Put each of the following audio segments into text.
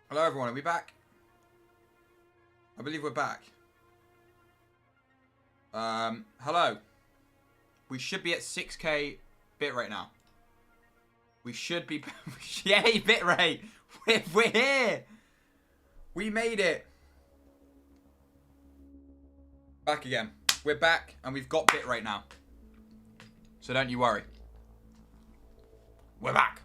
Hello everyone, are we back? I believe we're back. Hello. We should be at 6K bitrate now. We should be... Yay, bitrate! We're here! We made it! Back again. We're back, and we've got bitrate now. So don't you worry. We're back!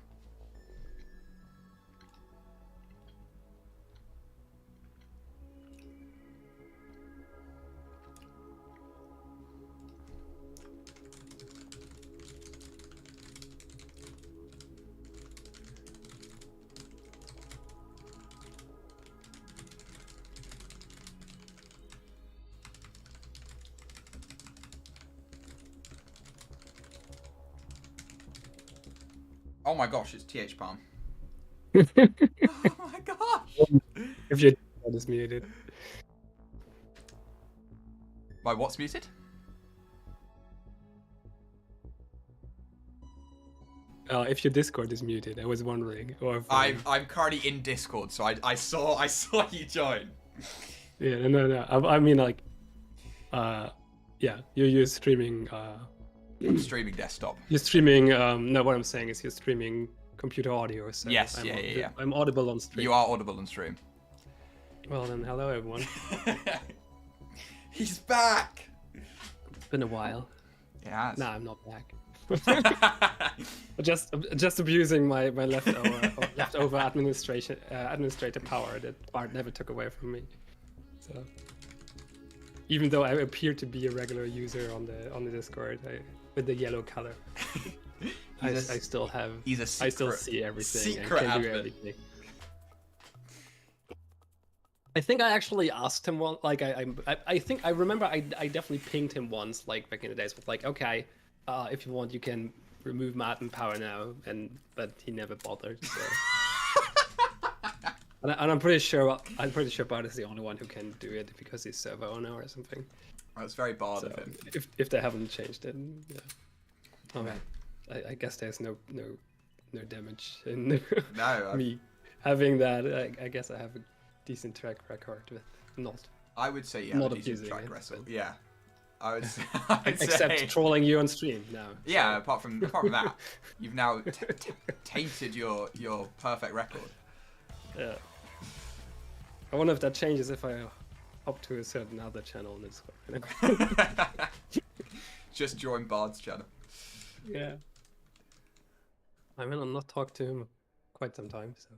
Oh my gosh, it's TH Palm. Oh my gosh! If your Discord is muted. My what's muted? If your Discord is muted, I was wondering. Or if, I'm currently in Discord, so I saw you join. Yeah, no. I mean, like, yeah, you're streaming. I'm streaming desktop. You're streaming. No, what I'm saying is you're streaming computer audio. So Yes, yeah. I'm audible on stream. You are audible on stream. Well then, hello everyone. He's back. It's been a while. It has. Nah, I'm not back. just abusing my leftover administrative power that Bart never took away from me. So even though I appear to be a regular user on the Discord with the yellow color, I still have. He's a secret, I still see everything secret and can do admin. everything. I think I actually asked him one. Like I think I remember I definitely pinged him once, like back in the days, with like, okay, if you want, you can remove Martin power now, but he never bothered. So. and I'm pretty sure Bart is the only one who can do it because he's server owner or something. That's very bad So of him. if they haven't changed it, yeah. Oh man, I guess there's no damage in No, me having that. I guess I have a decent track record with not. I would say Not a decent abusing track it, record. but- Yeah, I would say. Except trolling you on stream now. Yeah, apart from that, you've now tainted your perfect record. Yeah. I wonder if that changes if I hop to a certain other channel on Discord. Just join Bard's channel. Yeah. I mean, I'm not talked to him quite some time, so.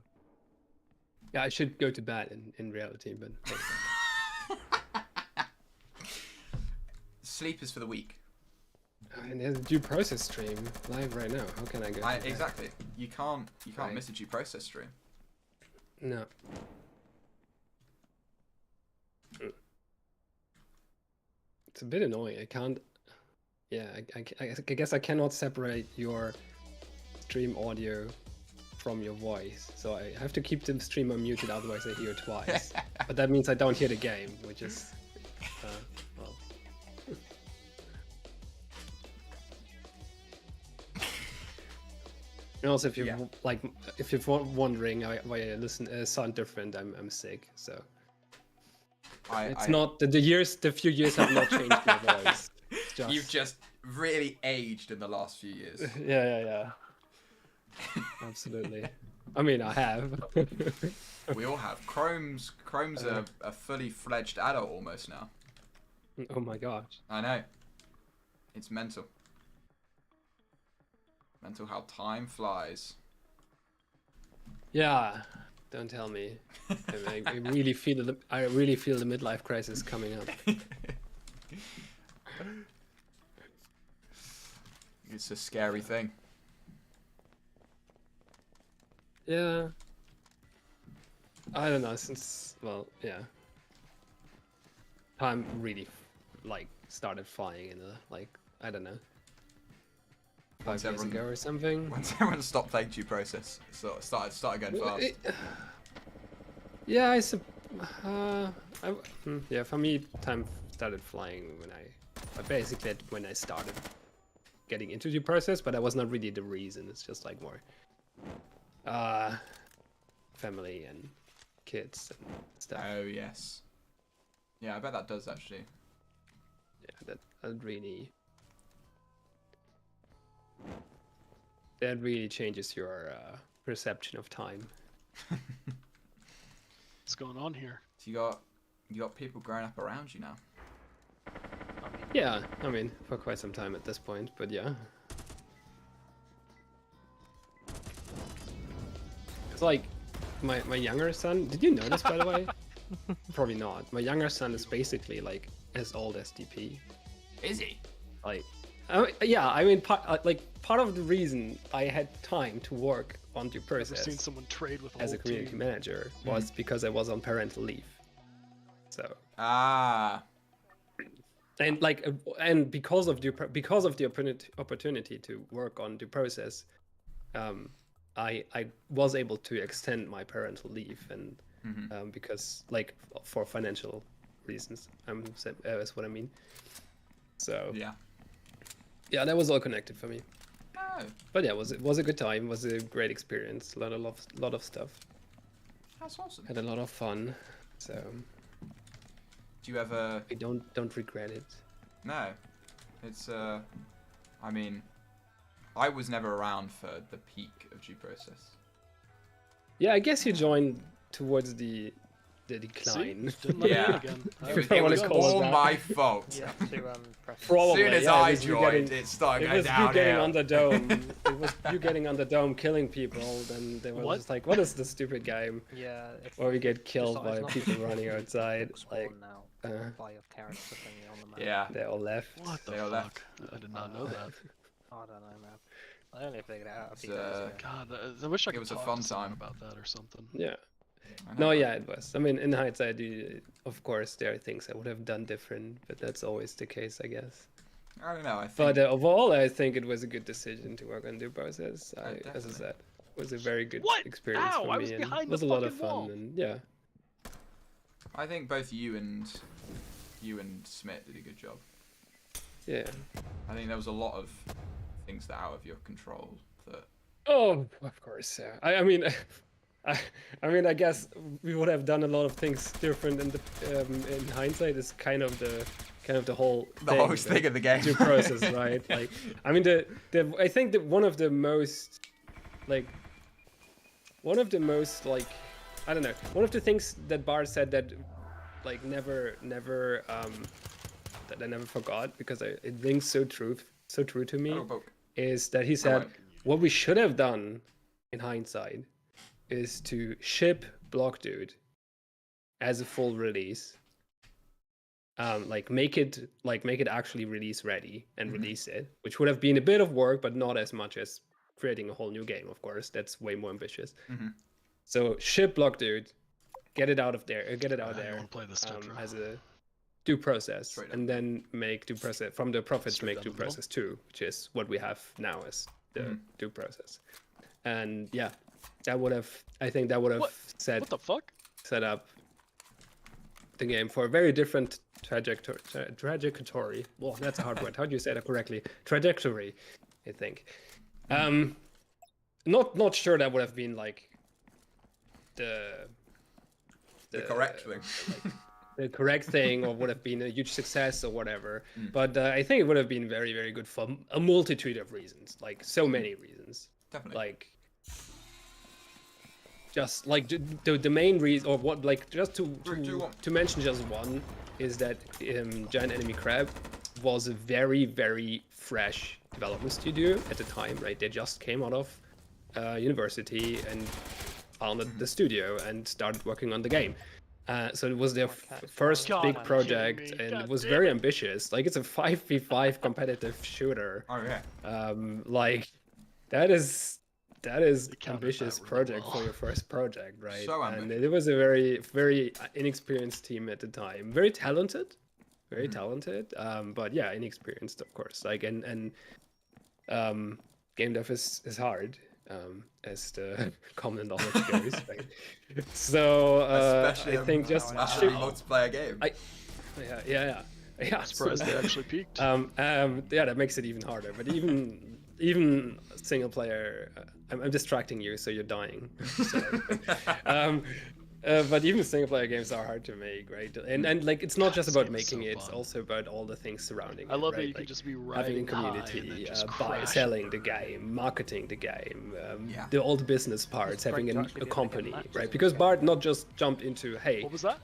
Yeah, I should go to bed in reality, but. Sleep is for the weak. And there's a due process stream live right now. How can I go? to bed? Exactly. You can't Right. miss a due process stream. No. It's a bit annoying. I can't. Yeah, I guess I cannot separate your stream audio from your voice. So I have to keep the streamer muted, otherwise I hear twice. But that means I don't hear the game, which is. Well. And also, if you're if you're wondering why I sound different, I'm sick. So it's not the few years have not changed my voice. It's just... You've just really aged in the last few years. Yeah. Absolutely. I mean, I have. We all have. Chrome's a fully fledged adult almost now. Oh my gosh. I know. It's mental. Mental how time flies. Yeah. Don't tell me. I really feel the midlife crisis coming up. It's a scary thing. Yeah. I don't know, time really started flying in I don't know, 5 years ago or something. Once everyone stopped playing due process, so started going fast. Yeah, for me, time started flying when I started getting into the process, but that was not really the reason. It's just like more family and kids and stuff. Oh yes. Yeah, I bet that does actually. Yeah, that really changes your perception of time. What's going on here? So you got people growing up around you now. I mean, Yeah, I mean, for quite some time at this point, but yeah. It's like my younger son, did you notice by the way? Probably not. My younger son is basically like as old as DP. Is he? Like, yeah, I mean, part of the reason I had time to work on due Never seen process someone trade with a as a whole community team. manager was because I was on parental leave. So, Ah. and like, and because of the opportunity to work on due process, I was able to extend my parental leave, and because like for financial reasons, that's what I mean. So Yeah. that was all connected for me. Oh, But yeah, it was a good time. Was a great experience. A lot of stuff. that's awesome. Had a lot of fun. So Do you ever? I don't regret it. No. It's I mean, I was never around for the peak of due process. Yeah, I guess you joined towards the decline. Didn't let Yeah. me in again. It was, I it wanna was call it all that. my fault. you have to press. As Probably, soon as yeah, it I was you joined, getting- it started It going was you getting downhill. on the dome. It was you getting on the dome, killing people. Then they were What? just like, "What is this stupid game?" Yeah, it's Where we get killed not- by it's not people the running outside. spawn Like, now by your character thingy on the map. Yeah. they all left. What the They all fuck? left. I did not know that. I don't know, man. I only figured it out a few It's, days ago. God, I wish I It could was a talk fun to someone time. about that or something. Yeah. I know. No, yeah, it was. I mean, in hindsight, of course, there are things I would have done different, but that's always the case, I guess. I don't know. I think. But overall, I think it was a good decision to work on due process. As I definitely. said, it was a very good What? experience Ow, for I me, was and behind it the was a lot of fucking fun. wall. And yeah, I think both you and Smith did a good job. yeah. I think there was a lot of things that are out of your control. That Oh, of course, yeah. I mean, I mean, I guess we would have done a lot of things different in hindsight. Is kind of the whole the whole thing of the game. due process, right? Like, I mean, I think that one of the most like I don't know, one of the things that Bar said that like never that I never forgot because it rings so true to me Oh, but- is that he said right. what we should have done in hindsight is to ship Block Dude as a full release. Make it actually release ready and release it, which would have been a bit of work, but not as much as creating a whole new game. Of course, that's way more ambitious. So ship Block Dude, get it out there, I there want to play this stuff. as a due process, Straight up. and then make due process from the profits. Straight Make down due the middle. process 2, which is what we have now as the due process. And yeah, I think that would have What? What the fuck? set up the game for a very different trajectory. Well, that's a hard word. How do you say that correctly? Trajectory, I think. Not sure that would have been like the correct thing. the correct thing, or would have been a huge success or whatever. But I think it would have been very, very good for a multitude of reasons, like so many reasons. Definitely. Like just like the main reason, or what, like just to mention just one, is that Giant Enemy Crab was a very, very fresh development studio at the time, right? They just came out of university and founded the studio and started working on the game. So it was their first God, big I'm project, kidding me. and God it was damn very it. ambitious. Like, it's a 5v5 competitive shooter. Oh yeah. Like that is counted ambitious that really project well. for your first project, right? So and ambitious. it was a very, very inexperienced team at the time. Very talented, very talented. But yeah, inexperienced, of course. Like, and game dev is hard, as the common knowledge goes, right? So Especially I think just massively multiplayer game. yeah. Yeah, Surprised they actually peaked. yeah, that makes it even harder. But even single player, I'm distracting you, so you're dying. So, but even single player games are hard to make, right? And like it's not God, just this about game is making so it; it's fun. also about all the things surrounding I it. love right? that you can Like, just be having a riding high and community, then just crash. selling the game, marketing the game, Yeah. all the business parts, great having to a actually be able to get company, matches right? in Because this game. Bart not just jumped into, hey, What was that?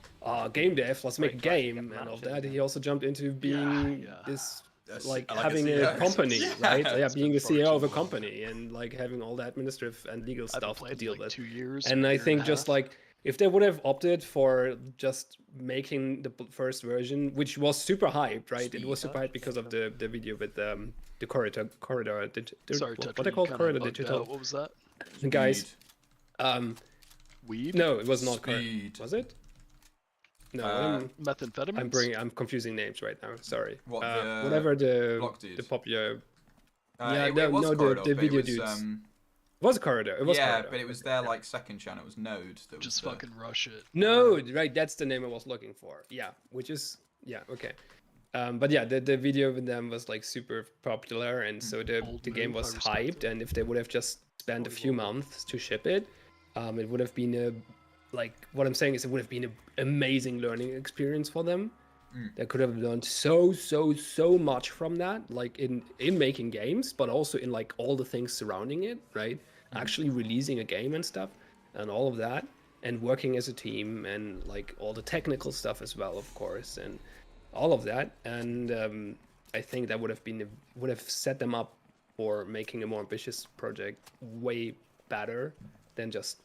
game dev, let's make a Great to actually get game and all matches that. in. He also jumped into being yeah. this Like a having CEO. a company, Yeah. right? Yeah, It's being been the far CEO of too a long. company and like having all the administrative and legal I haven't stuff to played in deal like with. 2 years. And I year think a just half. like if they would have opted for just making the first version, which was super hyped, right? It was Speed. super hyped because of the video with the corridor Sorry, what Tetra, they you called kinda corridor bugged digital. out. What was that? The guys, Speed. Weed? no, it was not corridor. Speed. Was it? No, Methamphetamines? I'm confusing names right now. Sorry. What, the whatever block the dude? popular Yeah, no, it was no, Corridor, the but video it was, dudes. It was corridor. It was yeah, corridor. but it was their like second channel. It was Node. That Just was fucking rush it. No, right, that's the name I was looking for. Yeah, which is okay. But yeah, the video with them was like super popular, and so Bold the game move, was I respect hyped. it. And if they would have just spent a few months to ship it, it would have been a like what I'm saying is it would have been an amazing learning experience for them. They could have learned so much from that, like in making games, but also in like all the things surrounding it, right? Actually releasing a game and stuff, and all of that, and working as a team, and like all the technical stuff as well, of course, and all of that. And I think that would have set them up for making a more ambitious project way better than just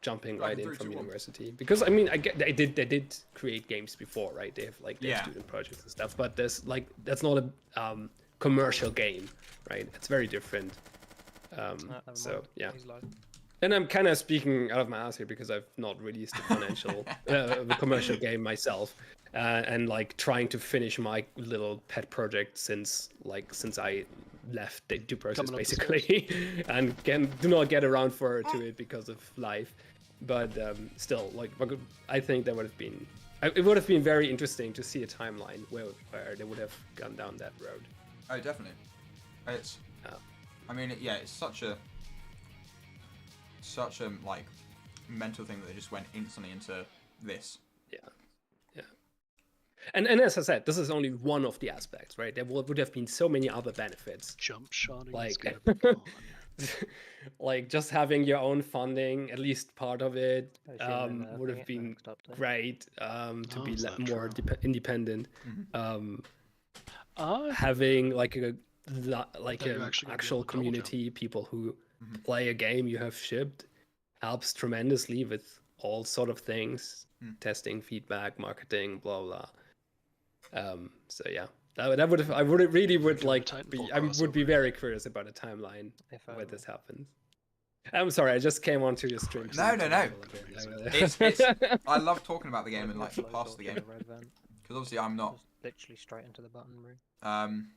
jumping right in 3, from 2, 1. university. Because I mean, I get they did create games before, right? They have like their Yeah. student projects and stuff, but there's like that's not a commercial game, right? It's very different. So yeah. And I'm kind of speaking out of my ass here because I've not released a financial, a commercial game myself, and like trying to finish my little pet project since I left the due process Coming up the basically, and do not get around to it because of life. But still, like I think that would have been, it would have been very interesting to see a timeline where they would have gone down that road. Oh, definitely. It's. I mean, yeah, it's such a like mental thing that they just went instantly into this. Yeah. And as I said, this is only one of the aspects, right? There would have been so many other benefits. Jump shotting Like- is gonna be gone. Like just having your own funding, at least part of it, would have been great. To Oh, be is that more true? independent. Uh, Having like a thought you were an actually gonna be actual able to double community, people who play a game you have shipped, helps tremendously with all sort of things, testing, feedback, marketing, blah blah. So yeah, that would have, I would really would like Titanfall I would be crossover. very curious about a timeline If when this happens. I'm sorry, I just came onto your stream. No, no, no. It's, It's. I love talking about the game and like past the game because obviously I'm not. Just literally straight into the button room.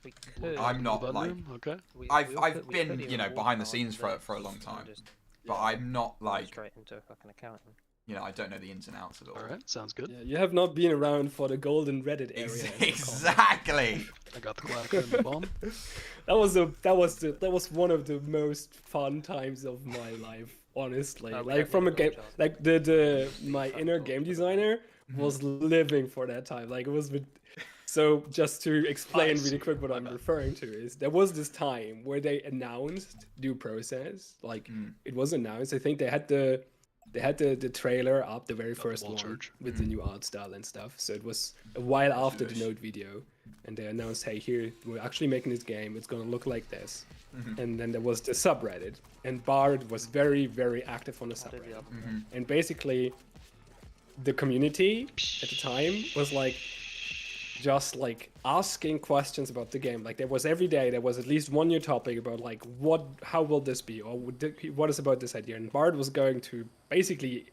We Oh, could. I'm not button like. room? Okay. I've been behind the scenes for a long time, but I'm not like straight into fucking accounting. I don't know the ins and outs of it all. All right. Sounds good. Yeah, you have not been around for the golden Reddit area. as they call it. Exactly. I got the clacker and the bomb. That was one of the most fun times of my life, honestly. Oh, we Like don't from a need game, to watch like my inner game designer was living for that time. Like it was. So just to explain really quick what I'm referring to is there was this time where they announced due process. Like it was announced. I think they had the trailer up, the very first wall one charge. with the new art style and stuff. So it was a while after the Node video, and they announced, "Hey, here we're actually making this game. It's gonna look like this." And then there was the subreddit, and Bard was very, very active on the subreddit. And basically, the community at the time was like just like asking questions about the game. Like there was every day there was at least one new topic about like how will this be, or what is about this idea. And Bard was going to basically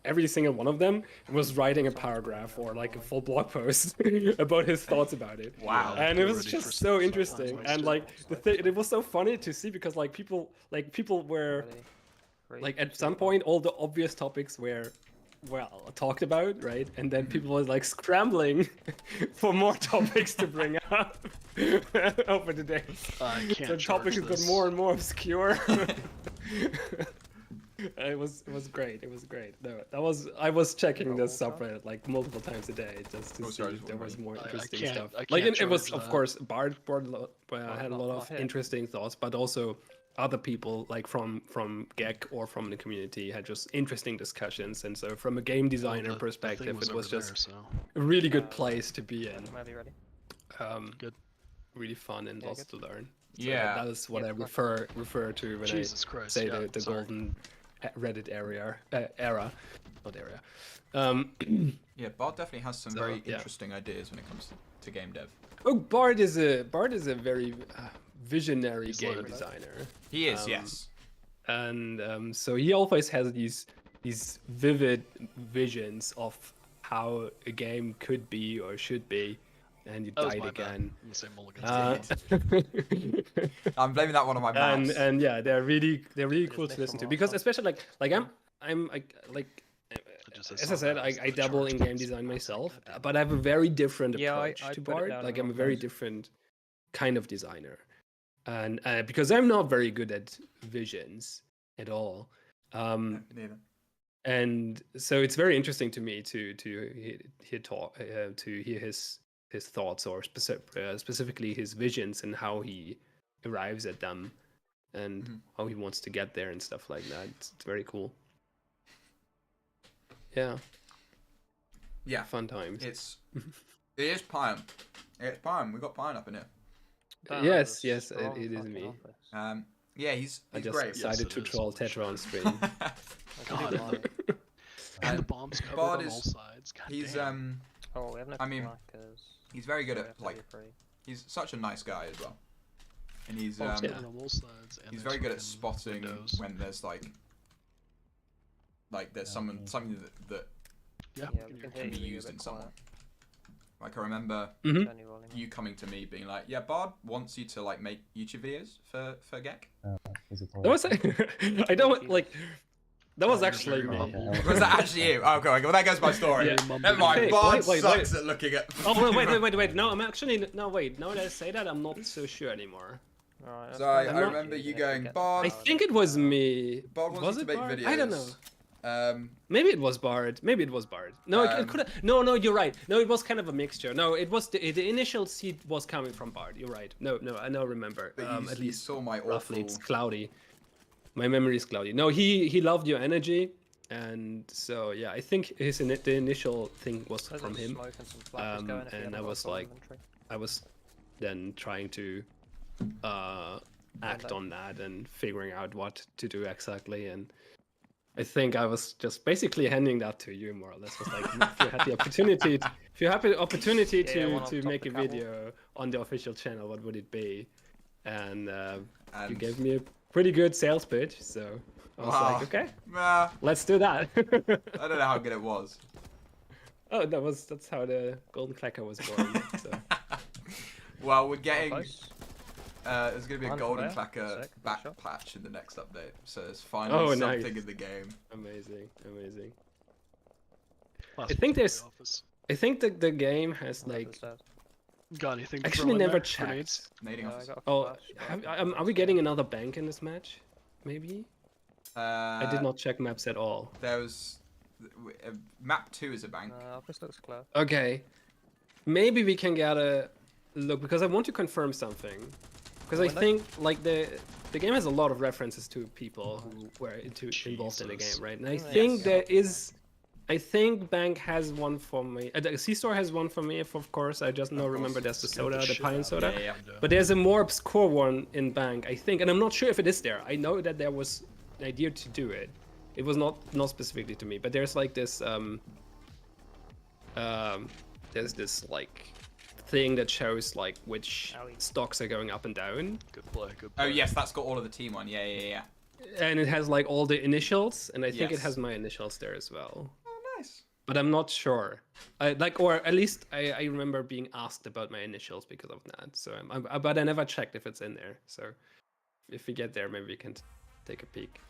every single one of them was writing a paragraph or like a full blog post about his thoughts about it. Wow. And it was Ready just for so some interesting. fun And stuff. like it was so funny to see because like people were Ready? like at some point all the obvious topics were well talked about, right? And then people were like scrambling for more topics to bring up over the day. I can't The topics charge got this. more and more obscure. It was great. It was great. No, I was checking this subreddit like multiple times a day just to Oh, see sorry, if there was more I interesting can't- stuff. I Like can't it was charge of that. course Bard had a not- lot not of here. interesting thoughts, but also other people like from GEC or from the community had just interesting discussions. And so from a game designer The perspective, thing it was over just there, so. a really good place to be in. Whenever you're ready. Good. Really fun and Yeah, lots good. to learn. So Yeah. that is what Yeah, I perfect. refer to when Jesus I Christ, say yeah, the sorry. golden Reddit era, not area. Yeah, Bard definitely has some So, very yeah. interesting ideas when it comes to game dev. Oh, Bard is a very visionary He's game lit. designer, He is, Um, yes. and so he always has these vivid visions of how a game could be or should be, and you That was died my bad. again. I'm gonna say mulligan. Uh, I'm blaming that one on my mouse. and yeah, they're really Just cool miss to from listen to last because time. especially like I'm like just said as I said, something I else, dabble charge in game this. design I was like, myself, God damn it. but I have a very different Yeah, approach I to put it Bard. down Like in I'm a my very notes. different kind of designer, and because I'm not very good at visions at all. Neither. And so it's very interesting to me to hear talk to hear his thoughts or specifically his visions and how he arrives at them and Mhm. how he wants to get there and stuff like that. It's very cool. Yeah, Yeah, fun times. it is Pine. It's Pine. We got Pine up in here. That Yes, was yes, strong it is fucking me. office. Yeah, he's I just great. decided Yes, to it is. troll Holy Tetra on stream. I God, didn't and like- And the And bombs covered Bard on is- all sides. God he's damn. Oh, we have no I mean, clackers. he's very good so we at have to like be free. he's such a nice guy as well, and he's Bombs yeah. covered on all sides. And he's there's very good at fucking spotting windows. when there's like there's something that Yeah, Yeah, we we can can hear can be you, used you're a in bit someone. quiet. Like I remember Mhm. Turn your volume up. you coming to me being like, yeah, Bard wants you to like make YouTube videos for GEC. That was I don't like. That was Oh, actually you're me. very Was that actually you? Oh, okay. Well, there goes my story. Yeah. Never mind. Hey, Bard wait, sucks wait. at looking at. Oh wait! No, I'm actually no wait. Now that I say that, I'm not so sure anymore. Alright, that's So I fine. remember you If we going, get Bard. I think it was me. Bard wants Was you it to make Bard? videos. I don't know. Um, Maybe it was Bard. Maybe it was Bard. No, it Um, could have. No, you're right. No, it was kind of a mixture. No, it was the initial seed was coming from Bard. You're right. No, I now remember. but At you least saw my roughly, awful. it's cloudy. My memory is cloudy. No, he loved your energy, and so yeah, I think the initial thing was There's from a him. smoke and some flashes Um, going if you and haven't I got was full like- inventory. I was then trying to act that- on that and figuring out what to do exactly. And I think I was just basically handing that to you more or less. Was like, if you had the opportunity, if you had the opportunity Yeah, one on to top make a the catwalk. video on the official channel, what would it be? And you And gave me a pretty good sales pitch, so I was Wow. like, okay, Nah, let's do that. I don't know how good it was. Oh, that's how the Golden Clacker was born. So. Well, we're Oh, getting. close. There's gonna be a One golden player. clacker Sick, good back shot. patch in the next update, so it's finally Oh, something nice. in the game. Amazing. Last I think week in the there's- office. I think that the game has One like upstairs. Got anything to actually throw in never there? checked. Grenades? Nading Yeah, I office. got a Oh, flash, but are we getting another bank in this match? Maybe. I did not check maps at all. There was map 2 is a bank. Office looks clear. Okay, maybe we can get a look because I want to confirm something. Because I Window? think like the game has a lot of references to people who were involved in the Jesus. game, right? And I Yes. think there is. I think Bank has one for me. The C-Store has one for me, of course. I just now Of remember course. there's the Scared soda, the shit pine out of soda. me. Yeah. But there's a more obscure one in Bank, I think, and I'm not sure if it is there. I know that there was an idea to do it. It was not specifically to me, but there's like this there's this like thing that shows like which Owie. stocks are going up and down, Good play, good Oh play. yes, that's got all of the team on. Yeah. and it has like all the initials, and I think it Yes. has my initials there as well. Oh, nice. But I'm not sure. Or at least I remember being asked about my initials because of that. So, but I never checked if it's in there. So, if we get there, maybe we can take a peek.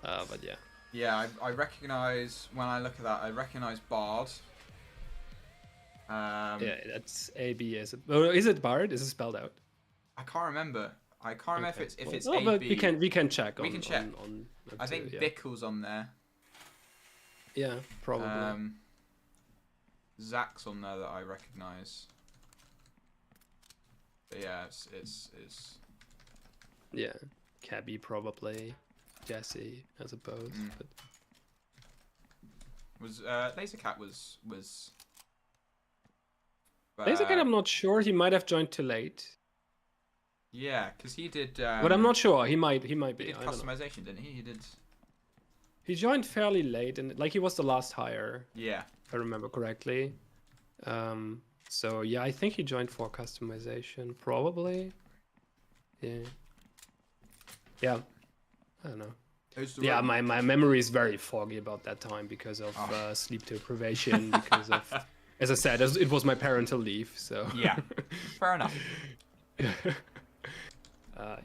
But yeah, Yeah, I recognize when I look at that. I recognize Bard. Yeah, that's AB. Oh, is it Bard? Is it spelled out? I can't remember. I can't remember if it's well, AB. but we can check. We can check. On I think yeah. Bickle's on there. Yeah, probably. Zach's on there that I recognize. But yeah, it's Yeah, Cabby probably. Jesse, I suppose. But was Lasercat was. Lasercat, I'm not sure. He might have joined too late. Yeah, because he did. But I'm not sure. He might be. He did I don't know. customization, didn't he? He did. He joined fairly late, and like he was the last hire, Yeah. if I remember correctly. So yeah, I think he joined for customization, probably. Yeah. Yeah. I don't know. Yeah, my memory is very foggy about that time because of sleep deprivation. Because of, as I said, it was my parental leave. So Yeah. Fair enough.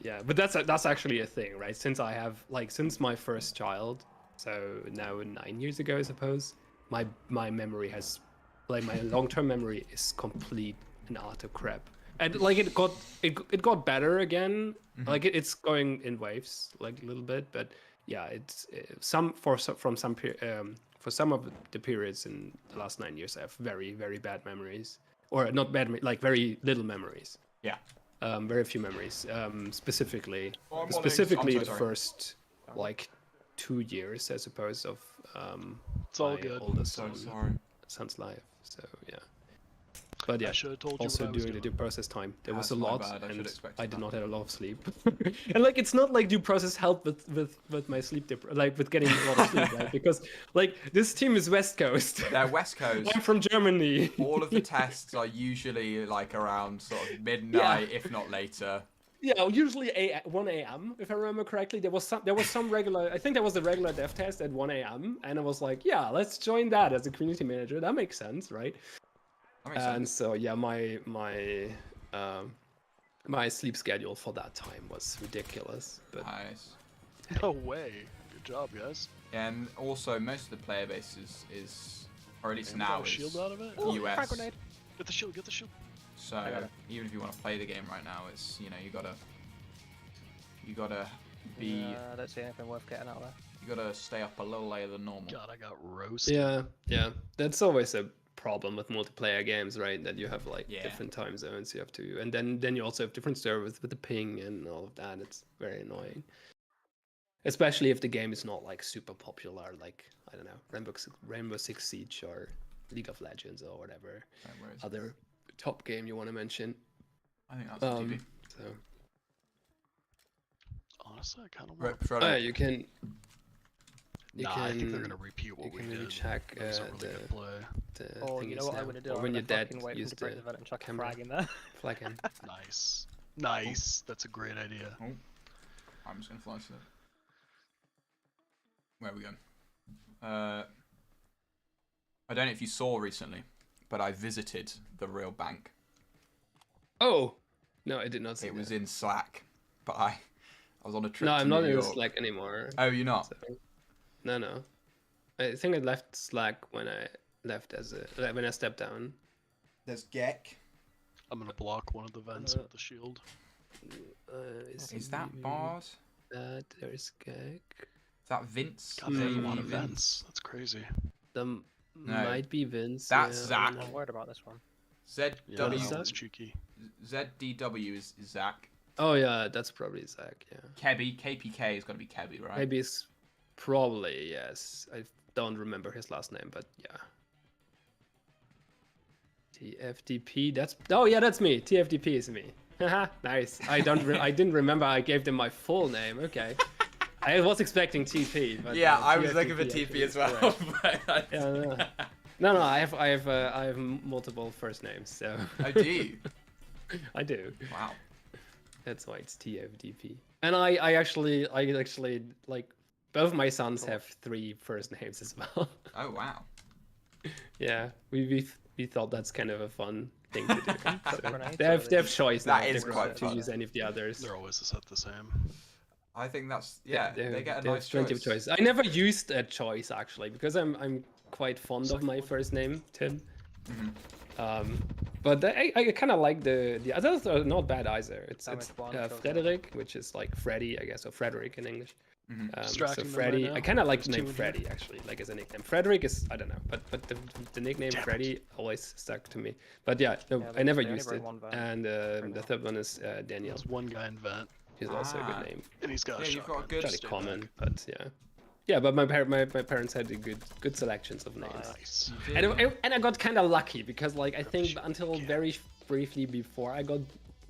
Yeah, but that's actually a thing, right? Since I have since my first child, so now 9 years ago, I suppose, my memory has my long-term memory is complete and utter crap. And it got better again. Mm-hmm. It's going in waves, a little bit, but yeah, it's for some of the periods in the last 9 years, I have very, very bad memories, or not bad, very little memories. Yeah. Very few memories. Specifically the first 2 years, I suppose, of It's all my good. oldest So sorry. son's life. So yeah. But yeah, I should have told you also what I was during the doing. due process time, there was That's a my lot, bad, I should and expect I did that. not have a lot of sleep. And it's not like due process helped with my sleep with getting a lot of sleep, right? Because this team is West Coast. They're West Coast. I'm from Germany. All of the tests are usually around sort of midnight, if not later. Yeah, usually 1 a.m. if I remember correctly. There was some regular. I think there was a regular dev test at 1 a.m. and I was like, yeah, let's join that as a community manager. That makes sense, right? That makes And sense. so yeah, my sleep schedule for that time was ridiculous. But Nice. No way. Good job, guys. And also, most of the player base is or at least And we got now a is shield out of it. US. Frag grenade. Get the shield. Get the shield. So I got it. even if you want to play the game right now, it's you gotta be I don't see anything worth getting out of there. you gotta stay up a little later than normal. God, I got roasted. yeah, that's always a problem with multiplayer games, right? That you have Yeah. different time zones you have to, and then you also have different servers with the ping and all of that. It's very annoying, especially if the game is not super popular, I don't know, Rainbow Six Siege or League of Legends or whatever Where is it? other top game you want to mention. I think that's TV. So Honestly, I kind of Right, want. Frodo. yeah, you can. Nah, I think they're gonna repeat what you we can did. really check That was a really good play. the Or thing you is know what now. I'm gonna do? Or I'm when gonna you're dead, fucking wait use for the break the event and chuck a camera. frag in there. flag in. Nice. Nice. That's a great idea. I'm just gonna fly to where are we going? I don't know if you saw recently, but I visited the real bank. Oh no, I did not see It was that. in Slack, but I was on a trip No, to I'm not New in York. Slack anymore. Oh, you're not? So, no. I think I left Slack when I left when I stepped down. There's Gek. I'm gonna block one of the vents with the shield. Is that Bard? That there's Gek. Is that Vince? God, they have a lot of Vince? vents. That's crazy. Might be Vince. That's yeah, I Zach. don't know. I'm worried about this one. Yeah, ZW. is that? that's cheeky. ZDW is Zach. Oh yeah, that's probably Zach. Yeah. Kebby. KPK is got to be Kebby, right? Maybe it's probably yes. I don't remember his last name, but yeah. TFDP. That's me. TFDP is me. Haha, nice. I didn't remember I gave them my full name. Okay. I was expecting TP. But Yeah, I was TFDP looking for actually TP is as well. correct. but Yeah, no. I have multiple first names, so. I do. I do. Wow. That's why it's TFDP. And I actually both my sons have 3 first names as well. Oh wow. Yeah, we thought that's kind of a fun thing to do. So Grenades, they or have choice now. That is They're quite to fun. use any of the others. They're always set the same. I think that's they get a there's nice plenty choice. of choices. I never used a choice actually because I'm quite fond of my first name, Tim. But I kind of like the others are not bad either. It's Damage one, kills Frederick, which is like Freddy, I guess, or Frederick in English. So Distracting them Freddy, right I now. kind of like the There's name two in here. Freddy actually, like as a nickname. Frederick is I don't know, but the nickname Damn it. Freddy always stuck to me. But yeah, no, Yeah, I never they only used bring it. one van And right the now. third one is Daniel, There's one guy in vent, which is also a Ah. good name. and he's got a Yeah, you've got a shotgun. good- Fairly Stay common, back. but yeah. Yeah, but my parents had a good selections of names. Nice. And I got kind of lucky because like I think Shit, until yeah. very briefly before I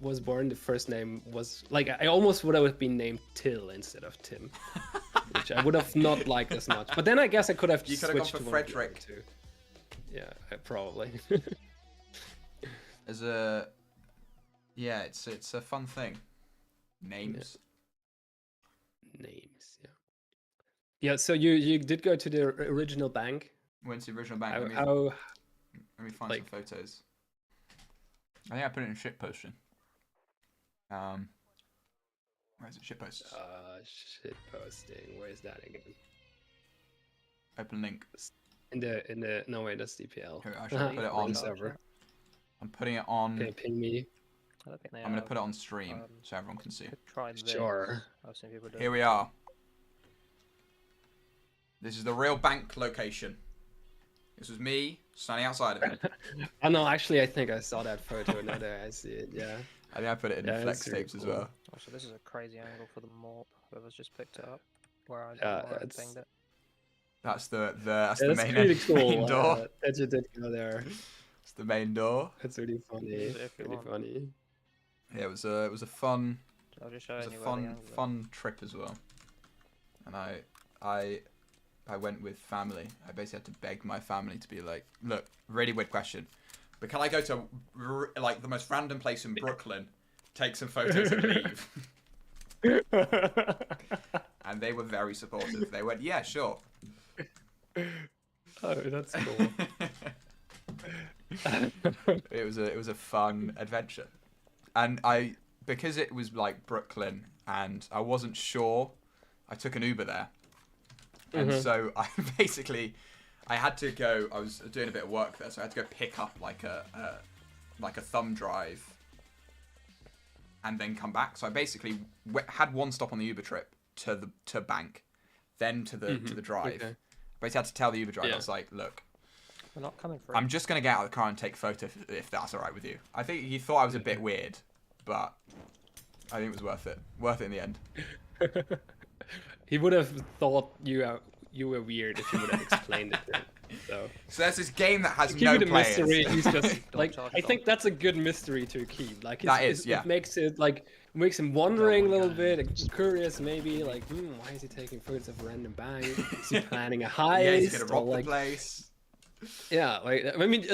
was born, the first name was like I almost would have been named Till instead of Tim, which I would have not liked as much. But then I guess I could have You could have gone switched for to one of the Frederick. other two. Yeah, probably. As a it's a fun thing. Names. Names, yeah. Yeah, so you did go to the original bank. Went to the original bank. How Let me find like- some photos. I think I put it in shit posting. Where's it? Shit posts. shit posting. Where is that again? Open link. In the no way, that's DPL. Here, I should put it Wrong on. server. I'm putting it on. Okay, ping me. I don't think they I'm gonna have- put it on stream um, so everyone can see. Could try this. Sure. I've seen people do. Here we are. This is the real bank location. This was me standing outside of it. Oh no, actually, I think I saw that photo. Now that I see it, yeah. I think I put it in Yeah, flex that's really tapes as cool. well. Also, this is a crazy angle for the morp. Whoever's just picked it up. Where I, Yeah, where I it's- pinged it. That's the Yeah, main, that's really cool. main door. That you did go there. It's the main door. That's really funny. Use it if you Really want. funny. Yeah, it was a fun I'll just it show was you a where the fun angles are. fun trip as well. And I went with family. I basically had to beg my family to be like, look, really weird question, but can I go to like the most random place in Brooklyn, take some photos and leave? And they were very supportive. They went, yeah, sure. Oh, that's cool. It was a fun adventure, and because it was like Brooklyn and I wasn't sure, I took an Uber there, and so I had to go. I was doing a bit of work there, so I had to go pick up like a thumb drive, and then come back. So I basically had one stop on the Uber trip to bank, then to the drive. Okay. I basically had to tell the Uber driver, Yeah. I was like, look, We're not coming through. I'm just gonna get out of the car and take a photo if that's all right with you. I think he thought I was a bit weird, but I think it was worth it. Worth it in the end. He would have thought you were weird if you would have explained it to him. So So there's this game that has to keep no it a players. mystery, he's just like charge I it think that's a good mystery to keep. Like That is, yeah. it makes it like makes him wondering a one little guy. bit, curious maybe, like why is he taking photos of random bank? Is he planning a Yeah, heist? he's gonna rob or, like, the place. Yeah, like I mean,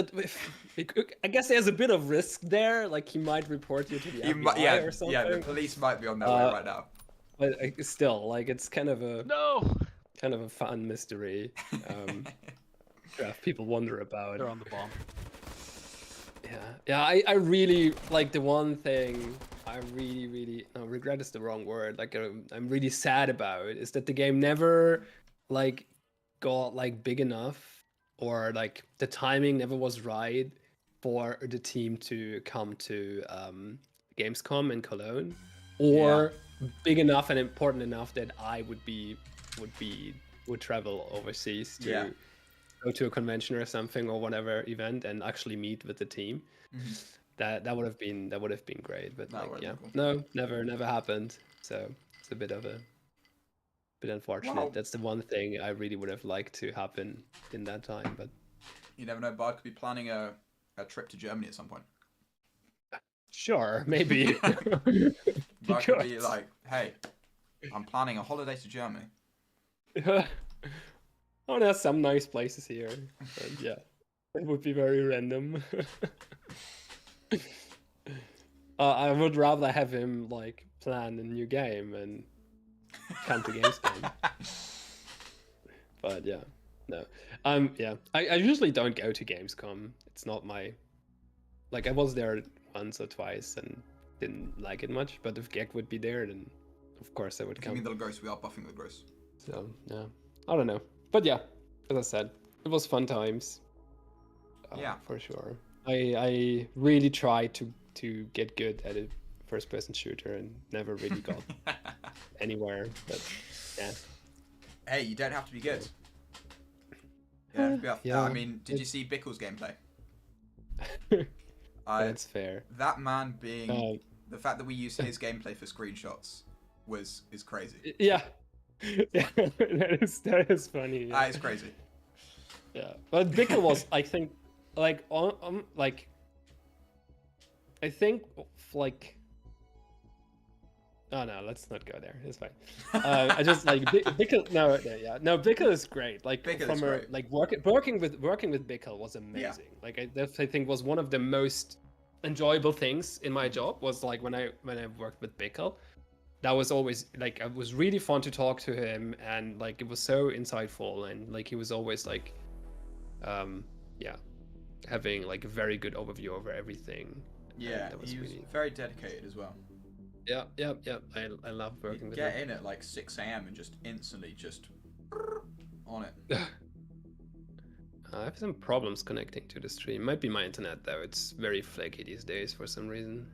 I guess there's a bit of risk there. Like he might report you to the He FBI might, yeah, or something. yeah. The police might be on their way right now. But still, like it's kind of a No! fun mystery. To have people wonder about. They're on the bomb. Yeah, I really like the one thing I really no, regret is the wrong word. Like I'm really sad about is that the game never like got like big enough, or like the timing never was right for the team to come to Gamescom in Cologne, or big enough and important enough that I would travel overseas to Yeah. go to a convention or something or whatever event and actually meet with the team. That would have been great, but That like would've yeah, been no, never happened. So it's a bit unfortunate. Well- That's the one thing I really would have liked to happen in that time, but You never know. Bard could be planning a trip to Germany at some point. sure, maybe. Bard could be could. like, hey, I'm planning a holiday to Germany. Oh, there's some nice places here. But yeah, it would be very random. I would rather have him like plan a new game and come to Gamescom. But yeah, no. Yeah, I usually don't go to Gamescom. It's not my like I was there once or twice and didn't like it much. But if Gek would be there, then of course I would If you mean come. the Lagros, we are buffing the Lagros. So yeah, I don't know, but yeah, as I said, it was fun times. Yeah. For sure. I really tried to get good at a first-person shooter and never really got anywhere. But yeah. Hey, you don't have to be good. You don't have to be off. Yeah, I mean, did you see Bickle's gameplay? That's fair. That man being Um, the fact that we use his gameplay for screenshots is crazy. yeah. Yeah, that is funny. Yeah. That is crazy. Yeah, but Bickle was, I think, like like I think like. Oh no, let's not go there. It's fine. I just like Bickle. No, Bickle is great. Like Bickle from is a great. like working with Bickle was amazing. Like I think was one of the most enjoyable things in my job was like when I worked with Bickle. That was always like it was really fun to talk to him, and like it was so insightful, and like he was always like, yeah, having like a very good overview over everything. Yeah, that was he was really. very dedicated as well. Yeah. I love working You'd with get him. in at like 6 a.m. and just instantly just on it. I have some problems connecting to the stream. Might be my internet though. It's very flaky these days for some reason.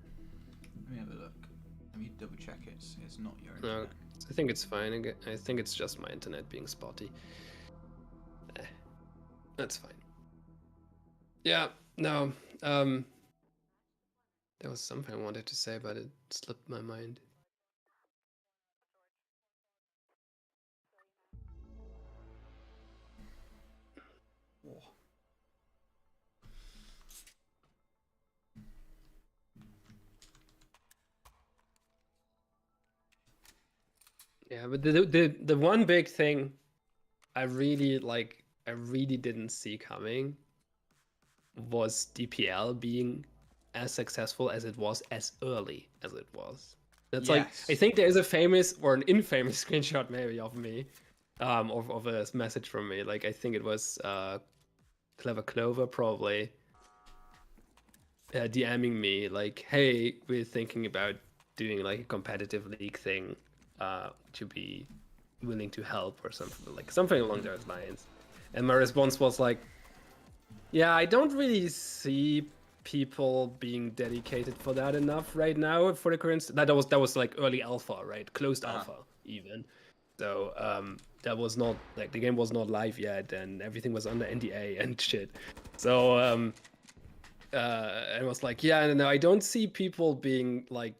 Let me have a look. Let me double check it. It's not your No, internet. I think it's fine. I think it's just my internet being spotty. That's fine. Yeah, no. There was something I wanted to say, but it slipped my mind. Oh. Yeah, but the one big thing I really didn't see coming was DPL being as successful as it was as early as it was. That's like I Yes. think there is a famous or an infamous screenshot maybe of me, of a message from me. Like I think it was Clever Clover probably DMing me like, "Hey, we're thinking about doing like a competitive league thing. To be willing to help or something along those lines." And my response was like, "Yeah, I don't really see people being dedicated for that enough right now for the current." That was like early alpha, right? Closed alpha even. So that was not like the game was not live yet, and everything was under NDA and shit. So I was like, yeah, no, I don't see people being like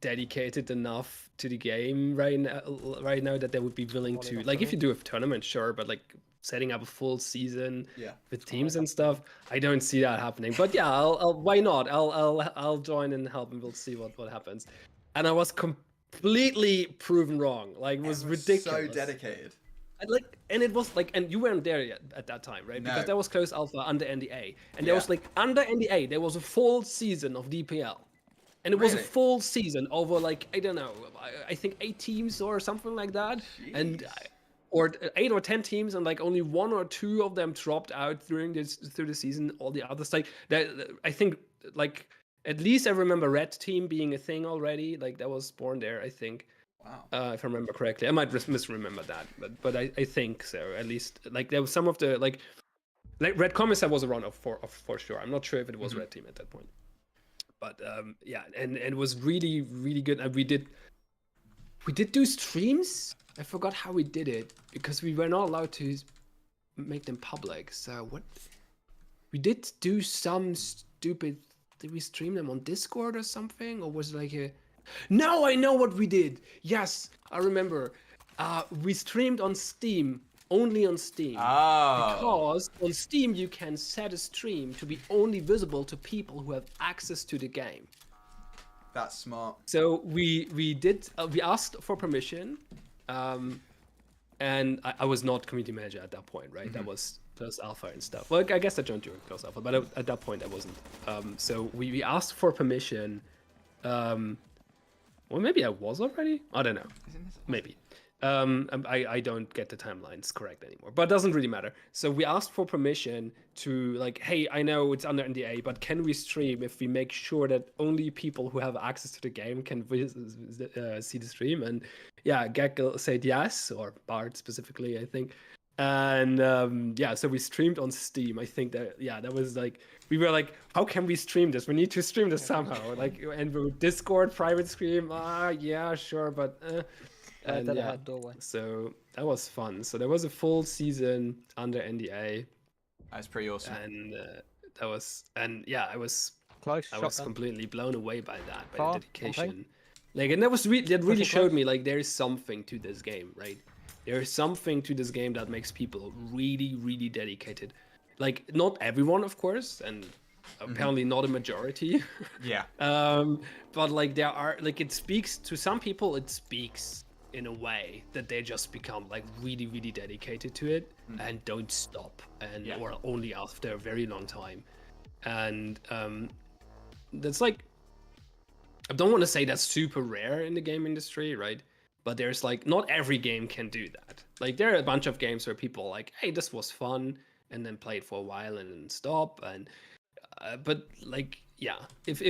dedicated enough to the game right now that they would be willing Molly to not like if funny. you do a tournament, sure, but like setting up a full season Yeah. with teams and stuff, I don't see that happening. But yeah, I'll why not? I'll join and help, and we'll see what happens. And I was completely proven wrong. Like it was ridiculous. So dedicated. And it was like, and you weren't there yet at that time, right? No. Because that was closed alpha under NDA, and there was Yeah. like under NDA there was a full season of DPL, and it was a Really? full season over like I don't know, I think 8 teams or something like that, and Jeez. or 8 or 10 teams, and like only 1 or 2 of them dropped out through the season. All the others like that, I think like at least I remember Red Team being a thing already. Like that was born there, I think. Wow. If I remember correctly, I might misremember that, but I think so. At least like there was some of the like Red Commissar was around for sure. I'm not sure if it was Red Team at that point, but yeah, and it was really good. And we did do streams. I forgot how we did it because we were not allowed to make them public. So what we did do some stupid. Did we stream them on Discord or something, or was it like a? No, I know what we did. Yes, I remember. We streamed on Steam, only on Steam. Oh. Because on Steam you can set a stream to be only visible to people who have access to the game. That's smart. So we did. We asked for permission, and I was not community manager at that point, right? That was closed alpha and stuff. Well, I guess I joined during closed alpha, but at that point I wasn't. So we asked for permission. Well, maybe I was already. I don't know. Maybe. I don't get the timelines correct anymore, but it doesn't really matter. So we asked for permission to like, hey, I know it's under NDA, but can we stream if we make sure that only people who have access to the game can see the stream? And yeah, Gekkel said yes, or Bart specifically, I think. And yeah, so we streamed on Steam. I think that was like, we were like, how can we stream this? We need to stream this somehow. Like, and we would Discord private stream. Yeah, sure, but. And that yeah, had doorway. so that was fun. So there was a full season under NDA, That's pretty awesome. and that was, and yeah, I was Close. completely blown away by that, by Far the on play? dedication. Like, and that was that really Pretty showed close? me like there is something to this game, right? There is something to this game that makes people really, really dedicated. Like, not everyone, of course, and apparently not a majority. Yeah. But like there are, like, it speaks to some people. It speaks in a way that they just become like really, really dedicated to it and don't stop, and Yeah. or only after a very long time. And that's like, I don't want to say that's super rare in the game industry, right? But there's like, not every game can do that. Like, there are a bunch of games where people are like, hey, this was fun, and then play it for a while and then stop. And but like, yeah, if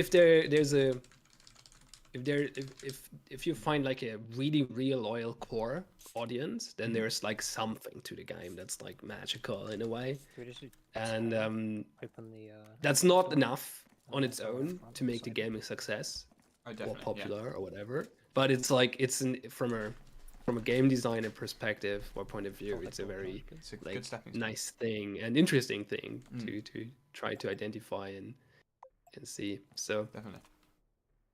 you find like a really real loyal core audience, then there's like something to the game that's like magical in a way. We just And open the. that's not enough on its own to make the game a success Oh, or definitely. popular or whatever. But it's like, from a game designer perspective or point of view, it's a very Yeah. It's a like good stepping stone. nice thing and interesting thing to try to identify and see. So Definitely.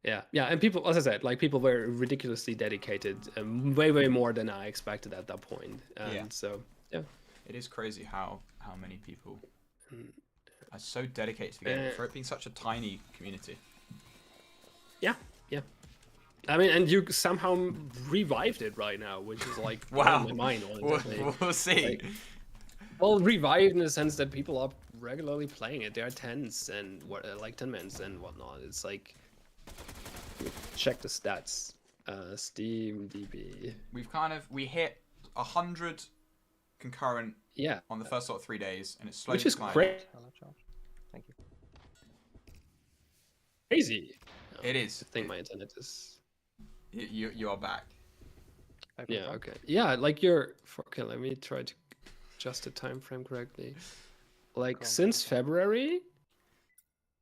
yeah, and people, as I said, like, people were ridiculously dedicated, way more than I expected at that point. And Yeah. so yeah, It is crazy how many people Mm. are so dedicated to the game for it being such a tiny community. yeah. I mean, and you somehow revived it right now, which is like Wow. blowing my mind. We'll, Honestly. we'll see. Like, well, revived in the sense that people are regularly playing it. There are 10s and like 10 minutes and whatnot. It's like, check the stats. Steam DB. We hit 100 concurrent Yeah, on the first sort of 3 days, and it's slowly which is declining. Hello, Charles. Thank you. crazy. It is. I think my internet is. You are back. Open Yeah. front. Okay. Yeah. Like okay. Let me try to adjust the time frame correctly. Like, Go on, since February.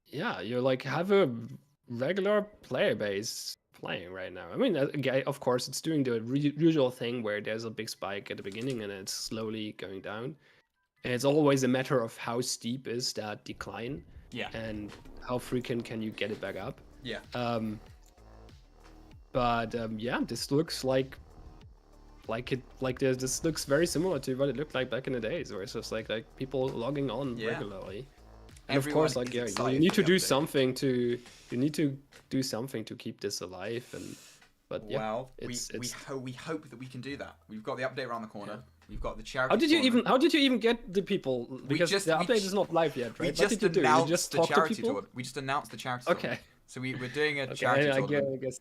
Yeah, you like have a regular player base playing right now. I mean, of course, it's doing the usual thing where there's a big spike at the beginning and it's slowly going down. And it's always a matter of how steep is that decline Yeah. and how frequent can you get it back up. Yeah. But yeah, this looks this looks very similar to what it looked like back in the days, where it's just like people logging on Yeah. regularly. And of Everyone course, like, is yeah, excited you need for to the do update. something to keep this alive. But yeah, Well, it's we hope that we can do that. We've got the update around the corner. We've got the charity. how did you even get the people? Because just- the we update ju- is not live yet, We right? What just did you do? You announced just the talk to charity people? tournament. We just announced the charity Okay. tournament. So we're doing a Okay, charity I tournament. guess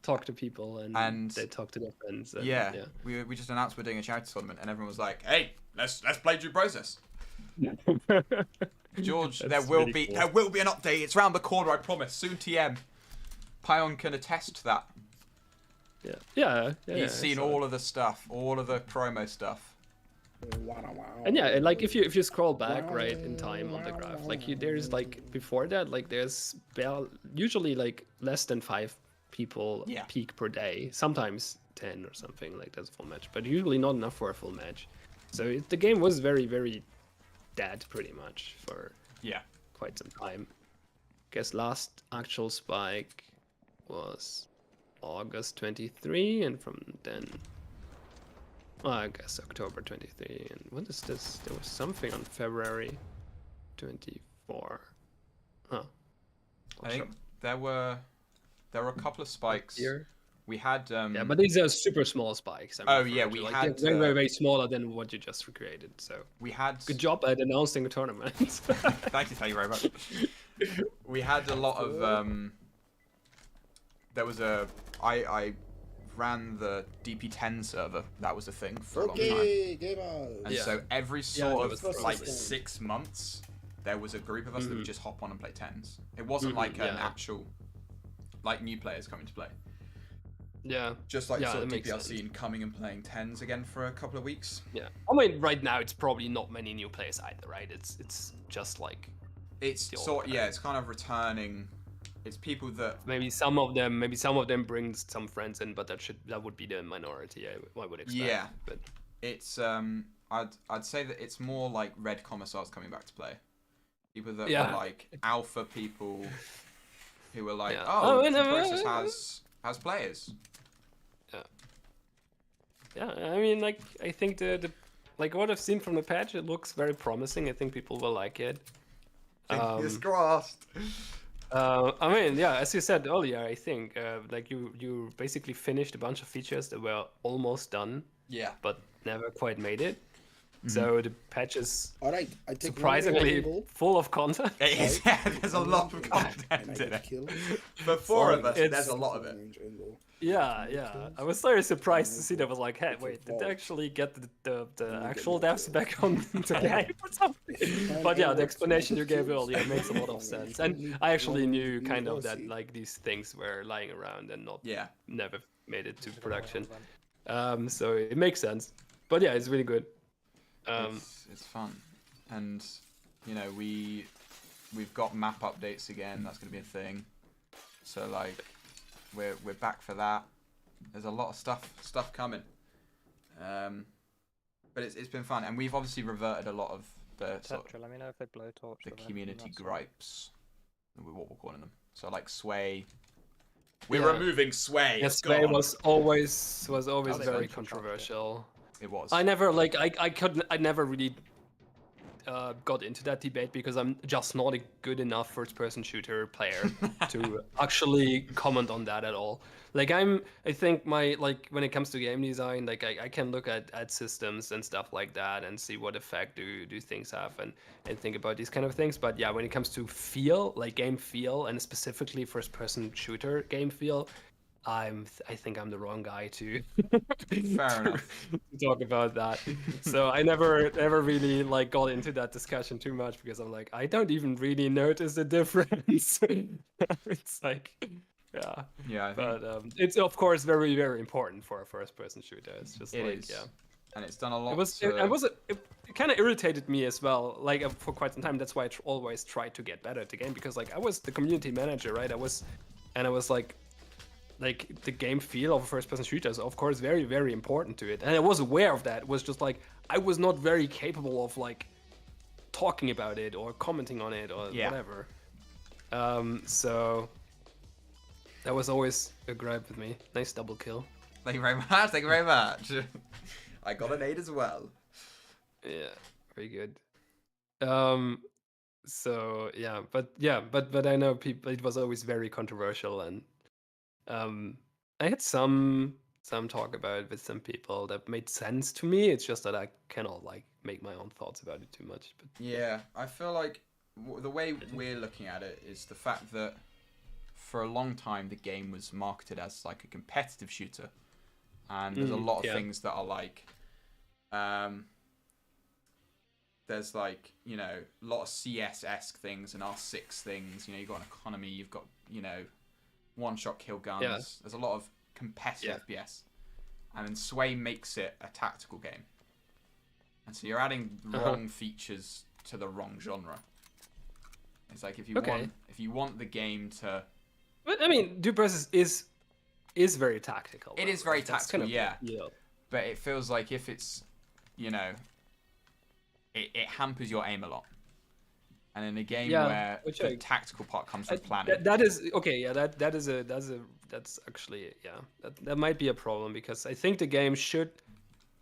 talk to people and they talk to their friends. And, Yeah, we just announced we're doing a charity tournament, and everyone was like, "Hey, let's play Due Process." George, there That's will really be cool. there will be an update. It's round the corner, I promise. Soon, TM. Pion can attest to that. Yeah. He's seen all of the stuff, all of the promo stuff. And yeah, and like if you scroll back right in time on the graph, like there's like before that, like there's usually like less than 5 people Yeah. peak per day, sometimes 10 or something like that's a full match, but usually not enough for a full match. So the game was very, very dead pretty much for Yeah. quite some time. Guess last actual spike was August 23, and from then, well, I guess October 23. And what is this? There was something on February 24. Huh. I think there were a couple of spikes. Here. We had Yeah, but these are super small spikes. Oh, yeah, we like, had, they're very, very smaller than what you just recreated. So we had good job at announcing the tournament. Thank you very much. We had a lot of there was I ran the DP10 server. That was a thing for a long time. Okay, gamers. And Yeah. so every that sort was of like interesting. 6 months, there was a group of us that would just hop on and play 10s. It wasn't Mhm, like an yeah. actual, like new players coming to play. Yeah. Just like Yeah, sort of that makes DPL sense. scene coming and playing 10s again for a couple of weeks. Yeah. I mean, right now it's probably not many new players either, right? It's just like It's The old sort yeah, it's kind of returning. It's people that maybe some of them bring some friends in, but that would be the minority. I would expect. Yeah. But it's I'd say that it's more like Red Commissars coming back to play. People that Yeah. are like alpha people who are like, Yeah. oh, Oh, the no, process has players. yeah, I mean, like I think the like what I've seen from the patch, it looks very promising. I think people will like it. Fingers crossed. I mean, yeah, as you said earlier, I think like you basically finished a bunch of features that were almost done, Yeah. but never quite made it. Mm-hmm. So the patch is All right, I take surprisingly full of content. It is, yeah, there's a lot of content in it. For four of us, It's- there's a lot of it. Yeah. I was very surprised to see that. I was like, hey, wait, did they actually get the actual devs back on the game or something? But yeah, the explanation you gave earlier makes a lot of sense. And I actually knew kind of that like these things were lying around and Yeah. never made it to production. So it makes sense. But yeah, it's really good. It's fun, and you know we've got map updates again. That's gonna be a thing. So like we're back for that. There's a lot of stuff coming. But it's been fun, and we've obviously reverted a lot of the sort Tetra, let me know if they blowtorch the the vent, community that's all. gripes. What we're calling them. So like Sway. We're Yeah. removing Sway. Yes, Gone. Sway was always Oh, they very went for controversial. It was. I never I never really got into that debate because I'm just not a good enough first-person shooter player to actually comment on that at all. Like I think like when it comes to game design, like I can look at systems and stuff like that and see what effect do things have and think about these kind of things. But yeah, when it comes to feel, like game feel, and specifically first-person shooter game feel, I think I'm the wrong guy to Fair enough. to talk about that. So I never really like got into that discussion too much because I'm like, I don't even really notice the difference. It's like, yeah. Yeah, I think But it's of course very, very important for a first-person shooter. It's just it like, is. yeah. And it's done a lot. It kind of irritated me as well, like for quite some time. That's why I always tried to get better at the game because like I was the community manager, right? I was like the game feel of a first-person shooter is of course very, very important to it, and I was aware of that. It was just like I was not very capable of like talking about it or commenting on it or Yeah. whatever. So that was always a gripe with me. Nice double kill. Thank you very much. Thank you very much. I got an 8 as well. Yeah, very good. So yeah, but I know people. It was always very controversial, and I had some talk about it with some people that made sense to me. It's just that I cannot like make my own thoughts about it too much. But Yeah, I feel like the way we're looking at it is the fact that for a long time the game was marketed as like a competitive shooter, and there's a lot of yeah. things that are like, there's like, you know, a lot of CS-esque things and R6 things. You know, you've got an economy, you've got, you know, one-shot kill guns. Yeah. There's a lot of competitive FPS, and then Sway makes it a tactical game. And so you're adding the wrong features to the wrong genre. It's like if you want the game to, But I mean, Dupe Process is very tactical. It though, is very right? That's tactical, yeah. Yeah. but it feels like if it's, you know, it hampers your aim a lot. And in a game Yeah, where which the I- tactical part comes from planning, That is okay. Yeah, that's actually that might be a problem because I think the game should,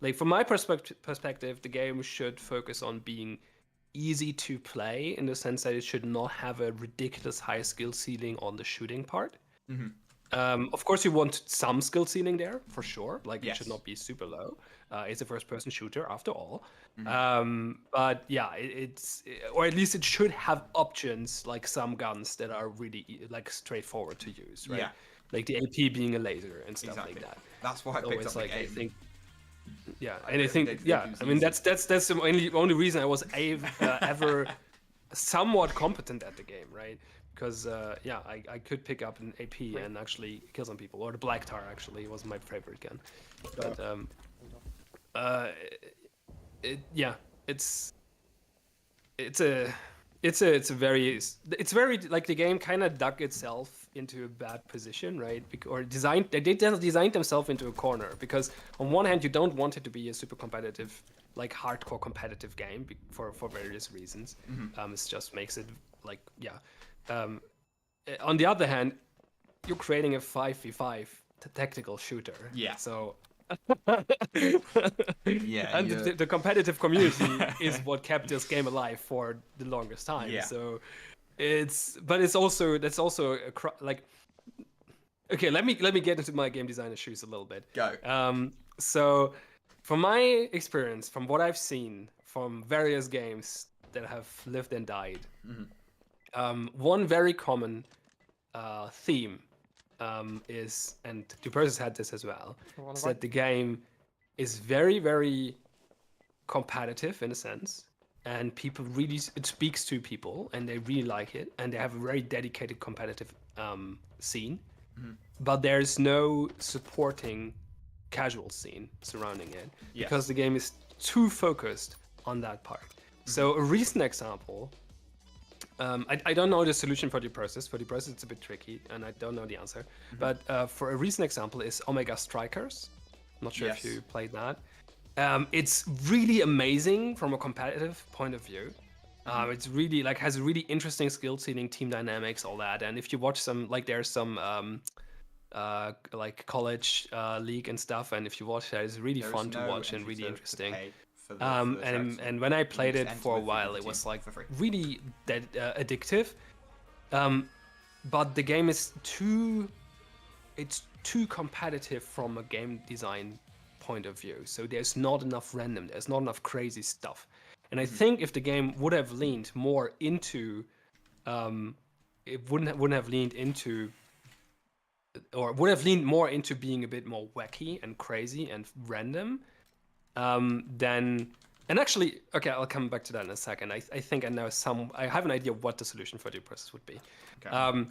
like from my perspective, the game should focus on being easy to play in the sense that it should not have a ridiculous high skill ceiling on the shooting part. Mhm. Of course, you want some skill ceiling there for sure. Like it Yes. should not be super low. It's a first-person shooter after all. Mm-hmm. But yeah, it's or at least it should have options like some guns that are really like straightforward to use, right? Yeah. like the AP being a laser and stuff Exactly. like that. That's why I So picked it's up the like game. I think, yeah, I and I really think, did think yeah, it was I mean easy. that's the only reason I was ever somewhat competent at the game, right? Because yeah, I could pick up an AP and actually kill some people, or the Black Tar actually was my favorite gun. But yeah, it's very like the game kind of dug itself into a bad position, right? Or they designed themselves into a corner, because on one hand you don't want it to be a super competitive, like hardcore competitive game for various reasons. It just makes it like, yeah. On the other hand, you're creating a 5v5 tactical shooter. Yeah. So Yeah, and you're- the competitive community is what kept this game alive for the longest time. Yeah. So that's also like, okay, let me get into my game designer shoes a little bit. Go. So from my experience, from what I've seen from various games that have lived and died, one very common theme is, and Dupersis had this as well, is that the game is very, very competitive in a sense, and people really, it speaks to people and they really like it, and they have a very dedicated competitive scene, but there's no supporting casual scene surrounding it, Yes. because the game is too focused on that part. So a recent example, I don't know the solution for the process. For the process, it's a bit tricky, and I don't know the answer. But for a recent example is Omega Strikers. I'm not sure if Yes. you played that. It's really amazing from a competitive point of view. It's really like has a really interesting skill ceiling, team dynamics, all that. And if you watch some, like there's some like college league and stuff, and if you watch that, it's really There fun is to no watch and entry really to interesting. pay for the tracks. And when I played just it enter for a with while, your it was team like for free. really addictive. But the game is too competitive from a game design point of view. So there's not enough random, there's not enough crazy stuff. And I think if the game would have leaned more into, it wouldn't have leaned into, or would have leaned more into being a bit more wacky and crazy and random, then, and actually, okay, I'll come back to that in a second. I think I know I have an idea what the solution for the process would be. Okay.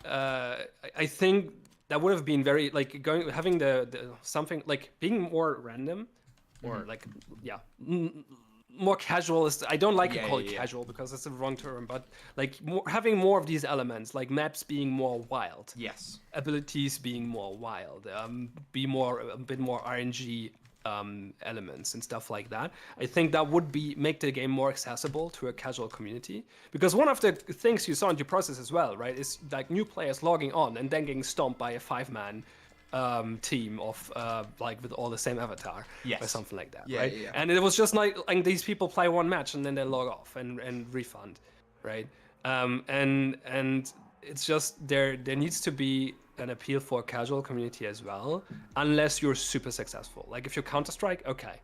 I think that would have been very, like, having the something, like, being more random, or like, yeah, more casual. I don't like to Yeah, call yeah, it yeah. casual because it's the wrong term, but like having more of these elements, like maps being more wild, Yes. abilities being more wild, a bit more RNG elements and stuff like that. I think that would make the game more accessible to a casual community, because one of the things you saw in the process as well, right, is like new players logging on and then getting stomped by a 5-man team of like with all the same avatar, or Yes. something like that, Yeah, right? yeah, yeah. And it was just like these people play one match and then they log off and refund, right? And it's just there needs to be an appeal for a casual community as well, unless you're super successful. Like if you're Counter-Strike, okay,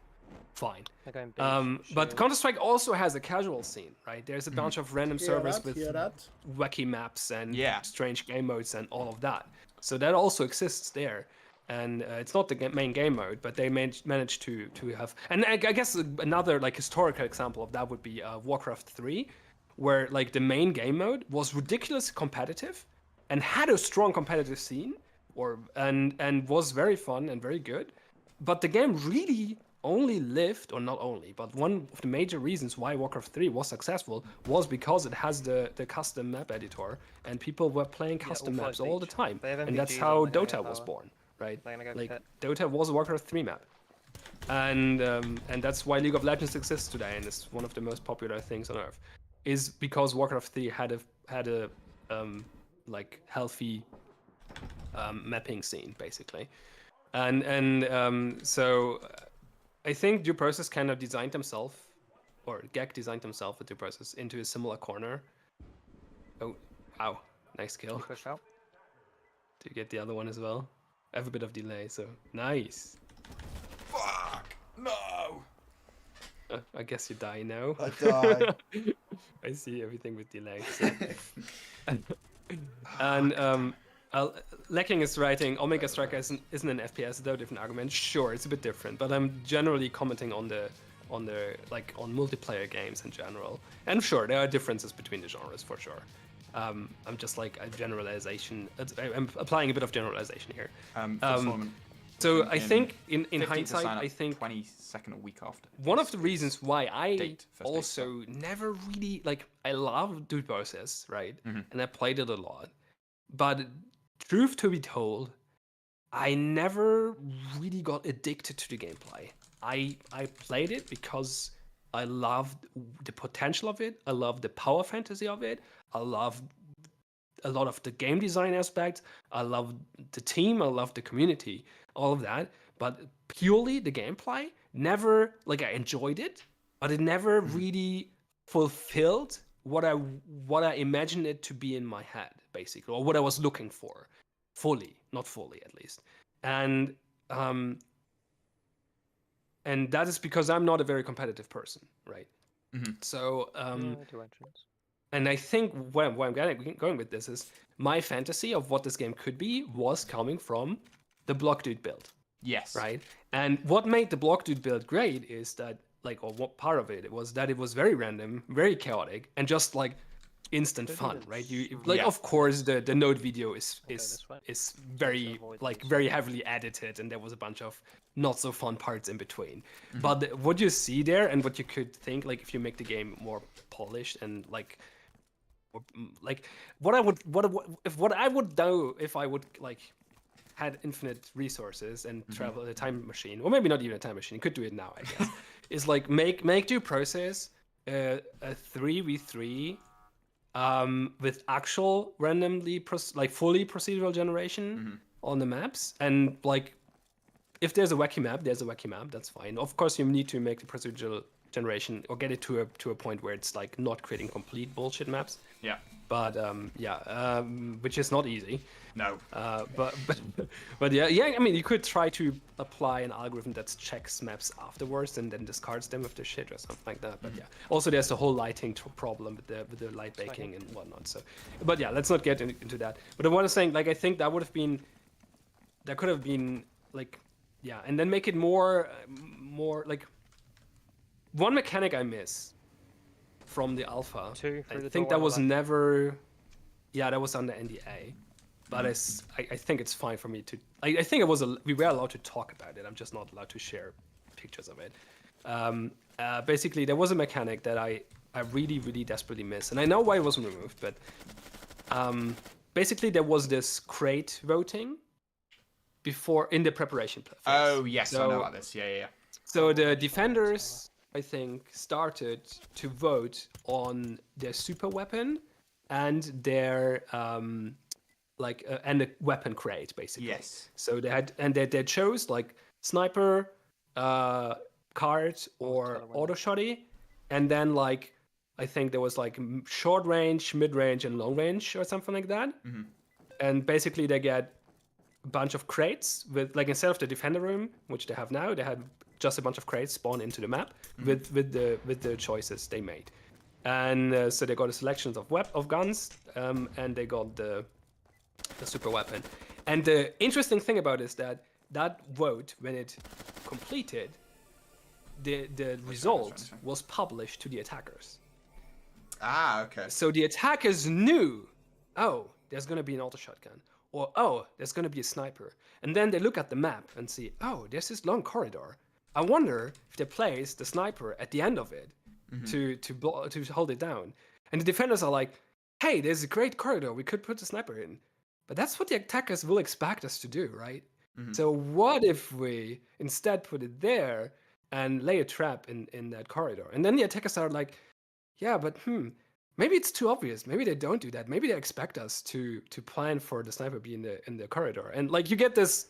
fine. They're going big, But shield. Counter-Strike also has a casual scene, right? There's a bunch of random servers with Hear that? wacky maps and Yeah. strange game modes and all of that. So that also exists there. And it's not the main game mode, but they managed to have. And I guess another like historical example of that would be Warcraft 3, where like the main game mode was ridiculously competitive, and had a strong competitive scene, and was very fun and very good. But the game really only lived, or not only, but one of the major reasons why Warcraft 3 was successful was because it has the custom map editor, and people were playing custom all maps five all the each. time. They have And that's MVGs how on, they're gonna Dota get was power. born, right? They're gonna go Like pit. Dota was a Warcraft 3 map. And that's why League of Legends exists today, and is one of the most popular things on earth, is because Warcraft 3 had a like healthy mapping scene basically, and so I think Due Process kind of designed himself, or GEC designed himself with Due Process into a similar corner. Oh, wow, nice kill. Push out. To get the other one as well. I have a bit of delay, so nice. Fuck. No. I guess you die now. I died. I see everything with delay. So. And Lacking is writing Omega Striker isn't an FPS, though different argument. Sure, it's a bit different, but I'm generally commenting on the like on multiplayer games in general. And sure, there are differences between the genres for sure. I'm just like a generalization. I'm applying a bit of generalization here. So I think in hindsight, I think 22nd a week after. one of the reasons why I Date, first date, also never really like I love Dude Process, right? And I played it a lot. But truth to be told, I never really got addicted to the gameplay. I played it because I loved the potential of it. I loved the power fantasy of it. I loved a lot of the game design aspects. I loved the team. I loved the community. All of that. But purely the gameplay, never, like I enjoyed it, but it never really fulfilled what I imagined it to be in my head, basically, or what I was looking for. Not fully at least. And that is because I'm not a very competitive person, right? So Yeah, I do entrance. and I think where I'm going with this is my fantasy of what this game could be was coming from the Block Dude build, Yes. right? And what made the Block Dude build great is that, like, or what part of it was that it was very random, very chaotic, and just like instant fun, right? You like, Yeah. of course, the node video is this way. very avoid like this. very heavily edited, and there was a bunch of not so fun parts in between. But what you see there, and what you could think, like, if you make the game more polished and like what I would do if I would like had infinite resources and travel a time machine, or maybe not even a time machine, could do it now, I guess, is like make Due Process a 3v3 with actual randomly fully procedural generation on the maps, and like if there's a wacky map, there's a wacky map, that's fine. Of course, you need to make the procedural generation or get it to a point where it's like not creating complete bullshit maps. Yeah. But which is not easy. No. But yeah. I mean, you could try to apply an algorithm that checks maps afterwards and then discards them with the shit or something like that. But yeah, also there's the whole lighting problem with the light baking and whatnot. So, but yeah, let's not get into that. But what I'm saying, like, I think that could have been like, yeah, and then make it more like one mechanic I miss from the alpha. Two through I the think door that on the was left. never. Yeah, that was under NDA, but I think it's fine for me to. I think we were allowed to talk about it. I'm just not allowed to share pictures of it. Basically, there was a mechanic that I really, really desperately miss, and I know why it wasn't removed. But basically, there was this crate voting before in the preparation phase. Oh yes, I know So- about this. Yeah. So the defenders, I think, started to vote on their super weapon and their and the weapon crate, basically. Yes. So they chose like sniper, card, or auto shotty, and then like I think there was like short range, mid range, and long range or something like that. And basically they get a bunch of crates with, like, instead of the defender room, which they have now, they had just a bunch of crates spawn into the map with the choices they made. And so they got a selection of guns, and they got the super weapon. And the interesting thing about it is that vote, when it completed, the result was published to the attackers. Ah, okay. So the attackers knew, oh, there's going to be an auto shotgun, or oh, there's going to be a sniper. And then they look at the map and see, oh, there's this long corridor. I wonder if they place the sniper at the end of it to hold it down. And the defenders are like, hey, there's a great corridor. We could put the sniper in. But that's what the attackers will expect us to do, right? So what if we instead put it there and lay a trap in that corridor? And then the attackers are like, yeah, but maybe it's too obvious. Maybe they don't do that. Maybe they expect us to plan for the sniper be in the corridor. And like you get this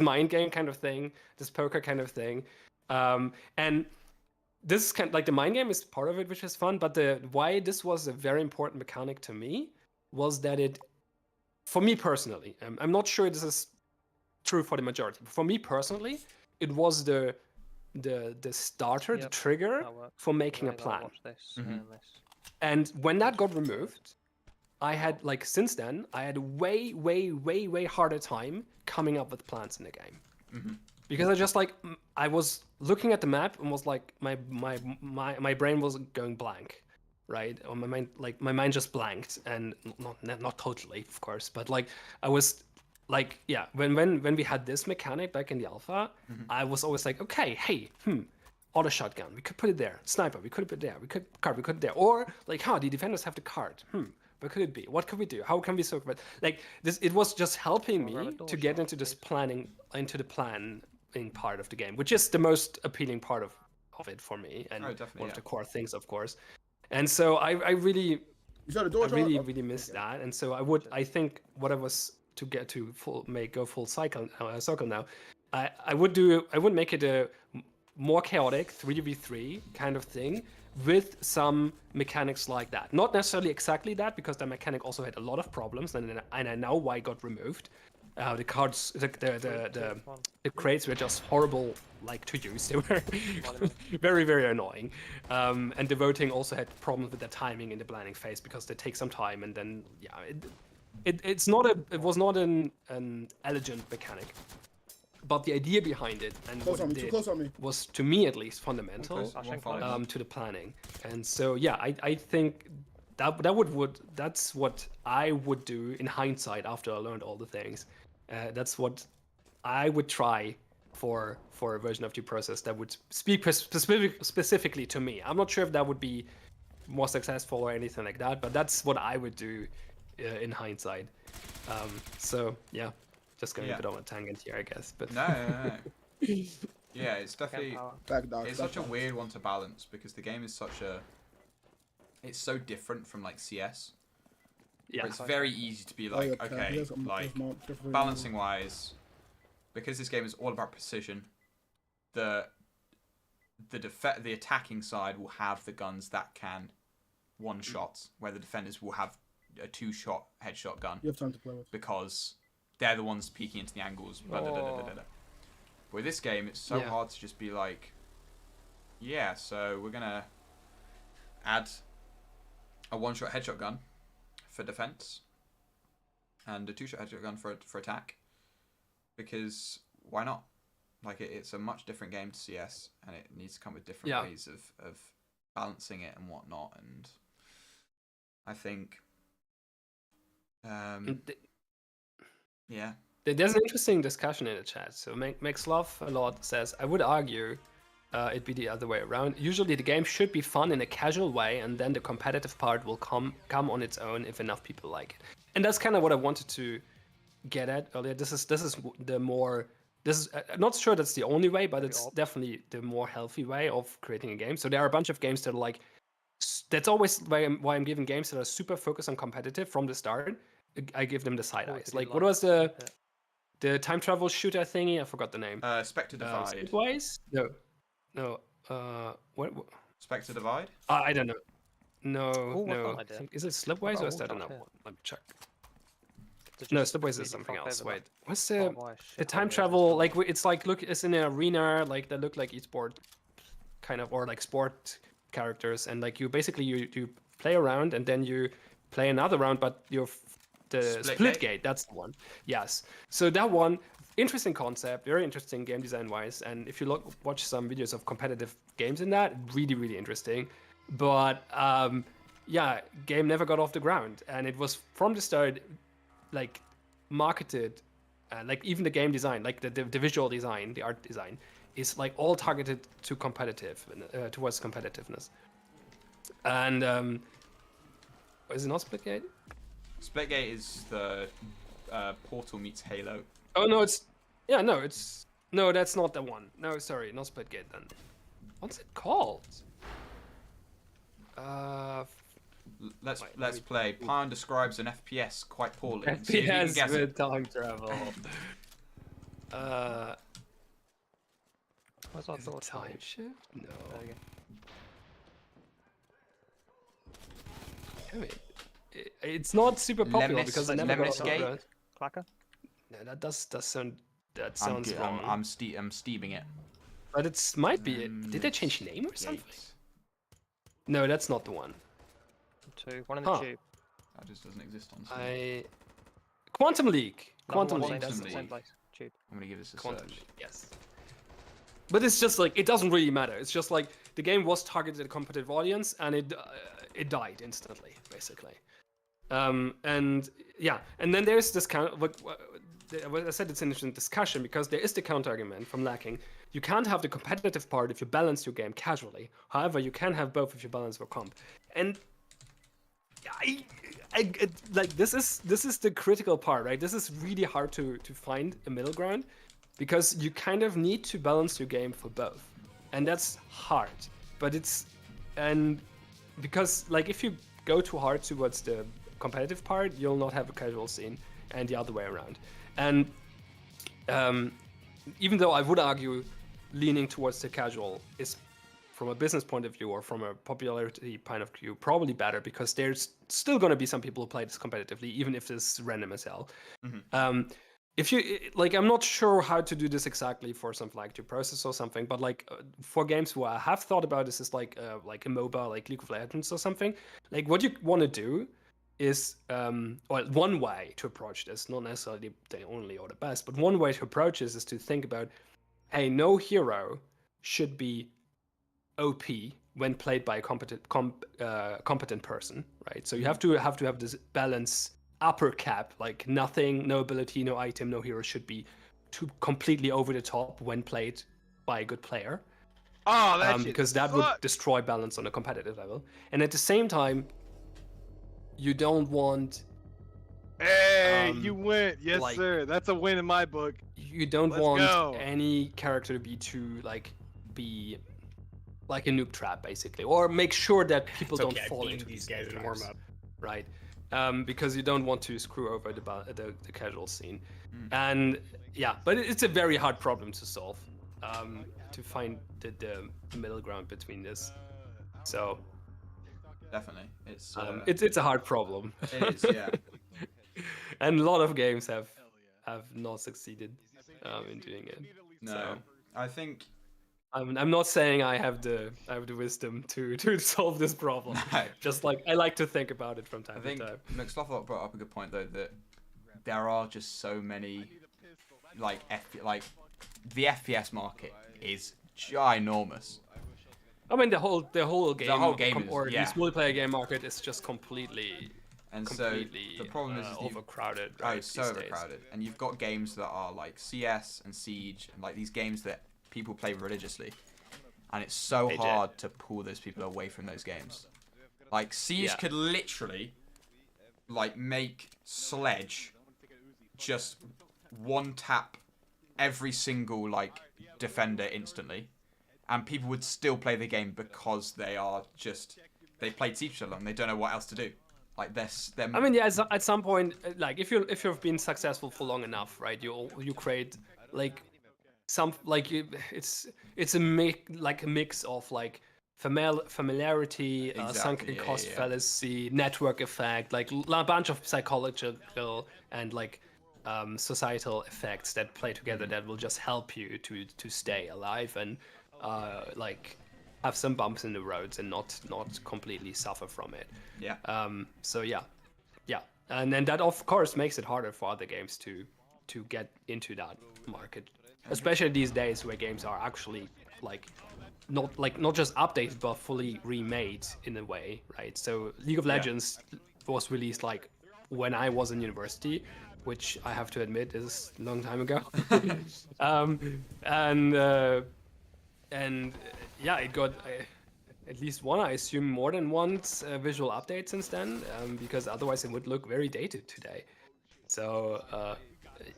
mind game kind of thing, this poker kind of thing. And this is kind of like the mind game is part of it, which is fun. But why this was a very important mechanic to me was that it, for me personally, I'm not sure this is true for the majority. But for me personally, it was the starter, the Yep, trigger that works. for making a Right, I'll plan. watch this and this. And when that got removed, I had like since then I had a way harder time coming up with plans in the game. Because I just like I was looking at the map and was like my brain was going blank, right? Or my mind just blanked, and not totally, of course, but like I was like, yeah, when we had this mechanic back in the alpha, I was always like, okay, hey, auto shotgun, we could put it there. Sniper, we could put it there. We could put it there. Or like, the defenders have the card. What could it be? What could we do? How can we so like this? It was just helping me to get into this into the planning part of the game, which is the most appealing part of it for me, and one of the core things, of course. And so I really miss that. And so I think what I was to get to go full cycle now, I would make it a more chaotic 3v3 kind of thing with some mechanics like that. Not necessarily exactly that, because the mechanic also had a lot of problems, and I know why it got removed. The cards, the crates were just horrible, like, to use. They were very, very annoying. And the voting also had problems with the timing in the planning phase, because they take some time, and then it was not an elegant mechanic. But the idea behind it and what it did was, to me at least, fundamental to the planning. And so I think that's what I would do in hindsight after I learned all the things. That's what I would try for a version of the process that would speak specifically to me. I'm not sure if that would be more successful or anything like that, but that's what I would do in hindsight. So yeah. Just going a bit on a tangent here, I guess. But no. Yeah, it's definitely it's such a weird one to balance, because the game is it's so different from like CS. Yeah, it's very easy to be like, okay, like balancing wise, because this game is all about precision. The attacking side will have the guns that can one shot, where the defenders will have a 2-shot headshot gun. You have time to play with, because they're the ones peeking into the angles. But with this game, it's so hard to just be like, yeah, so we're gonna add a 1-shot headshot gun for defense and a 2-shot headshot gun for attack, because why not? Like it's a much different game to CS, and it needs to come with different ways of balancing it and whatnot. And I think yeah. There's an interesting discussion in the chat. So Max Love a lot says, I would argue it'd be the other way around. Usually the game should be fun in a casual way, and then the competitive part will come on its own if enough people like it. And that's kind of what I wanted to get at earlier. This is I'm not sure that's the only way, but it's definitely the more healthy way of creating a game. So there are a bunch of games that are like, that's always why I'm giving games that are super focused on competitive from the start. I give them the side eyes. Like, what was the time travel shooter thingy? I forgot the name. Spectre Divide. Slipwise? No. What? Spectre Divide? I don't know. No. Is it Slipwise or is that another one? Let me check. No, Slipwise is something else. Wait, what's the time travel? Like, it's like, look, it's in an arena, like that look like esport kind of, or like sport characters, and like you basically you play around and then you play another round, but you're the split gate, that's the one. Yes. So that one, interesting concept, very interesting game design wise. And if you watch some videos of competitive games in that, really, really interesting. But game never got off the ground. And it was from the start, like, marketed, like even the game design, like the visual design, the art design, is like all targeted to towards competitiveness. And is it not Splitgate? Splitgate is the Portal meets Halo. Oh no, no, that's not the one. No, sorry, not Splitgate then. What's it called? Let's play. Pion describes an FPS quite poorly. FPS with time travel. What's our Is it thoughts? time shift? No. Damn it. It's not super popular because I never got off the ground. Clacker? No, that does sound. That sounds wrong. I'm steaming it. But it might be it. Did they change name or something? No, that's not the one. One in the tube. That just doesn't exist on Steam. Quantum League. Quantum Quantum League. League. That's the League. same place. Tube. I'm gonna give this a Quantum search. League, yes. But it's just like, it doesn't really matter. It's just like the game was targeted at a competitive audience and it died instantly, basically. And yeah, and then there's this kind of, what I said, it's an interesting discussion because there is the counter argument from lacking. You can't have the competitive part if you balance your game casually. However, you can have both if you balance your comp. And I like this is the critical part, right? This is really hard to find a middle ground because you kind of need to balance your game for both, and that's hard. But because like if you go too hard towards the competitive part, you'll not have a casual scene, and the other way around. And even though I would argue leaning towards the casual is, from a business point of view or from a popularity point of view, probably better because there's still going to be some people who play this competitively, even if it's random as hell. If you like, I'm not sure how to do this exactly for some Flag 2 process or something, but like for games where I have thought about this is like a MOBA, like League of Legends or something. Like what you want to do is, well, one way to approach this, not necessarily the only or the best, but one way to approach this is to think about, hey, no hero should be OP when played by a competent person, right? So you have to have this balance upper cap, like nothing, no ability, no item, no hero should be too completely over the top when played by a good player. Oh, that because that would destroy balance on a competitive level. And at the same time, you don't want. Hey, you win. Yes, like- sir. That's a win in my book. You don't Let's want go. any character to be like a noob trap, basically, or make sure that people It's don't okay, I've fall beaten into these these guys in traps, warm-up. right? Because you don't want to screw over the casual scene, and yeah, but it's a very hard problem to solve, to find the middle ground between this. So Definitely, it's it's a hard problem. it is, yeah. And a lot of games have not succeeded in doing it. No, So, I think I'm not saying I have the wisdom to solve this problem. No. Just like I like to think about it from time I think to time. McSlothlock brought up a good point though, that there are just so many like the FPS market is ginormous. I mean the whole game, whole game is- or yeah. this multiplayer game market is just completely And so completely the problem is you've- overcrowded. Oh, Right, it's so these days. overcrowded. And you've got games that are like CS and Siege, and like these games that people play religiously. And it's so Hey, Jet. hard to pull those people away from those games. Like Siege Yeah. could literally like make Sledge just one tap every single like defender instantly. And people would still play the game because they played Siege so long, they don't know what else to do. Like they're I mean, yeah, at some point, like if you've been successful for long enough, right? You create like it's a mix of like familiarity, sunken yeah, cost yeah. fallacy, network effect, like a bunch of psychological and like societal effects that play together that will just help you to stay alive and like have some bumps in the roads and not completely suffer from it. yeah. So yeah, and then that of course makes it harder for other games to get into that market, especially these days where games are actually not just updated but fully remade in a way, right? So League of Legends was released like when I was in university, which I have to admit is a long time ago. And yeah, it got at least one, I assume more than once, visual update since then, because otherwise it would look very dated today. So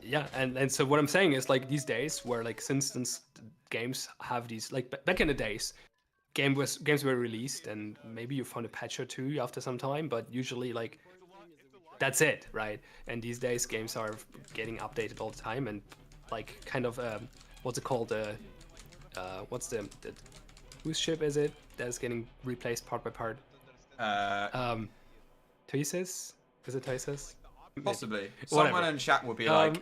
yeah, and so what I'm saying is like these days where like since games have these, like back in the days, games were released and maybe you found a patch or two after some time, but usually like that's it, right? And these days games are getting updated all the time and like kind of what's it called, what's the whose ship is it that's getting replaced part by part? Thesis? Is it Thesis? Possibly. Whatever. Someone in chat will be like,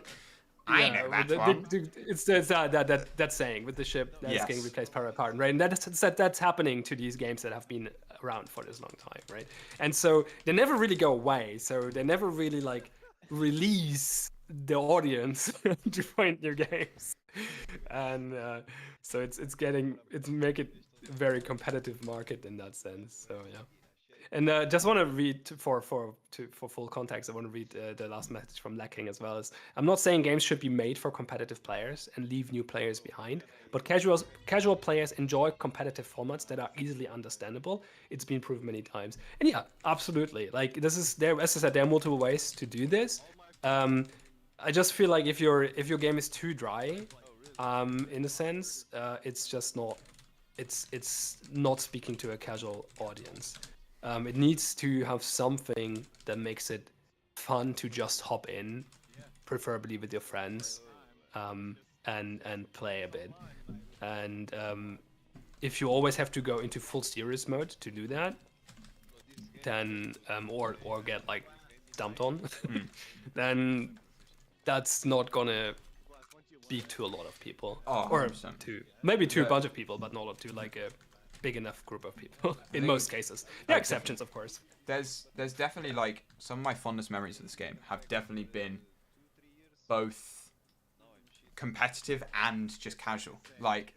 I know yeah, that one. it's that saying with the ship that's Yes. getting replaced part by part, right? And that's happening to these games that have been around for this long time, right? And so they never really go away. So they never really like release the audience to find new games, and so it's make it a very competitive market in that sense. So yeah. And just want to read for full context. I want to read the last message from Lacking as well. I'm not saying games should be made for competitive players and leave new players behind, but casual players enjoy competitive formats that are easily understandable. It's been proven many times. And yeah, absolutely. Like this is there, as I said, there are multiple ways to do this. I just feel like if your game is too dry, in a sense, it's just not. It's not speaking to a casual audience. It needs to have something that makes it fun to just hop in, preferably with your friends, and play a bit. And if you always have to go into full serious mode to do that, then or get like dumped on, then that's not gonna speak to a lot of people. Oh, or 100%. to a bunch of people, but not to like a big enough group of people in most cases. There are exceptions, of course. There's definitely like some of my fondest memories of this game have definitely been both competitive and just casual. Like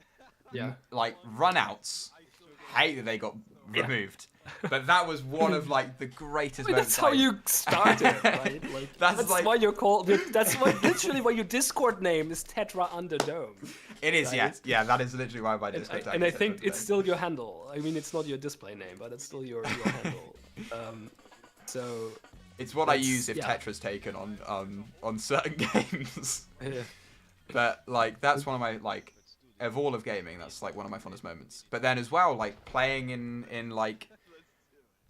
like runouts. Hate that they got removed. But that was one of like the greatest moments. That's how you started, right? Like, that's like, why you're called. That's why literally why your Discord name is Tetra Underdome. It is, right? yes, yeah. That is literally why my Discord. And I think it's still your handle. I mean, it's not your display name, but it's still your handle. So it's what I use if Tetra's taken on certain games. Yeah. But like that's one of my like of all of gaming, that's like one of my fondest moments. But then as well, like playing in like.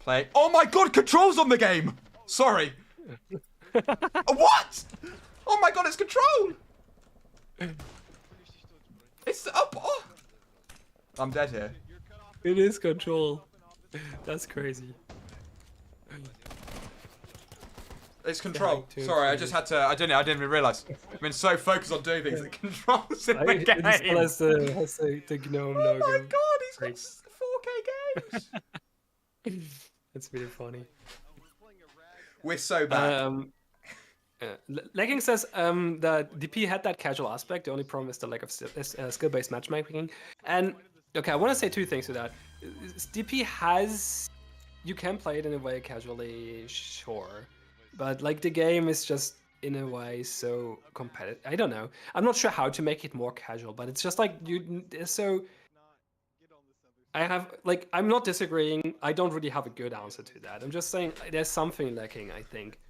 Oh my god, controls on the game! Sorry. What? Oh my god, it's control! It's up. Oh. I'm dead here. It is control. That's crazy. It's control. Sorry, I just had to. I didn't even realize. I've been so focused on doing things. The controls in the game. It has the GNOME logo. Oh my god, he's got 4K games. It's really funny. We're so bad. Legging says that DP had that casual aspect. The only problem is the lack of skill-based matchmaking. And okay, I want to say two things to that. DP has, you can play it in a way casually, sure, but like the game is just in a way so competitive. I don't know. I'm not sure how to make it more casual, but it's just like so. I'm not disagreeing. I don't really have a good answer to that. I'm just saying there's something lacking, I think,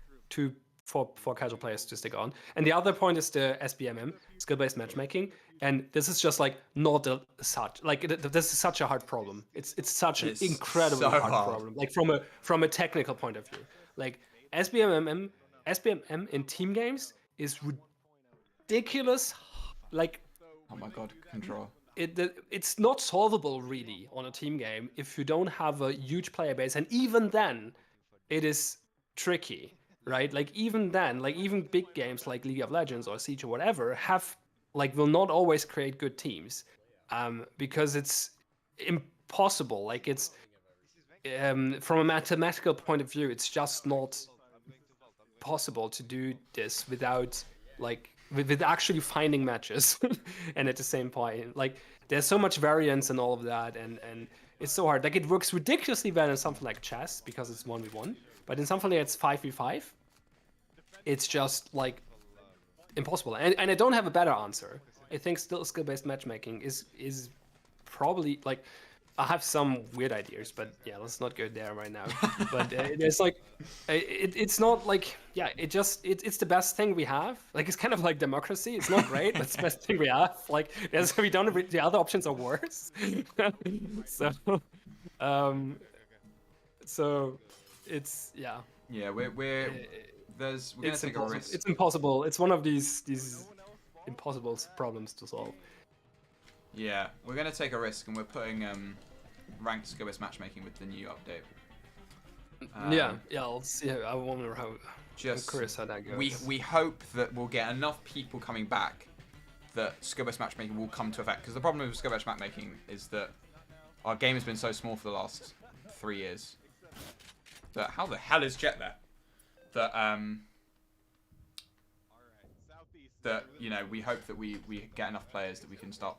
for casual players to stick on. And the other point is the SBMM, skill-based matchmaking. And this is just like not this is such a hard problem. It's such an incredibly so hard problem. Like from a technical point of view. Like SBMM in team games is ridiculous. Like, oh my god, control. It's not solvable really on a team game if you don't have a huge player base, and even then it is tricky, right? Like even then, like even big games like League of Legends or Siege or whatever will not always create good teams, because it's impossible. Like it's from a mathematical point of view, it's just not possible to do this without with actually finding matches. And at the same point, like there's so much variance and all of that, and it's so hard. Like it works ridiculously well in something like chess because it's 1v1, but in something that's 5v5, it's just like impossible. And I don't have a better answer. I think still skill-based matchmaking is probably like, I have some weird ideas, but yeah, let's not go there right now. But it's like, it's not like, yeah, it's the best thing we have. Like it's kind of like democracy. It's not great, but it's the best thing we have. Like the other options are worse. So it's yeah. Yeah, we're gonna take a risk. It's impossible. It's one of these impossible problems to solve. Yeah, we're gonna take a risk, and we're putting ranked skill-based matchmaking with the new update. Yeah, I'll see. I wonder how. I'm curious how that goes. We hope that we'll get enough people coming back that skill-based matchmaking will come to effect. Because the problem with skill-based matchmaking is that our game has been so small for the last 3 years. That how the hell is Jet there? That you know, we hope that we get enough players that we can start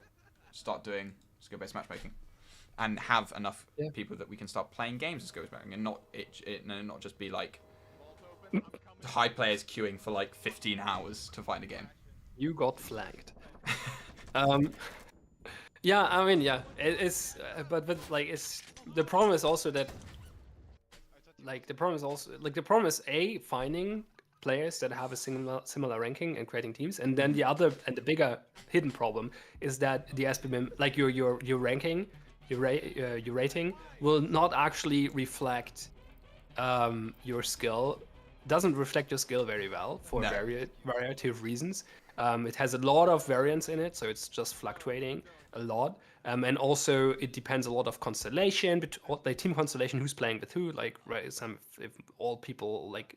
doing skill-based matchmaking, and have enough people that we can start playing games of skill-based matchmaking, and not just be like high players queuing for like 15 hours to find a game. You got flagged. Yeah, I mean, yeah, it's but like it's the problem is also that like the problem is finding players that have a similar ranking and creating teams, and then the bigger hidden problem is that the SBMM, like your ranking, your rating will not actually reflect your skill. Doesn't reflect your skill very well for a variety of reasons. It has a lot of variance in it, so it's just fluctuating a lot. And also it depends a lot of constellation, like team constellation, who's playing with who. Like if all people like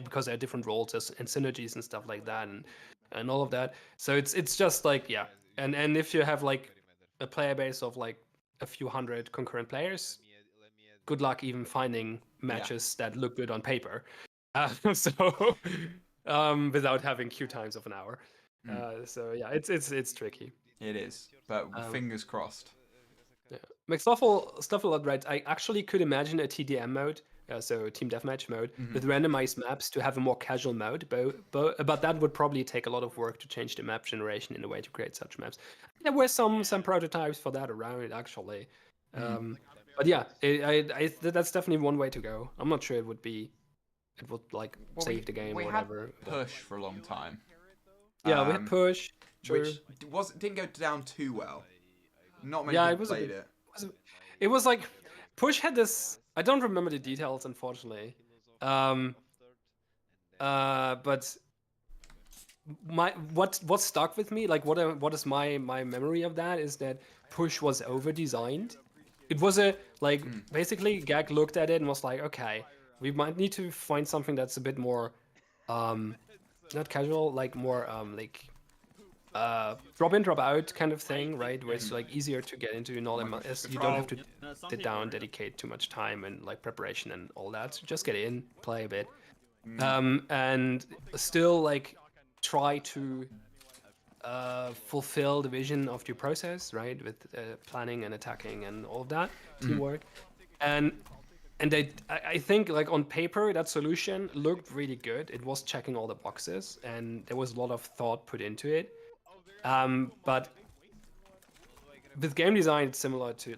because there are different roles and synergies and stuff like that, and all of that. So it's just like and if you have like a player base of like a few hundred concurrent players, good luck even finding matches that look good on paper. Without having queue times of an hour. So yeah, it's tricky. It is, but fingers crossed. Yeah. McStuffle right. I actually could imagine a TDM mode, so Team Deathmatch mode, with randomized maps to have a more casual mode, but that would probably take a lot of work to change the map generation in a way to create such maps. There were some prototypes for that around it actually, but yeah, that's definitely one way to go. I'm not sure it would like save the game or whatever. Had push for a long time. Yeah, we had push, which didn't go down too well. Not many people played it. It was like push had this. I don't remember the details, unfortunately. But what stuck with me, like what is my memory of that is that push was over designed. It was basically Gag looked at it and was like, okay, we might need to find something that's a bit more, not casual, like more drop in, drop out kind of thing, right? Where it's like easier to get into, you don't have to sit down, dedicate too much time and like preparation and all that. So just get in, play a bit, and still like try to fulfill the vision of your process, right? With planning and attacking and all of that, teamwork, and I think like on paper that solution looked really good. It was checking all the boxes and there was a lot of thought put into it. But with game design, it's similar to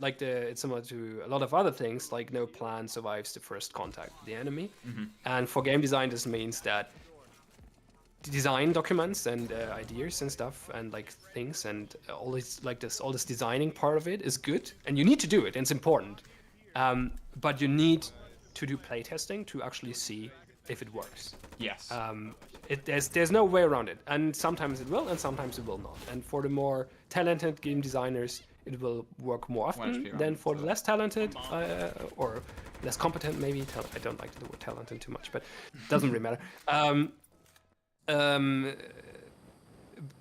a lot of other things. Like no plan survives the first contact with the enemy, and for game design, this means that design documents and ideas and stuff and like things and all this designing part of it is good, and you need to do it, and it's important. But you need to do playtesting to actually see if it works. Yes. There's no way around it, and sometimes it will, and sometimes it will not. And for the more talented game designers, it will work more often than for the less talented or less competent, maybe. I don't like the word talented too much, but it doesn't really matter.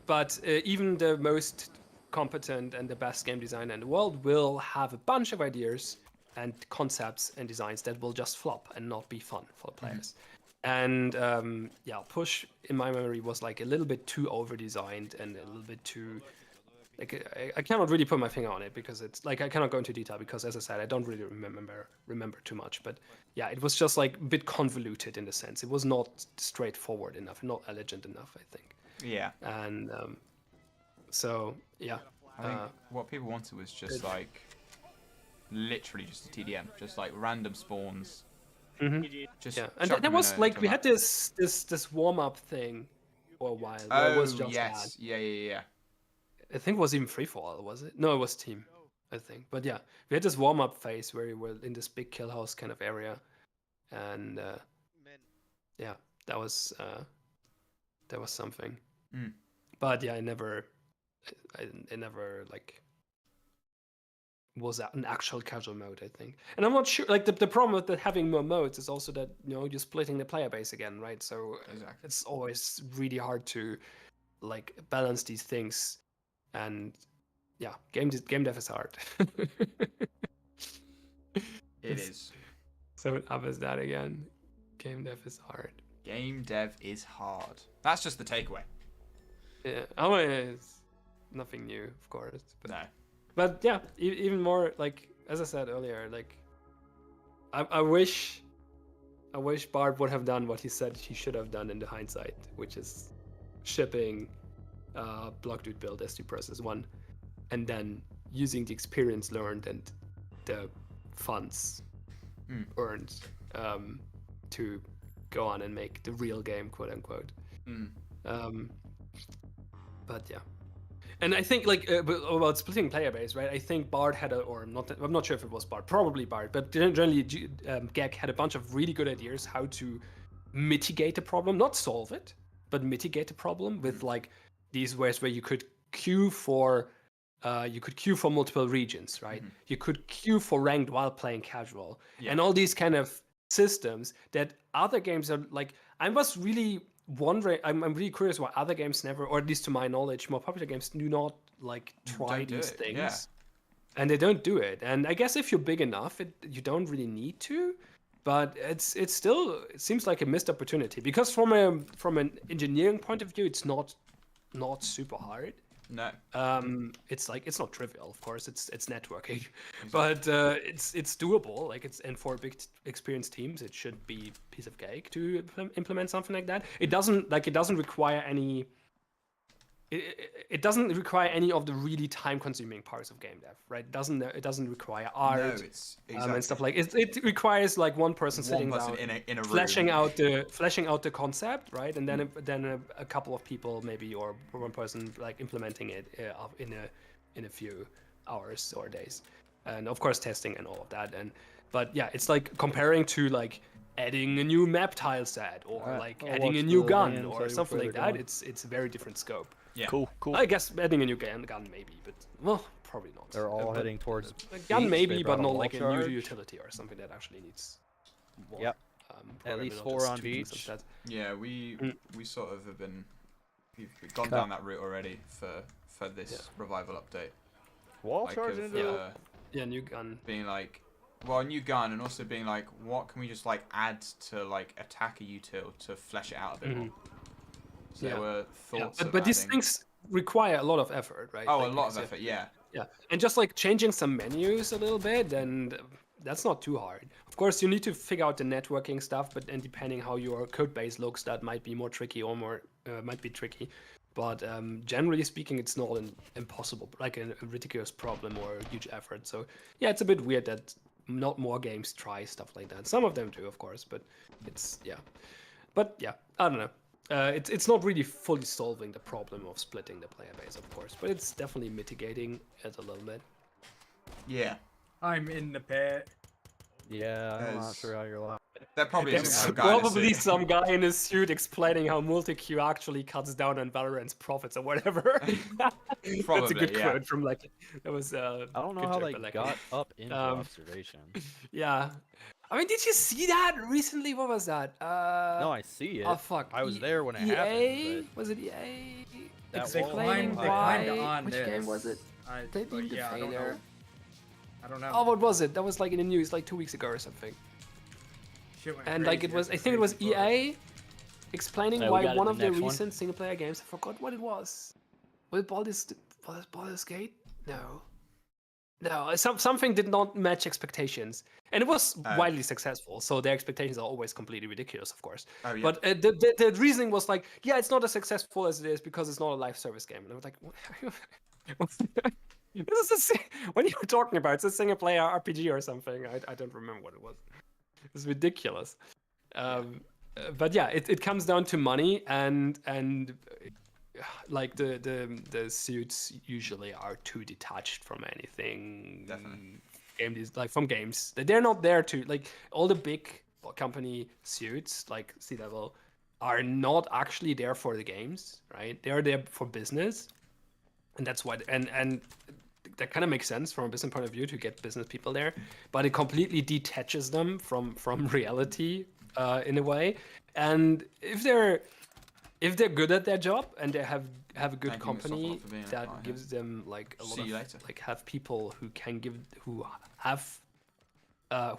But even the most competent and the best game designer in the world will have a bunch of ideas and concepts and designs that will just flop and not be fun for the players. And push in my memory was like a little bit too over designed and a little bit too like I cannot really put my finger on it because it's like I cannot go into detail because, as I said, I don't really remember too much. But yeah, it was just like a bit convoluted in the sense. It was not straightforward enough, not elegant enough, I think. Yeah. And so yeah, I think what people wanted was just like literally just a TDM, just like random spawns. Just and there was like we had this warm up thing for a while. Where it was just yes, yeah. I think it was even free for all, was it? No, it was team, I think. But yeah, we had this warm up phase where we were in this big kill house kind of area, and yeah, that was something. But yeah, I never like was an actual casual mode, I think. And I'm not sure, like the problem with having more modes is also that, you know, you're splitting the player base again, right? So exactly. It's always really hard to like balance these things, and yeah, game dev is hard. It is. So what up is that again? Game dev is hard. Game dev is hard. That's just the takeaway. Yeah, I mean, it's nothing new, of course. But, No. but yeah, even more like as I said earlier, like I wish Bart would have done what he said he should have done in the hindsight, which is shipping Blockdude build S2 Process 1, and then using the experience learned and the funds earned to go on and make the real game, quote unquote. But yeah, and I think like about splitting player base, right? I think Bard had I'm not sure if it was Bard, probably Bard, but generally Gek had a bunch of really good ideas how to mitigate the problem, not solve it, but mitigate the problem with like these ways where you could queue for multiple regions, right? You could queue for ranked while playing casual, and all these kind of systems that other games are like. I was really wondering. I'm really curious why other games never, or at least to my knowledge, more popular games do not like try these things, and they don't do it. And I guess if you're big enough, you don't really need to. But it seems like a missed opportunity because from an engineering point of view, it's not super hard. No. It's not trivial, of course. It's networking, but it's doable. Like and for big experienced teams, it should be a piece of cake to implement something like that. It doesn't require any. It doesn't require any of the really time-consuming parts of game dev, right? It doesn't require art and stuff like it. It requires like one person sitting down, in a room. fleshing out the concept, right? And then a couple of people maybe, or one person like implementing it in a few hours or days, and of course testing and all of that. But yeah, it's like comparing to like adding a new map tile set or like adding a new gun or something like that. It's a very different scope. Yeah. Cool. I guess adding a new gun maybe, but well, probably not. They're all heading towards a gun beach. maybe, They but brought a not wall like a charge. new utility or something that actually needs more. Yep. At least 4 on beach. Yeah, we sort of have been we've gone down that route already for this revival update. Wall Like charge of, into yeah, new gun. being like, well, a new gun, and also being like, what can we just like add to like attacker util to flesh it out a bit more? So there were thoughts. But these things require a lot of effort, right? Oh, like, a lot of effort. Yeah. Yeah, and just like changing some menus a little bit, and that's not too hard. Of course, you need to figure out the networking stuff, and depending how your code base looks, that might be more tricky or might be tricky. But generally speaking, it's not an impossible, like a ridiculous problem or a huge effort. So yeah, it's a bit weird that not more games try stuff like that. Some of them do, of course, but I don't know. It's not really fully solving the problem of splitting the player base, of course, but it's definitely mitigating it a little bit. Yeah. I'm in the pit. Yeah, I'm not sure how you're allowed. There probably There's isn't a guy in a probably suit. some guy in a suit explaining how multi-queue actually cuts down on Valorant's profits or whatever. That's a Probably, good yeah. quote from like that was. I don't know how they got up into observation. Yeah, I mean, did you see that recently? What was that? No, I see it. Oh fuck! I was there when it EA? happened. Was it EA? That Explaining wall- why? on Which this. game was it? They But did the yeah, I don't failure. know. I don't know. Oh, what was it? That was like in the news like 2 weeks ago or something. Shit went And like it crazy was, after I think it was Facebook. EA explaining So we why got one the of their next one? recent single player games, I forgot what it was. Was it Baldur's Gate? No. No, something did not match expectations. And it was widely successful, so their expectations are always completely ridiculous, of course. Oh, yeah. But the reasoning was like, yeah, it's not as successful as it is because it's not a live service game. And I was like, what? This is what are you talking about? It's a single player RPG or something. I don't remember what it was. It's ridiculous. But yeah, it comes down to money and like the suits usually are too detached from anything. Definitely. From games. They're not there to like all the big company suits like C-Level are not actually there for the games, right? They're there for business. And that's why and that kind of makes sense from a business point of view to get business people there, but it completely detaches them from reality in a way. And if they're good at their job and they have a good Thank you, Mustafa, company for being a that part, gives them like a lot See you of later. like have people who have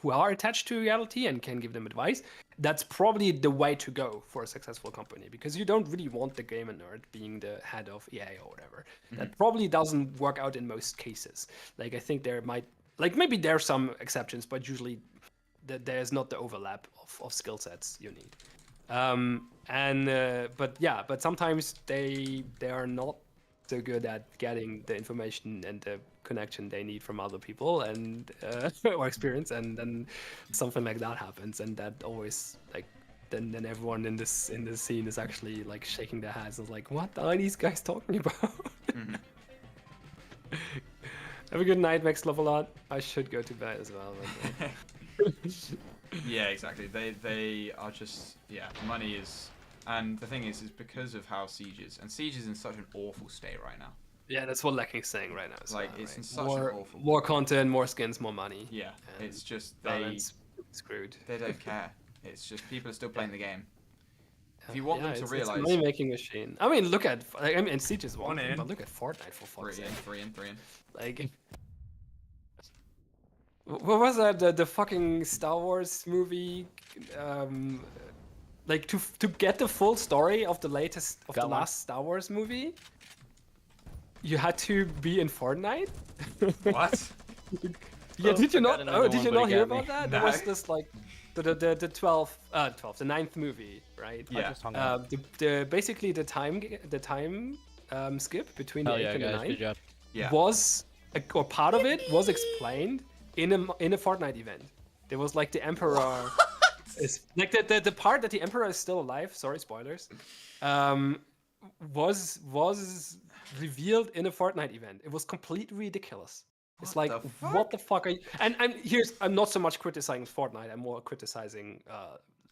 who are attached to reality and can give them advice, that's probably the way to go for a successful company, because you don't really want the gamer nerd being the head of EA or whatever. That probably doesn't work out in most cases. Like I think there might, like maybe there are some exceptions, but usually there's not the overlap of skill sets you need. But sometimes they are not so good at getting the information and the connection they need from other people and or experience, and then something like that happens, and that always like then everyone in this scene is actually like shaking their heads and like, what are these guys talking about? Have a good night, Max. Love a lot. I should go to bed as well. But, Yeah, exactly. They are just, yeah, money is, and the thing is because of how Siege is, and Siege is in such an awful state right now. yeah, that's what Lecking's saying right now. As Like, well, it's right? in such more, an awful. more content, more skins, more money. Yeah, and it's just balance screwed. they don't care. It's just people are still playing the game. If you want them to it's realise- a money-making machine. I mean, look at Siege is one One thing, in. but look at Fortnite for fuck's sake. Three in. Like, what was that? The fucking Star Wars movie? Like to get the full story of the latest of Got the one. last Star Wars movie, you had to be in Fortnite. What? Yeah, Oh, did you I not? got Oh, another did one, you but not he hear got me. about that? No. There was this like the ninth movie, right? Yeah. Just hung up. The basically the time skip between the Hell 8th yeah, and the guys. 9th Good job. Yeah. was or part of it was explained in a Fortnite event. There was like the Emperor is like the part that the Emperor is still alive. Sorry, spoilers. Was revealed in a Fortnite event. It was completely ridiculous. It's What like, the fuck? what the fuck are you? And I'm not so much criticizing Fortnite. I'm more criticizing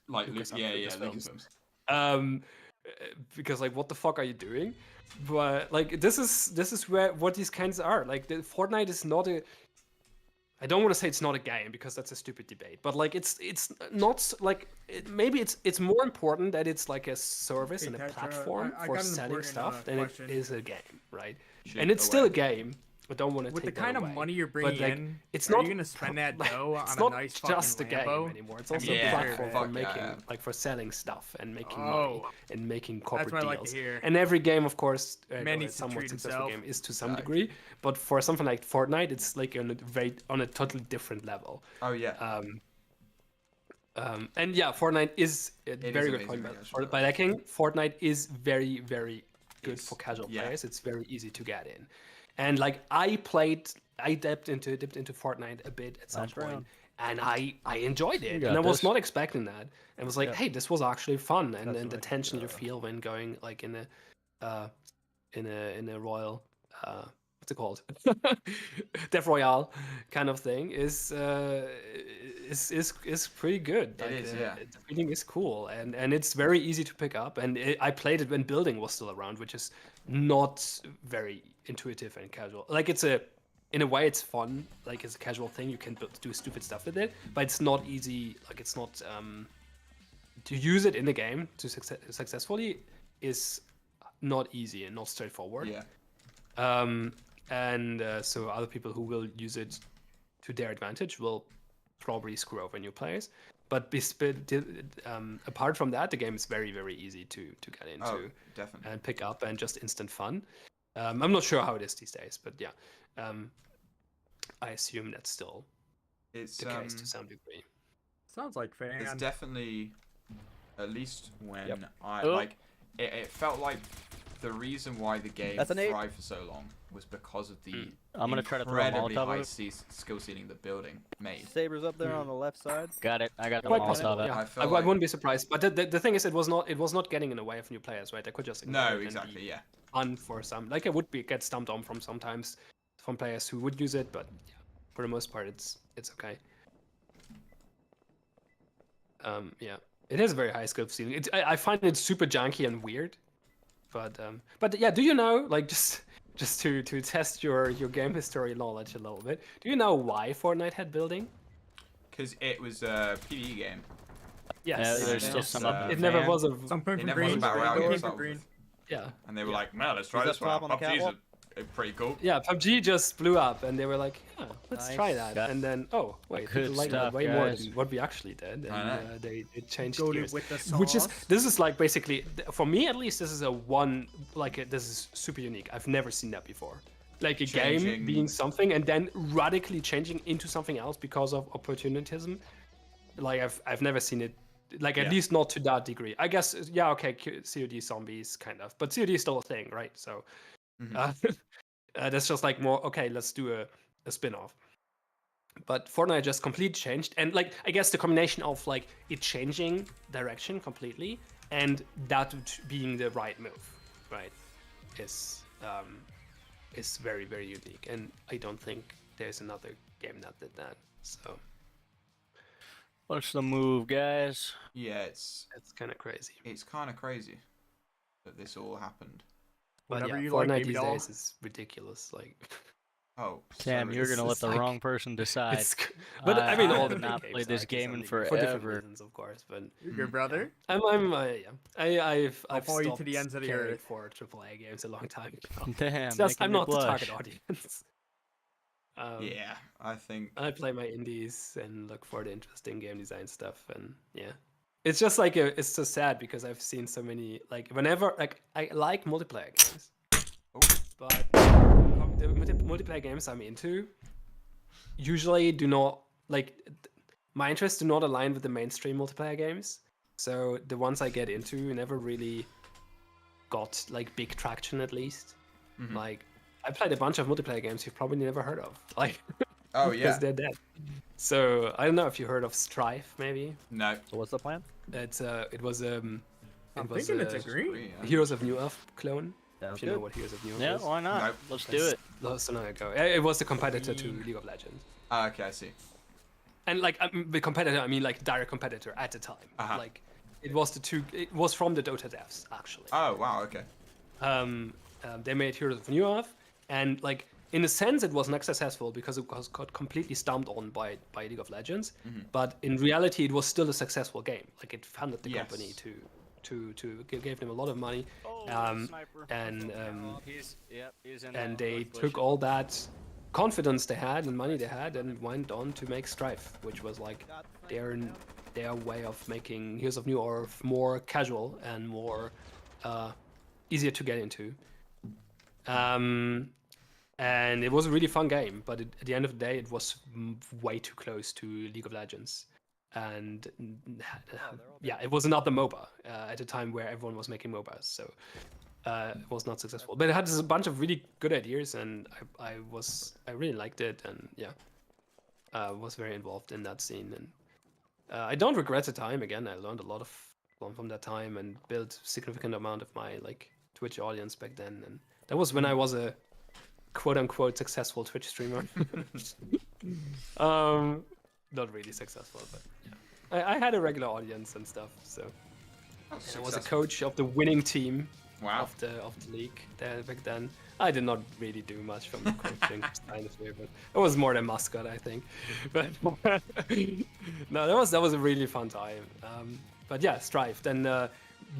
Like, Lucas yeah, Lucasfilms. Lucasfilms. Because like, what the fuck are you doing? But like, this is where what these kinds are. Like, the Fortnite is not a. I don't want to say it's not a game because that's a stupid debate. But like, it's not like maybe it's more important that it's like a service Hey, and a Tetra, platform I for got an selling important, stuff than it question. is a game, right? Shoot And it's still a away. game. I don't want to With take the kind that of away. money you're But, bringing like, in, it's are not you gonna spend that dough on it's a not nice just a fucking game Lambo? anymore. It's also Yeah, a platform fuck for making yeah. like for selling stuff and making money Oh, and making corporate what I like to deals. hear. And every game, of course, Man or needs a to somewhat treat successful himself. game is to some Exactly. degree. But for something like Fortnite, it's like on a totally different level. Oh yeah. And yeah, Fortnite is a is very good amazing, point really, I by, should for, know by that. lacking. Fortnite is very, very good It's- for casual yeah. players. It's very easy to get in. And like I dipped into Fortnite a bit at some Last point, round. and I enjoyed it. got And I was this. not expecting that. And was like, Yeah. hey, this was actually fun. And That's then the nice. tension you feel when going like in a royal what's it called? Death Royale kind of thing is pretty good. It is, yeah. The feeling is cool, and it's very easy to pick up. And I played it when building was still around, which is not very intuitive and casual. Like in a way, it's fun. Like it's a casual thing. You can do stupid stuff with it, but it's not easy. Like it's not to use it in the game to successfully is not easy and not straightforward. Yeah. So other people who will use it to their advantage will probably screw over new players. But apart from that, the game is very, very easy to get into Oh, definitely. and pick up and just instant fun. I'm not sure how it is these days, but yeah, I assume that's still It's the case to some degree. Sounds like fan. it's definitely, at least when Yep. I Oh. like, it felt like the reason why the game That's an 8. thrived for so long was because of the I'm gonna try to throw a incredibly Molotov high at skill ceiling the building made. Sabers up there on the left side. Got it. I got the Quite Molotov. possible, at- yeah. I I, felt like- wouldn't be surprised. But the thing is, it was not getting in the way of new players, right? They could just ignore No, it and be exactly. Yeah. fun for some. Like it would get stumped on from sometimes from players who would use it, but yeah, for the most part, it's okay. Yeah, it has a very high skill ceiling. I find it super janky and weird, but yeah, do you know, like just to test your game history knowledge a little bit, do you know why Fortnite had building? Because it was a PvE game. Yes, Yeah, there's And still it's, some up there. it never fan- was a Some point It for never was green. about Some Royale point to for start green. with. yeah. And they were Yeah. like, man, let's try Is that this one. top on the PUBG's catwalk? Pretty cool. Yeah, PUBG just blew up, and they were like, "Yeah, let's try Nice. that." And then, oh wait, Good people like that stuff, way more guys. than what we actually did, and I know. they changed Go gears. with the Which is sauce. this is like basically for me at least this is this is super unique. I've never seen that before. Like a game Changing. being something and then radically changing into something else because of opportunism. Like I've never seen it. Like at Yeah. least not to that degree. I guess yeah, okay, COD zombies kind of, but COD is still a thing, right? So Mhm. that's just like more okay. Let's do a spin-off. But Fortnite just completely changed, and like I guess the combination of like it changing direction completely and that being the right move, right, is very very unique, and I don't think there's another game that did that. So What's the move, guys? Yeah, it's kind of crazy. kind of crazy that this all happened. But Whatever yeah, you like, Fortnite baby these doll. days is ridiculous. Like Oh, Sam, so you're it's- gonna let it's the like- wrong person decide. but I mean, I all have the big not games played this are game in for different forever. reasons, of course. But You're good, brother. I've follow you to stopped the ends of the caring earth. for AAA games a long time ago. Damn, It's just, making I'm me not the blush. target audience. Yeah, I think. I play my indies and look for the interesting game design stuff, and yeah, it's just like it's so sad because I've seen so many like whenever like I like multiplayer games, Oh. but the multiplayer games I'm into usually do not like my interests do not align with the mainstream multiplayer games. So the ones I get into never really got like big traction at least. Mhm. Like I played a bunch of multiplayer games you've probably never heard of. Like Oh because yeah. they're dead. So I don't know if you heard of Strife maybe. No. So what's the plan? It was I'm it was thinking it's a green. Heroes of New Earth clone. Sounds If you know good. what Heroes of New Earth Yeah, is. why not? Nope. Let's do it. That's so long ago. It was the competitor to League of Legends. Ah, okay, I see. And like the competitor, I mean like direct competitor at the time. Uh-huh. Like it was it was from the Dota devs actually. Oh wow, okay. They made Heroes of New Earth, and like in a sense it was not successful because it got completely stomped on by League of Legends. Mm-hmm. But in reality, it was still a successful game. Like it funded the Yes. company to gave them a lot of money, Sniper. and He's in and the they bush. took all that confidence they had and money they had and went on to make Strife, which was like their way of making Heroes of New Earth more casual and more easier to get into. And it was a really fun game, but at the end of the day, it was way too close to League of Legends. And yeah, it was another MOBA at a time where everyone was making MOBAs, so it was not successful. But it had a bunch of really good ideas, and I really liked it, and yeah, was very involved in that scene. And I don't regret the time. Again, I learned a lot from that time and built significant amount of my like Twitch audience back then. And that was when I was a quote unquote successful Twitch streamer. Not really successful, but yeah. I had a regular audience and stuff, so I was a Successful. coach of the winning team Wow. of the league there back then. I did not really do much from the coaching kind of way, but it was more than mascot, I think. But no, that was a really fun time. But yeah, Strife. Then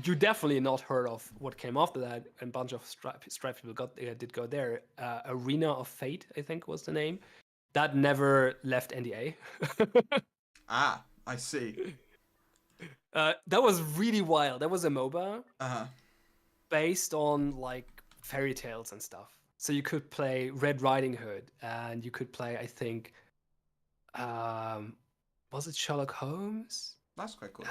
you definitely not heard of what came after that. And a bunch of Strife people did go there. Arena of Fate, I think was the name. That never left NDA. Ah, I see. That was really wild. That was a MOBA Uh-huh. based on like fairy tales and stuff. So you could play Red Riding Hood, and you could play, I think, was it Sherlock Holmes? That's quite cool.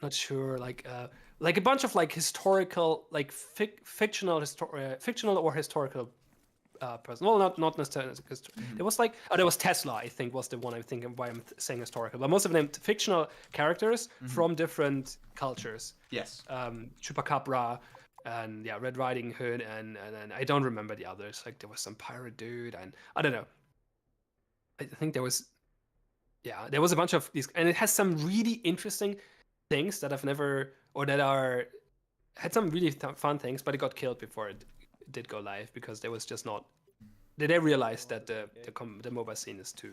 Not sure. Like a bunch of like historical, like fictional or historical person. Well, not necessarily. There was like there was Tesla. I think was the one I'm thinking why I'm saying historical. But most of them fictional characters from different cultures. Yes. Chupacabra, and yeah, Red Riding Hood, and I don't remember the others. Like there was some pirate dude, and I don't know. I think there was a bunch of these, and it has some really interesting things that I've never, or that had some really fun things, but it got killed before it did go live because there was just not. They realized that the MOBA scene is too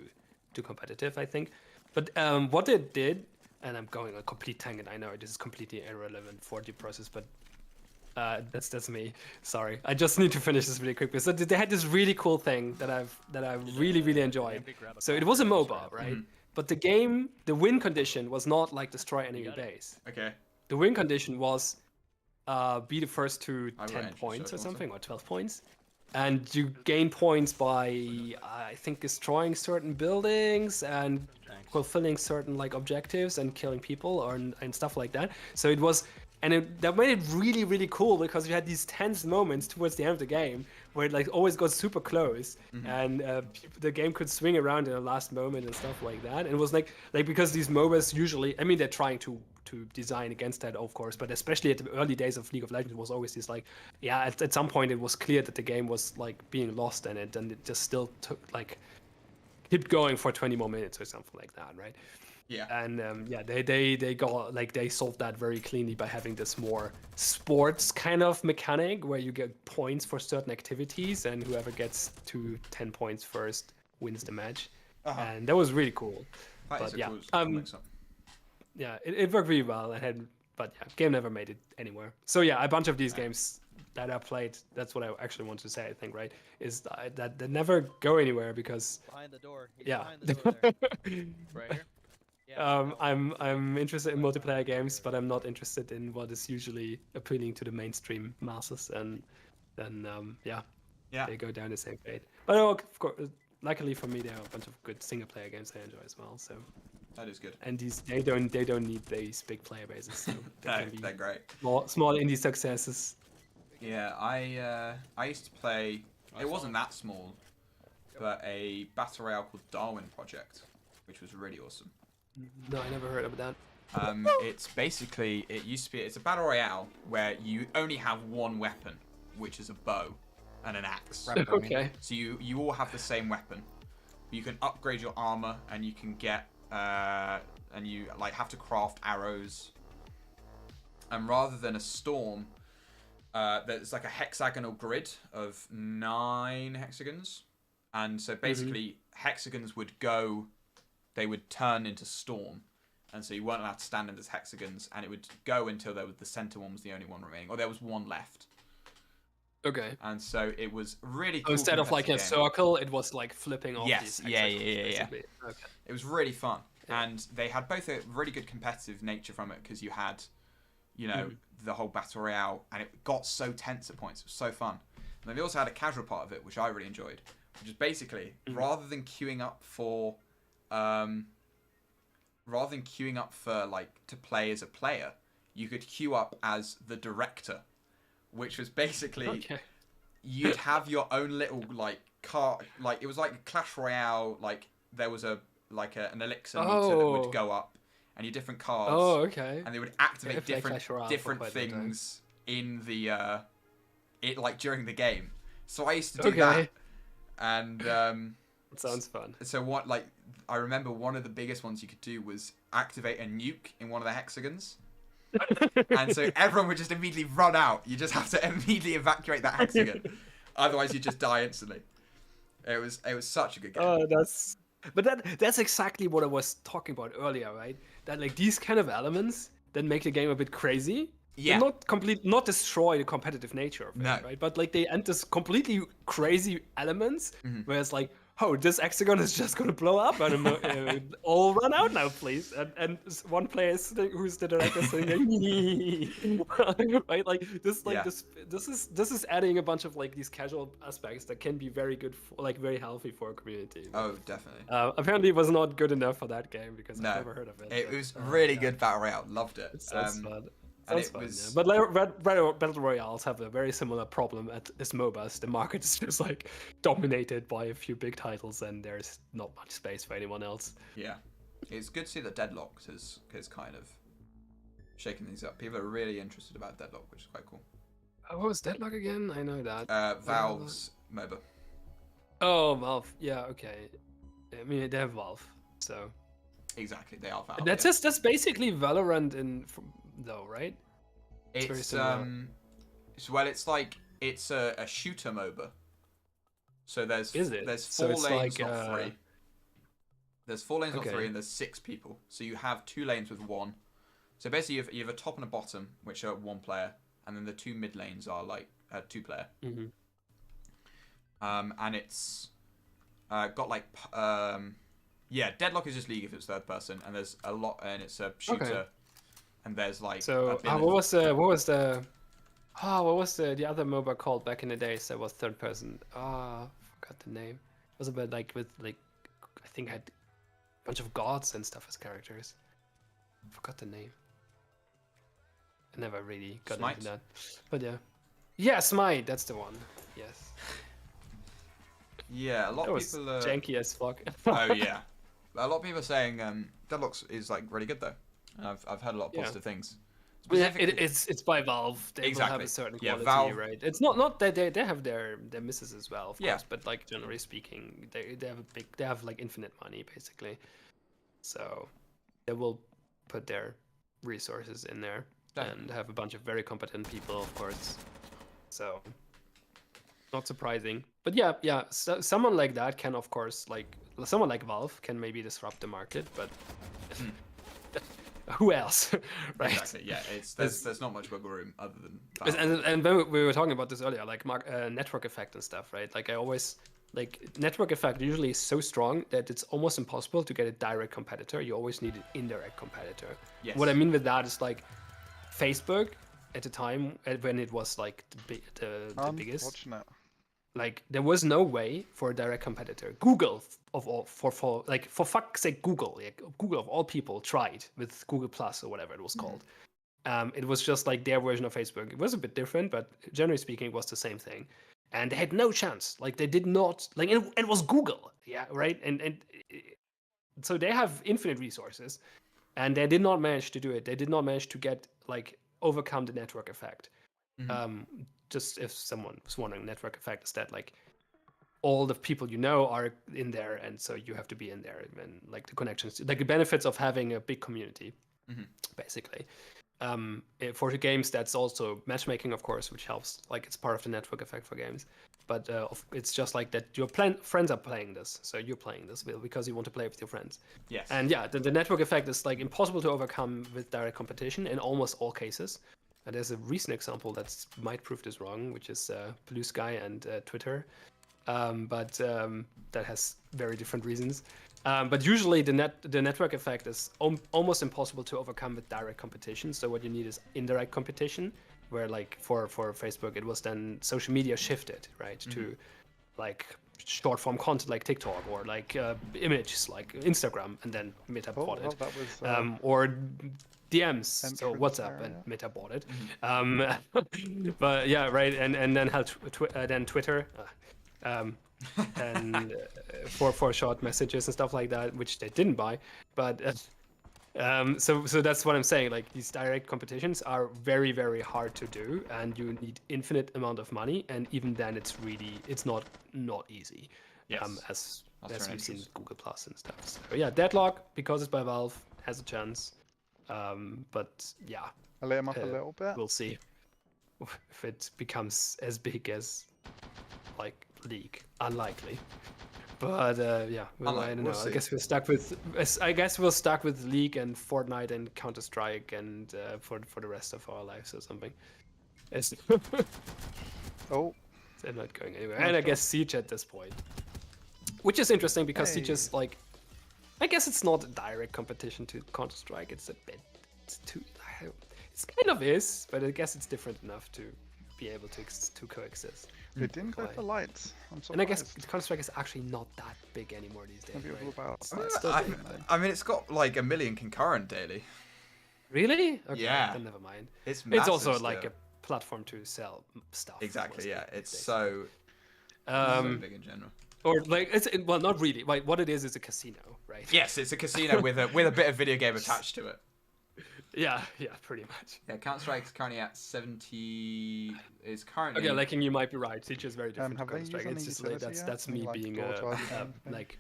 competitive, I think. But what they did, and I'm going a complete tangent. I know this is completely irrelevant for the process, but That's me. Sorry, I just need to finish this really quick. So they had this really cool thing that I really enjoyed. So it was a MOBA, right? But the win condition was not like destroy enemy base. Okay. The win condition was be the first to I wrote 10 entry points or circle, something, or 12 points. And you gain points by, I think, destroying certain buildings and fulfilling certain like objectives and killing people and stuff like that. So it was, that made it really cool because you had these tense moments towards the end of the game where it like always got super close, and the game could swing around in the last moment and stuff like that. And it was like because these MOBAs usually, I mean, they're trying to design against that, of course, but especially at the early days of League of Legends, it was always this like, at some point it was clear that the game was like being lost in it, and it just still took like kept going for 20 more minutes or something like that, right? Yeah. And they got like they solved that very cleanly by having this more sports kind of mechanic where you get points for certain activities, and whoever gets to 10 points first wins the match. And that was really cool. That is But a cool mix-up. Yeah, it worked really well. But game never made it anywhere. So yeah, a bunch of these games that I played, that's what I actually want to say, I think, right? Is that they never go anywhere because Behind the door. He's yeah. behind the door there. Right here. Yeah. I'm interested in multiplayer games, but I'm not interested in what is usually appealing to the mainstream masses, and then Yeah. they go down the same fate. But of course, luckily for me, there are a bunch of good single player games I enjoy as well. So That is good. and they don't need these big player bases. So they No, can be they're great. small indie successes. Yeah, I used to play. It wasn't that small, but a battle royale called Darwin Project, which was really awesome. No, I never heard of that. It's basically, it's a battle royale where you only have one weapon, which is a bow and an axe. Okay. So you all have the same weapon. You can upgrade your armor, and you can get and you like have to craft arrows. And rather than a storm, there's like a hexagonal grid of 9 hexagons, and so basically hexagons would go. They would turn into storm, and so you weren't allowed to stand in those hexagons, and it would go until the center one was the only one remaining, or there was one left. Okay. And so it was really So cool. instead of like a competitive game. circle, it was like flipping off Yes, these yeah. basically. Okay. It was really fun, Yeah. and they had both a really good competitive nature from it because you had, the whole battle royale, and it got so tense at points. It was so fun. And then they also had a casual part of it, which I really enjoyed, which is basically rather than queuing up for like to play as a player, you could queue up as the director, which was basically you'd have your own little like car, like it was like a Clash Royale, like there was an elixir meter that would go up, and your different cards. Oh, okay. And they would activate I've played different Clash Royale for different quite some time. things in the during the game. So I used to do that, and That sounds fun. so what I remember one of the biggest ones you could do was activate a nuke in one of the hexagons. And so everyone would just immediately run out. You just have to immediately evacuate that hexagon, otherwise you just die instantly. It was such a good game. Oh, that's exactly what I was talking about earlier, right? That like these kind of elements that make the game a bit crazy. Yeah. Not destroy the competitive nature of it, No. right? But like they add this completely crazy elements where it's like, oh, this hexagon is just gonna blow up, and all run out now, please. And one player who's the director saying, right? Like this, this is adding a bunch of like these casual aspects that can be very good, very healthy for a community. Oh, definitely. Apparently, it was not good enough for that game because No. I've never heard of it. It but, was really good battle royale. Loved it. It sounds fun. and Sounds it fun, was- yeah. But Battle Royales have a very similar problem as MOBAs. The market is just like dominated by a few big titles, and there's not much space for anyone else. Yeah, it's good to see that Deadlocked has kind of shaken things up. People are really interested about Deadlock, which is quite cool. What was Deadlock again? I know that. Valve's MOBA. Oh, Valve. Yeah, okay. I mean, they have Valve, so Exactly, they are Valve. that's basically Valorant though, right? It's very similar. it's a shooter MOBA. So there's Is it? there's So 4 it's lanes, like, not 3. There's 4 lanes, not Okay. 3, and there's 6 people. So you have 2 lanes with 1. So basically you have a top and a bottom, which are 1 player, and then the 2 mid lanes are like 2-player. Mm-hmm. And it's got like Deadlock is just League if it's third person, and there's a lot, and it's a shooter, Okay. and there's like So what was the the other MOBA called back in the days that was third person? Forgot the name. It was a bit like with like I think had a bunch of gods and stuff as characters. Forgot the name. I never really got Smite? into that. But yeah, Smite. That's the one. Yes. Yeah, a lot That of was people are... janky as fuck. Oh yeah, a lot of people are saying Deadlock is like really good though. And I've heard a lot of Yeah. positive things. Yeah, Specifically- it's by Valve. They will have Exactly. a certain Yeah, quality, Valve- right? It's not that they have their misses as well, of Yeah. course. But like generally speaking, they have like infinite money basically, so they will put their resources in there Definitely. and have a bunch of very competent people, of course. So not surprising, but yeah. So, someone like that can, of course, like someone like Valve can maybe disrupt the market, but. Who else, right? Exactly. Yeah, there's not much wiggle room other than But- Valve. And when we were talking about this earlier, like network effect and stuff, right? Like I always like network effect usually is so strong that it's almost impossible to get a direct competitor. You always need an indirect competitor. Yes. What I mean with that is like Facebook at the time when it was like the biggest. Watching it. Like there was no way for a direct competitor. Google of all for fuck's sake, Google of all people tried with Google Plus or whatever it was called. It was just like their version of Facebook. It was a bit different, but generally speaking, it was the same thing. And they had no chance. Like they did not like it was Google, yeah, right. And so they have infinite resources, and they did not manage to do it. They did not manage to get like overcome the network effect. Just if someone was wondering, network effect is that like all the people you know are in there, and so you have to be in there, and like the connections, like the benefits of having a big community, basically. For the games, that's also matchmaking, of course, which helps. Like it's part of the network effect for games, but it's just like that. Your friends are playing this, so you're playing this because you want to play with your friends. Yes. And yeah, the network effect is like impossible to overcome with direct competition in almost all cases. And there's a recent example that might prove this wrong, which is Blue Sky and Twitter, but that has very different reasons. But usually the network effect is almost impossible to overcome with direct competition. So what you need is indirect competition, where like for Facebook it was then social media shifted right to like short form content like TikTok or like images like Instagram, and then Meta bought it. That was Or DMs, so Entrance WhatsApp, area. and Meta bought it. But yeah, right, and then had then Twitter, and for short messages and stuff like that, which they didn't buy. But so that's what I'm saying. Like these direct competitions are very, very hard to do, and you need infinite amount of money, and even then it's not easy. Yes. As That's very we've seen interesting. with Google Plus and stuff. So yeah, Deadlock, because it's by Valve, has a chance. But yeah, I lit him up a little bit. we'll see if it becomes as big as like League. Unlikely. But yeah, well, I don't know. We'll see. I guess we're stuck with League and Fortnite and Counter Strike and for the rest of our lives or something. It's Oh, they're not going anywhere. Oh, And I sure. guess Siege at this point, which is interesting because Siege Hey. is like, I guess it's not a direct competition to Counter Strike. It's it's kind of is, but I guess it's different enough to be able to coexist. they didn't go quite. for lights. I'm surprised. And I guess Counter Strike is actually not that big anymore these days. Maybe it was right? about It's still I, big, but- I mean, it's got like 1 million concurrent daily. Really? Okay, Yeah. then never mind. It's It's also massive like still. a platform to sell stuff. Exactly. mostly, Yeah. It's basically. so big in general. Or like well, not really. Like what it is a casino, right? Yes, it's a casino with a bit of video game attached to it. Yeah, pretty much. Yeah, Counter Strike's currently at 70. Is currently. Okay, like you might be right. Siege is very different have to they Counter Strike. used It's any just like utility that's yet? me Like being door charges or anything? like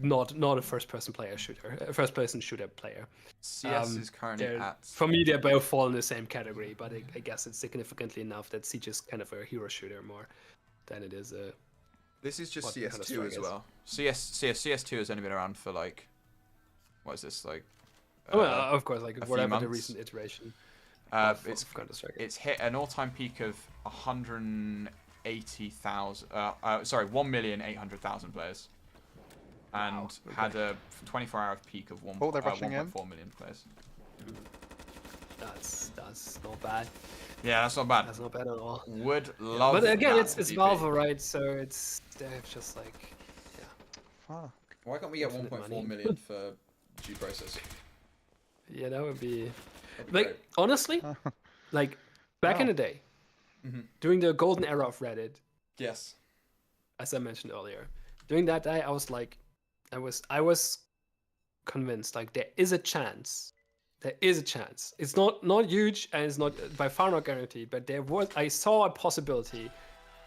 not a first person shooter player. CS is currently They're- at. For me, they both fall in the same category, but I guess it's significantly enough that Siege is kind of a hero shooter more than it is a. This is just what CS2 Counter-Strike as is. well. CS2 has only been around for like. What is this like? Well, of course, like few whatever the months. recent iteration. It's Counter-Strike. it's hit an all-time peak of 180,000. Sorry, 1,800,000 players, and Wow, had a 24-hour peak of Oh, they're rushing in. 1.4 million players. That's not bad. Yeah, that's not bad. That's not bad at all. Would love. But again, that it's to be Valve, big. right? So they're just like, Fuck. Why can't we get Infinite 1.4 money. million for G-Process? yeah, that would be That'd be like great. honestly, like back in Wow. the day, Mhm. during the golden era of Reddit, Yes. as I mentioned earlier, during that day, I was like, I was convinced like there is a chance. There is a chance. It's not huge and it's not by far not guaranteed, but I saw a possibility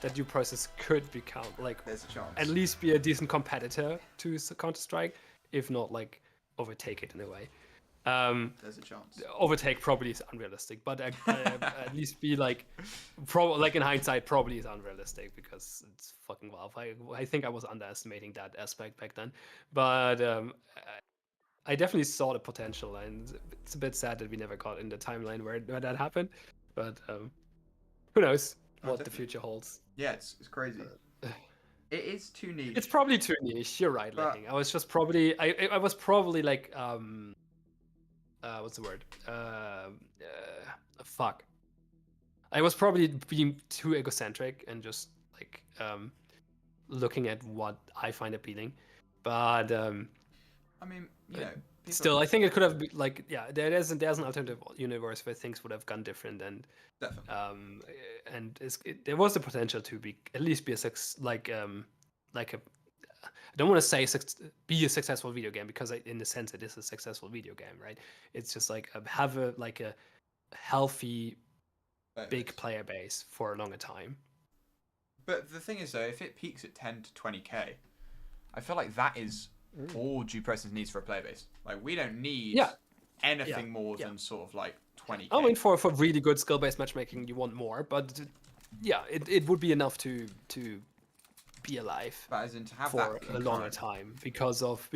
that G-Process could become like There's a chance. at least be a decent competitor to Counter-Strike, if not like overtake it in a way. There's a chance. Overtake probably is unrealistic, but at least be like, like in hindsight, probably is unrealistic because it's fucking Valve. I think I was underestimating that aspect back then, but I definitely saw the potential, and it's a bit sad that we never got in the timeline where that happened. But who knows Oh, what the definitely. future holds? Yeah, it's crazy. It is too niche. It's probably too niche. You're right, But- Licking. I was just probably I was probably like what's the word? Fuck. I was probably being too egocentric and just like looking at what I find appealing. But I mean, you know. people- still, I think it could have been like, yeah, there's an alternative universe where things would have gone different, and Definitely. there was the potential to be at least be a I don't want to say be a successful video game because in the sense it is a successful video game, right? It's just like have a healthy big player base for a longer time. But the thing is, though, if it peaks at 10 to 20k, I feel like that is all G-Process needs for a player base. Like, we don't need anything more than sort of like 20k. I mean, for really good skill-based matchmaking, you want more, but yeah, it would be enough to be alive But as in to have for that a longer concurrent- time because of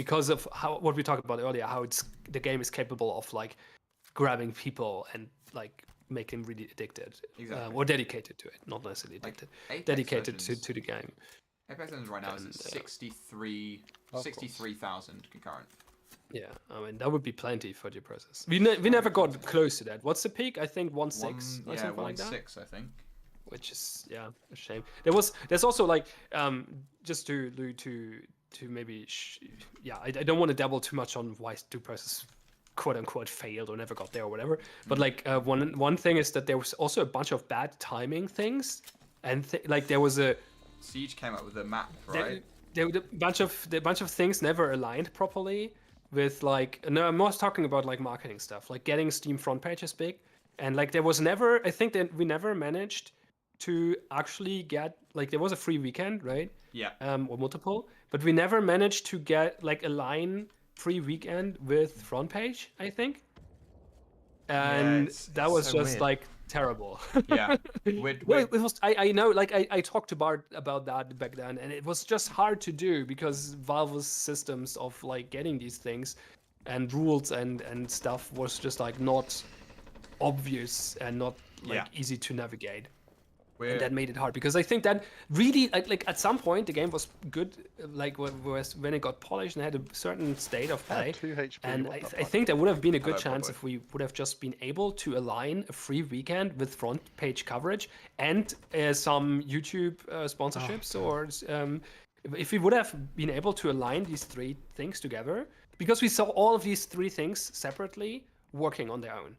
how what we talked about earlier, how the game is capable of like grabbing people and like making them really addicted Exactly. or dedicated to it, not necessarily Like, addicted, Apex dedicated Legends- to the game. Apex Legends right now is at And, 63,000 concurrent. Yeah, I mean that would be plenty for the process. We never got close to that. What's the peak? I think 1.6 or something like that. 1.6, I think. Which is a shame. There's also like just to maybe I don't want to dabble too much on why G-Process quote unquote failed or never got there or whatever. But like one thing is that there was also a bunch of bad timing things, and like there was a Siege came up with a map, right? there were a bunch of things never aligned properly with like, no, I'm not talking about like marketing stuff, like getting Steam front pages big, and like there was never, I think that we never managed to actually get, like there was a free weekend, right? Yeah. Or multiple, but we never managed to get like align free weekend with front page, I think. And that it's was so just weird. like terrible. Yeah. Well, it was, I know, like I talked to Bart about that back then, and it was just hard to do because Valve's systems of like getting these things and rules and stuff was just like not obvious and not like easy to navigate. And that made it hard because I think that really like at some point the game was good, like when it got polished and had a certain state of play. 2 HP. And what I the fuck? think there would have been a good Hello, chance Bobo. if we would have just been able to align a free weekend with front page coverage and some YouTube sponsorships, or if we would have been able to align these three things together, because we saw all of these three things separately working on their own.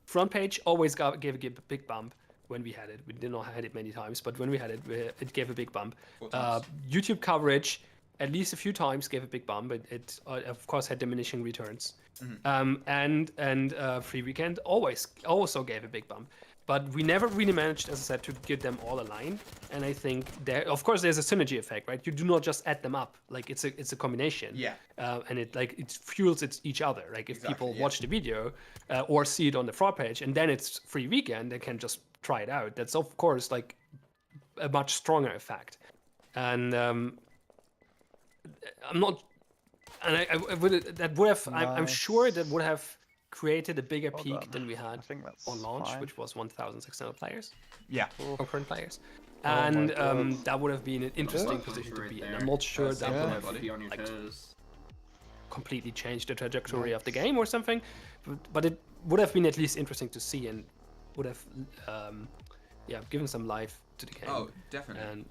Front page always gave a big bump when we had it. We did not have it many times, but when we had it, it gave a big bump. 4 times. YouTube coverage, at least a few times, gave a big bump. It of course had diminishing returns. And free weekend also gave a big bump. But we never really managed, as I said, to get them all aligned. And I think of course, there's a synergy effect, right? You do not just add them up; like it's a combination. Yeah. And it fuels each other. Like if people yeah. watch the video or see it on the front page, and then it's free weekend, they can just try it out. That's of course like a much stronger effect. And I'm not, and I would that would have. I'm Nice. sure that would have created a bigger Well peak done. than we I had think that's on launch, fine. which was 1,600 players, Yeah. concurrent players. Oh my And God. that would have been an interesting That's position to right be in. there. I'm not sure That's that Yeah. would something have to be on your like, toes. completely changed the trajectory of the game or something, but it would have been at least interesting to see and would have given some life to the game. Oh, definitely. And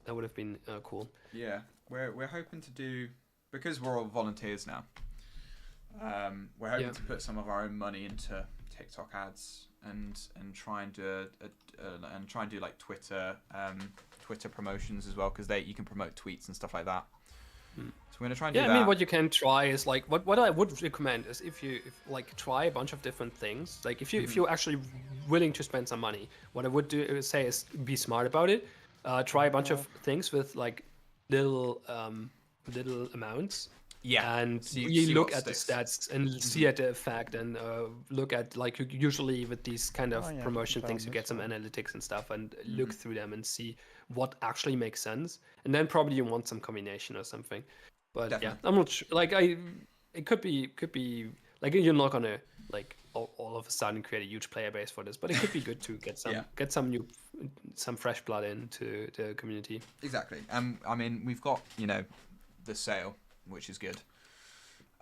that would have been cool. Yeah, we're hoping to do, because we're all volunteers now. We're hoping Yeah. to put some of our own money into TikTok ads and try and do like Twitter promotions as well, because you can promote tweets and stuff like that. So we're gonna try and do Yeah, that. I mean, what you can try is like what I would recommend is if like try a bunch of different things. Like if you're actually willing to spend some money, what I would say is be smart about it. Try a bunch of things with like little amounts. Yeah, And see you look what at the sticks. stats and see at the effect and look at like usually with these kind of Oh, yeah, promotion found things you this get some one. analytics and stuff and look through them and see what actually makes sense, and then probably you want some combination or something. But yeah, Definitely. I'm not sure. Like it could be like you're not gonna like all of a sudden create a huge player base for this, but it could be good to get some Yeah. some fresh blood into the community. Exactly. I mean, we've got the sale, which is good.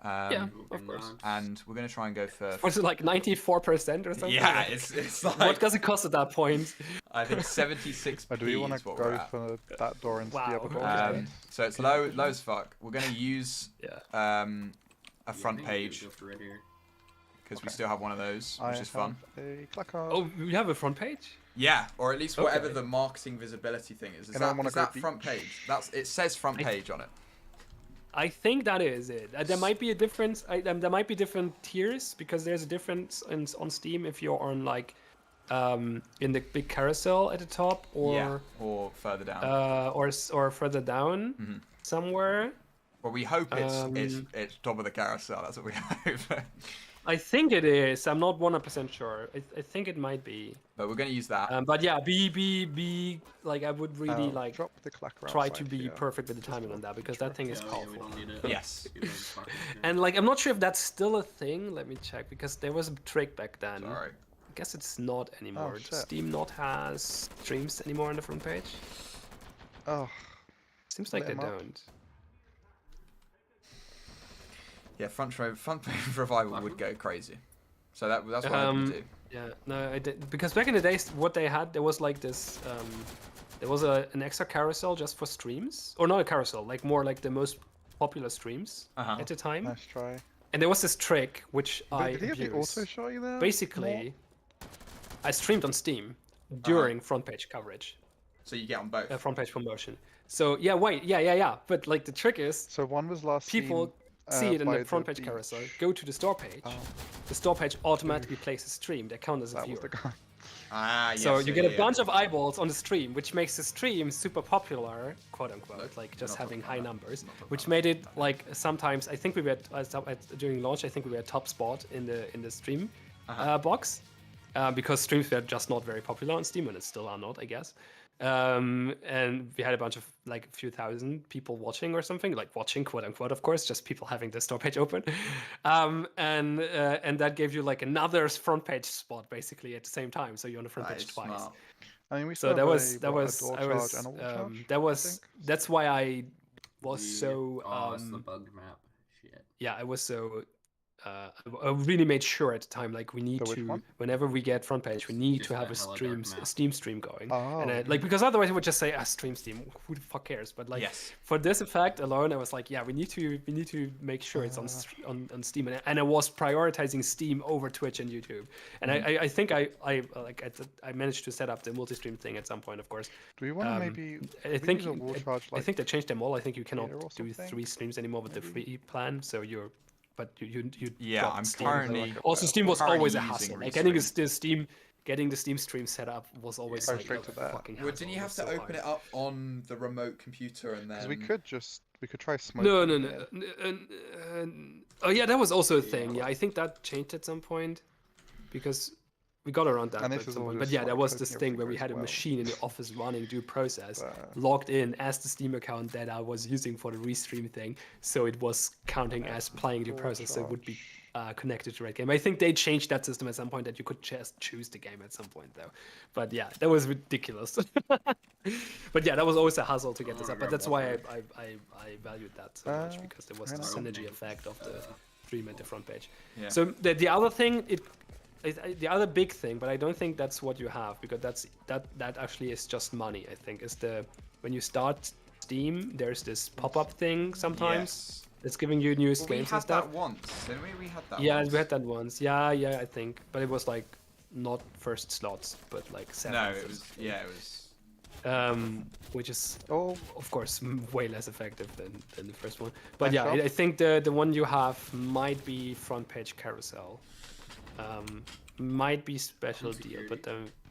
Yeah, of course. And we're gonna try and go for. Was it like 94% or something? Yeah, Like, it's like what does it cost at that point? I think 76. Do we want to what we're go at. for that door into the Wow. other door? Okay. So it's low as fuck. We're gonna use Yeah. a front page Right here. because we still have one of those, which is fun. A placard. Oh, we have a front page? Yeah, or at least whatever Okay. the marketing visibility thing is. Is Anyone wanna that go front page? It says front page on it. I think that is it. There might be a difference. There might be different tiers because there's a difference on Steam if you're on like in the big carousel at the top Yeah, or further down. or further down somewhere. Well, we hope it's um, top of the carousel. That's what we hope. I think it is. I'm not 100% sure. I think it might be. But we're gonna use that. But yeah, be like I would really like drop the clacker try to outside be here. perfect with the timing on that because that thing is Yeah, we powerful. don't need it. Yes. We don't fucking care. And like I'm not sure if that's still a thing. Let me check because there was a trick back then. Sorry. I guess it's not anymore. shit. Does Steam not has streams anymore on the front page? Oh, Seems like they Let 'em up. don't. Yeah, front page revival would go crazy. So that's what I'm gonna do. Yeah, no, I did because back in the days, what they had there was like this. There was an extra carousel just for streams, or not a carousel, like more like the most popular streams Uh-huh. at the time. nice try. And there was this trick which I Did he have the abused. auto shot you there? Basically, I streamed on Steam during front page coverage, So you get on both. front page promotion. So yeah, wait, yeah. But like the trick is, So one was last people seen, see it in by the front page beach. carousel, go to the store page. Oh, The store page automatically plays a stream. They count as a that was viewer. the guy. Ah, yes. So you get yeah, a bunch of eyeballs on the stream, which makes the stream super popular, quote unquote, Look, like we're just not having talking high about that. numbers, We're not talking which about made that. it like sometimes I think we were during launch. I think we were top spot in the stream box because streams were just not very popular on Steam, and it still are not, I guess. And we had a bunch of like a few thousand people watching or something, like watching, quote unquote, of course, just people having the store page open, and that gave you like another front page spot basically at the same time, so you're on the front That page is twice. smart. I mean, we So still that have was a, that what, was a door I charge was and a wall charge, that I was think. that's why I was so Oh, it's the bug map. Shit. yeah, I was so I really made sure at the time, like we need So which to one? whenever we get front page, we need Just to have that a hella dark map. Steam stream going, and Oh. like because otherwise it would just say stream Steam. Who the fuck cares? But like Yes. for this effect alone, I was like, yeah, we need to make sure it's on Steam, and I was prioritizing Steam over Twitch and YouTube, and I think I managed to set up the multi-stream thing at some point, of course. Do we want to um, maybe I think use a wall charge I like think they changed them all. I think you cannot here or do something? 3 streams anymore with the free plan. So you Yeah, dropped I'm Steam. currently. Also, Steam was currently always a using hassle. Like Restream. getting the Steam stream set up was always Go like straight a to that. fucking Well, hassle. didn't you It have was to so open hard. it up on the remote computer and then? because we could try smoke. No. Oh yeah, that was also a thing. Yeah, I think that changed at some point because we got around that. And at this is some all point. But just, yeah, like, there was coding this thing everything where we as had a well. machine in the office running due process, But- logged in as the Steam account that I was using for the restream thing, so it was counting as playing due Wall process. So it would be charge. connected to Red Game. I think they changed that system at some point that you could just choose the game at some point though. But yeah, that was ridiculous. But yeah, that was always a hassle to get this up. But that's why I valued that so much, because there was the synergy effect of the stream at the front page. Yeah. So the other thing, the other big thing, but I don't think that's what you have, because that actually is just money. I think is when you start Steam, there's this pop-up thing sometimes. Yes. It's giving you new Well, we games had and stuff. that once, didn't we? We had that Yeah, once. we had that once. Yeah, I think, but it was like not first slots, but like seventh. No, it or was. something. Yeah, it was. Which is Oh, of course way less effective than the first one. But Nice yeah, job. I think the one you have might be front page carousel. Might be special deal, but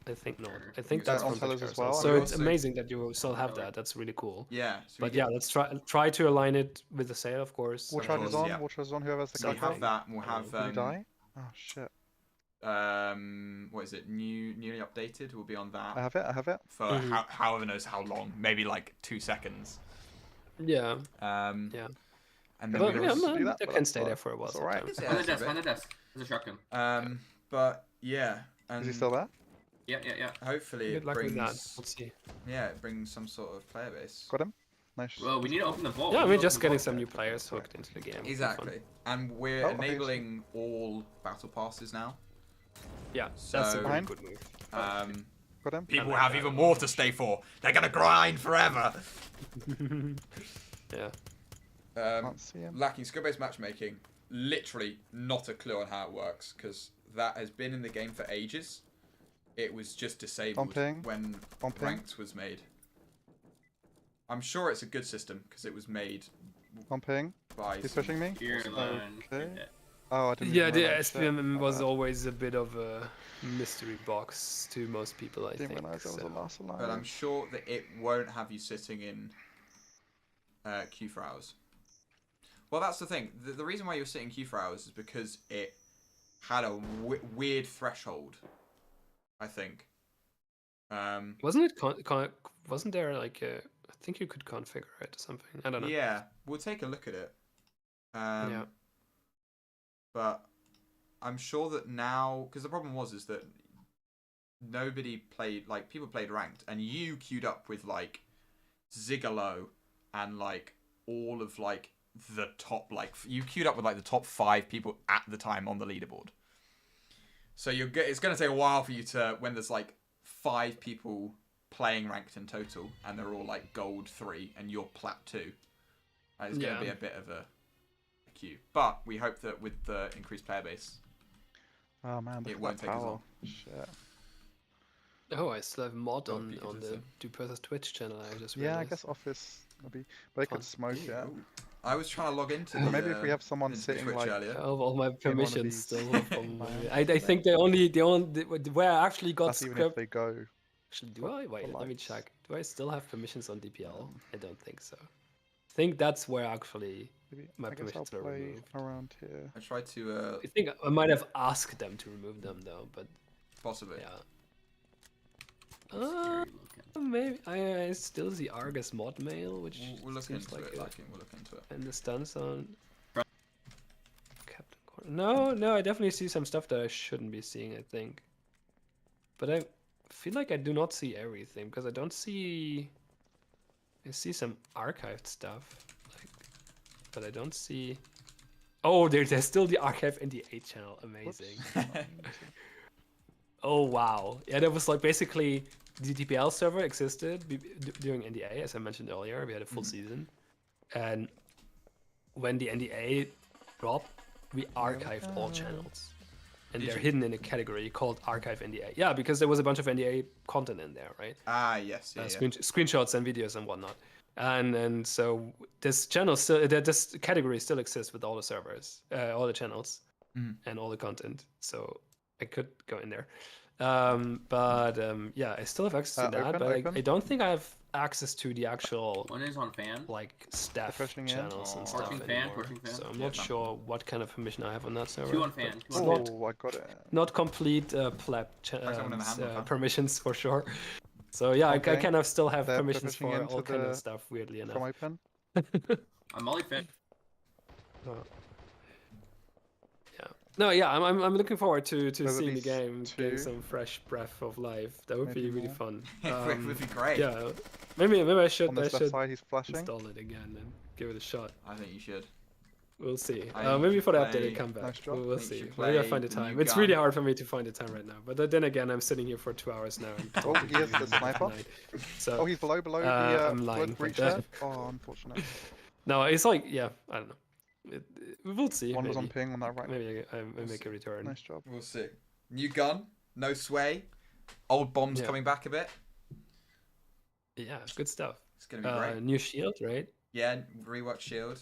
I think not. I think Yeah, that's on front page sellers as carousel. well. So And we it's also- amazing that you still have that. That's really cool. Yeah. So But we yeah, let's try to align it with the sale, of course. War Charge is course, on. yeah. War Charge is on. Whoever has the So we card have out. that, and we'll have Did he die? Oh shit. what is it? Newly updated. We'll be on I that have it. I have it. for Mhm. however knows how long. Maybe like 2 seconds. Yeah. Yeah. And then But we yeah, also, do that, they but can that's stay fine. there for a while. It's alright. sometimes. Yeah, Find the it's a desk, bit. find the desk. There's a shotgun. but yeah, and Is he still there? Yeah. hopefully Good it luck with that. brings, Let's see. yeah, it brings some sort of player base. Got him. Nice. Well, we need to open the vault. Yeah, We we're need to just open the getting vault. some new players hooked into the game. It'll be fun. Exactly, and we're Oh, okay, so- enabling all battle passes now. Yeah, that's So- a very Behind? good move. Got him. People like have that. even more to stay for. They're gonna grind forever. Yeah. Can't see him. Lacking skill-based matchmaking, literally not a clue on how it works, because that has been in the game for ages. It was just disabled ping. when On ping. ranked was made. I'm sure it's a good system because it was made On ping. by. He's some- pushing me. You're alone. Okay. Oh, I didn't. Yeah, even the realize that. SPM was My bad. always a bit of a mystery box to most people, I Didn't think. realize that was so. the last line. But I'm sure that it won't have you sitting in queue for hours. Well, that's the thing. The reason why you're sitting queue for hours is because it had a weird threshold, I think. Wasn't it? Wasn't there like a? I think you could configure it or something. I don't know. Yeah, we'll take a look at it. Yeah. But I'm sure that now, because the problem is that nobody played, like, people played ranked, and you queued up with, like, Zigalo and, like, all of, like, the top, like, you queued up with, like, the top 5 people at the time on the leaderboard. So it's going to take a while for you to, when there's, like, 5 people playing ranked in total, and they're all, like, gold 3, and you're plat 2. It's going to be a bit of a queue. But we hope that with the increased player base, Oh man, look it at won't that take as power. long. Shit. Oh, I still have mod Don't on be the consistent. Duper's Twitch channel. I just Yeah, I realized. guess Office maybe, but they Fun. could smoke it. I was trying to log into the, Maybe if we have someone into sitting Twitch like earlier. Of all my one of permissions these. still. From I think they only where I actually got that's even if script. they go. Actually, do I? Wait, let me lights. check. Do I still have permissions on DPL? I don't think so. I think that's where actually. Maybe My I guess I'll permissions are play removed. around here. I tried to I think I might have asked them to remove them though, but possibly. yeah. Scary looking. Maybe I still see Argus mod mail, which We'll look seems into like it. a- Lacking. We'll look into it. and the stun zone. Right. Captain Corner. No, I definitely see some stuff that I shouldn't be seeing, I think. But I feel like I do not see everything because I don't see. I see some archived stuff, like, but I don't see. Oh, there's still the archive NDA channel. Amazing. Oh wow, yeah, that was like basically the DPL server existed during NDA, as I mentioned earlier. We had a full season, and when the NDA dropped, we archived all channels, and Did they're you? hidden in a category called Archive NDA. Yeah, because there was a bunch of NDA content in there, right? Ah, yes. Yeah, yeah. Screenshots and videos and whatnot. And so this channel still, this category still exists with all the servers, all the channels, Mhm. and all the content. So I could go in there. Yeah, I still have access to that, open, but open. I don't think I have access to the actual One is on fan. like staff pushing in. channels and Oh. stuff Torching fan, anymore. torching fan. So I'm Yeah, not no. sure what kind of permission I have on that server. 2 on but fan. it's 2 on not fan. Oh, I got it. not complete pleb Try someone in the hand, huh? permissions for sure. So yeah, I Okay. kind of still have They're permissions pushing for into all kind the- of stuff. Weirdly enough. From open. I'm molly fan. Oh. Yeah. No, yeah, I'm looking forward to There'll seeing be the game, getting two. some fresh breath of life. That would be Maybe really more. fun. It would be great. Yeah, maybe I should On this left side, he's flashing. install it again and give it a shot. I think you should. We'll see. I maybe should for the play- update, I come back. Nice job. We'll think you see. should Maybe I play find the the time. new It's really gun. hard for me to find the time right now. But then again, I'm sitting here for 2 hours now. And Oh, he has the sniper. So Oh, he's below the I'm blood lying, breach but, there. Oh, unfortunate. no, it's like I don't know. We'll see. One was on maybe. ping on that right. Maybe I make a return. Nice job. We'll see. New gun, no sway. Old bombs Yeah. coming back a bit. Yeah, good stuff. It's gonna be great. New shield, right? Yeah, rework shield.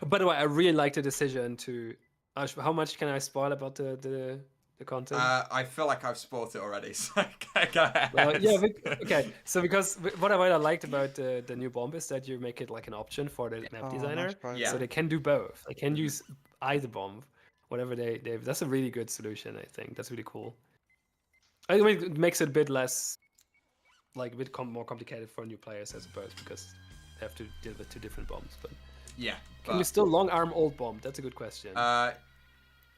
By the way, I really like the decision to. How much can I spoil about the content? I feel like I've spoiled it already, so go ahead. Well, yeah, okay. So because what I liked about the new bomb is that you make it like an option for the map Oh, designer, nice prize. Yeah. so they can do both. They can use either bomb, whatever they. That's a really good solution. I think that's really cool. I mean, it makes it a bit less, like a bit more complicated for new players, I suppose, because they have to deal with 2 different bombs. But Yeah. can you still long arm old bomb? That's a good question.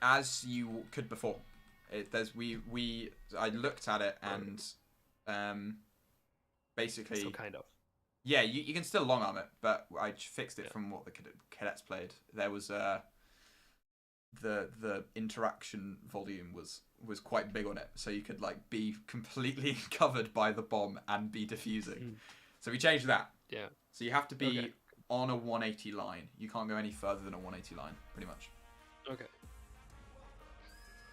As you could before. I looked at it and basically so kind of. yeah, you can still long arm it, but I fixed it Yeah. from what the cadets played. There was the interaction volume was quite big on it, so you could like be completely covered by the bomb and be defusing. Mm. So we changed that. Yeah. So you have to be Okay. on a 180 line. You can't go any further than a 180 line, pretty much. Okay.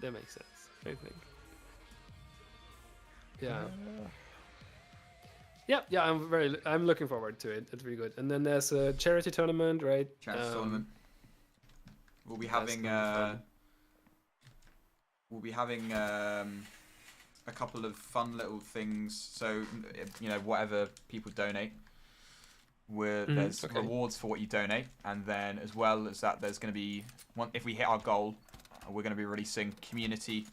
That makes sense, I think. Yeah. Yeah, I'm looking forward to it. It's really good. And then there's a charity tournament, right? Charity tournament. We'll be that's having gonna be fun. a couple of fun little things. So whatever people donate, there's okay. rewards for what you donate, and then as well as that, there's going to be if we hit our goal, we're going to be releasing community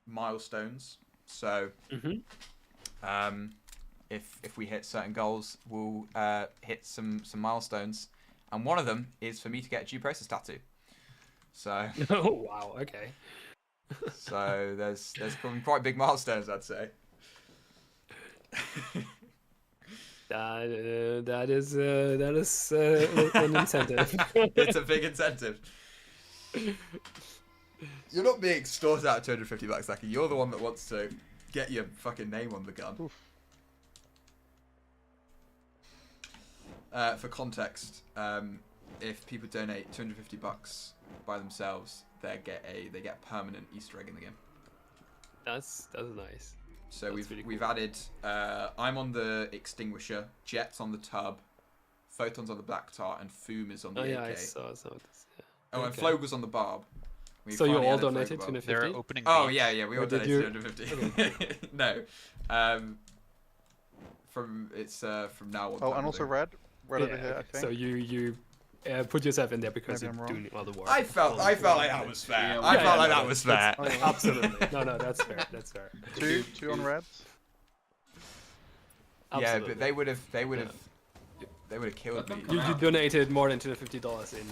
milestones. So if we hit certain goals, we'll hit some milestones, and one of them is for me to get a due process tattoo. So Oh wow, okay. so there's probably quite big milestones, I'd say. That is an incentive. It's a big incentive. You're not being extorted out of $250, Zaki. You're the one that wants to get your fucking name on the gun. Oof. For context, if people donate $250 by themselves, they get permanent Easter egg in the game. That's nice. So That's really we've added. I'm on the extinguisher, Jet's on the tub, Photon's on the black tar, and Foom is on the Oh AK. yeah, I saw some of this. Yeah. Oh, and Okay. Flogue was on the barb. We So you finally all added Flogue donated barb. 250? They're opening. Oh beats. yeah, we all Or did donated you- 250. No, from now on. Oh, time, and also think. red over Yeah, here, I okay. think. So you put yourself in there because Maybe you're I'm wrong. doing all the work. I felt like that was fair. Yeah, I yeah, felt like no, that was fair. Oh, yeah. Absolutely. No, that's fair. That's fair. Two on reds. Yeah, Absolutely. but they would have killed me. You donated more than $250 in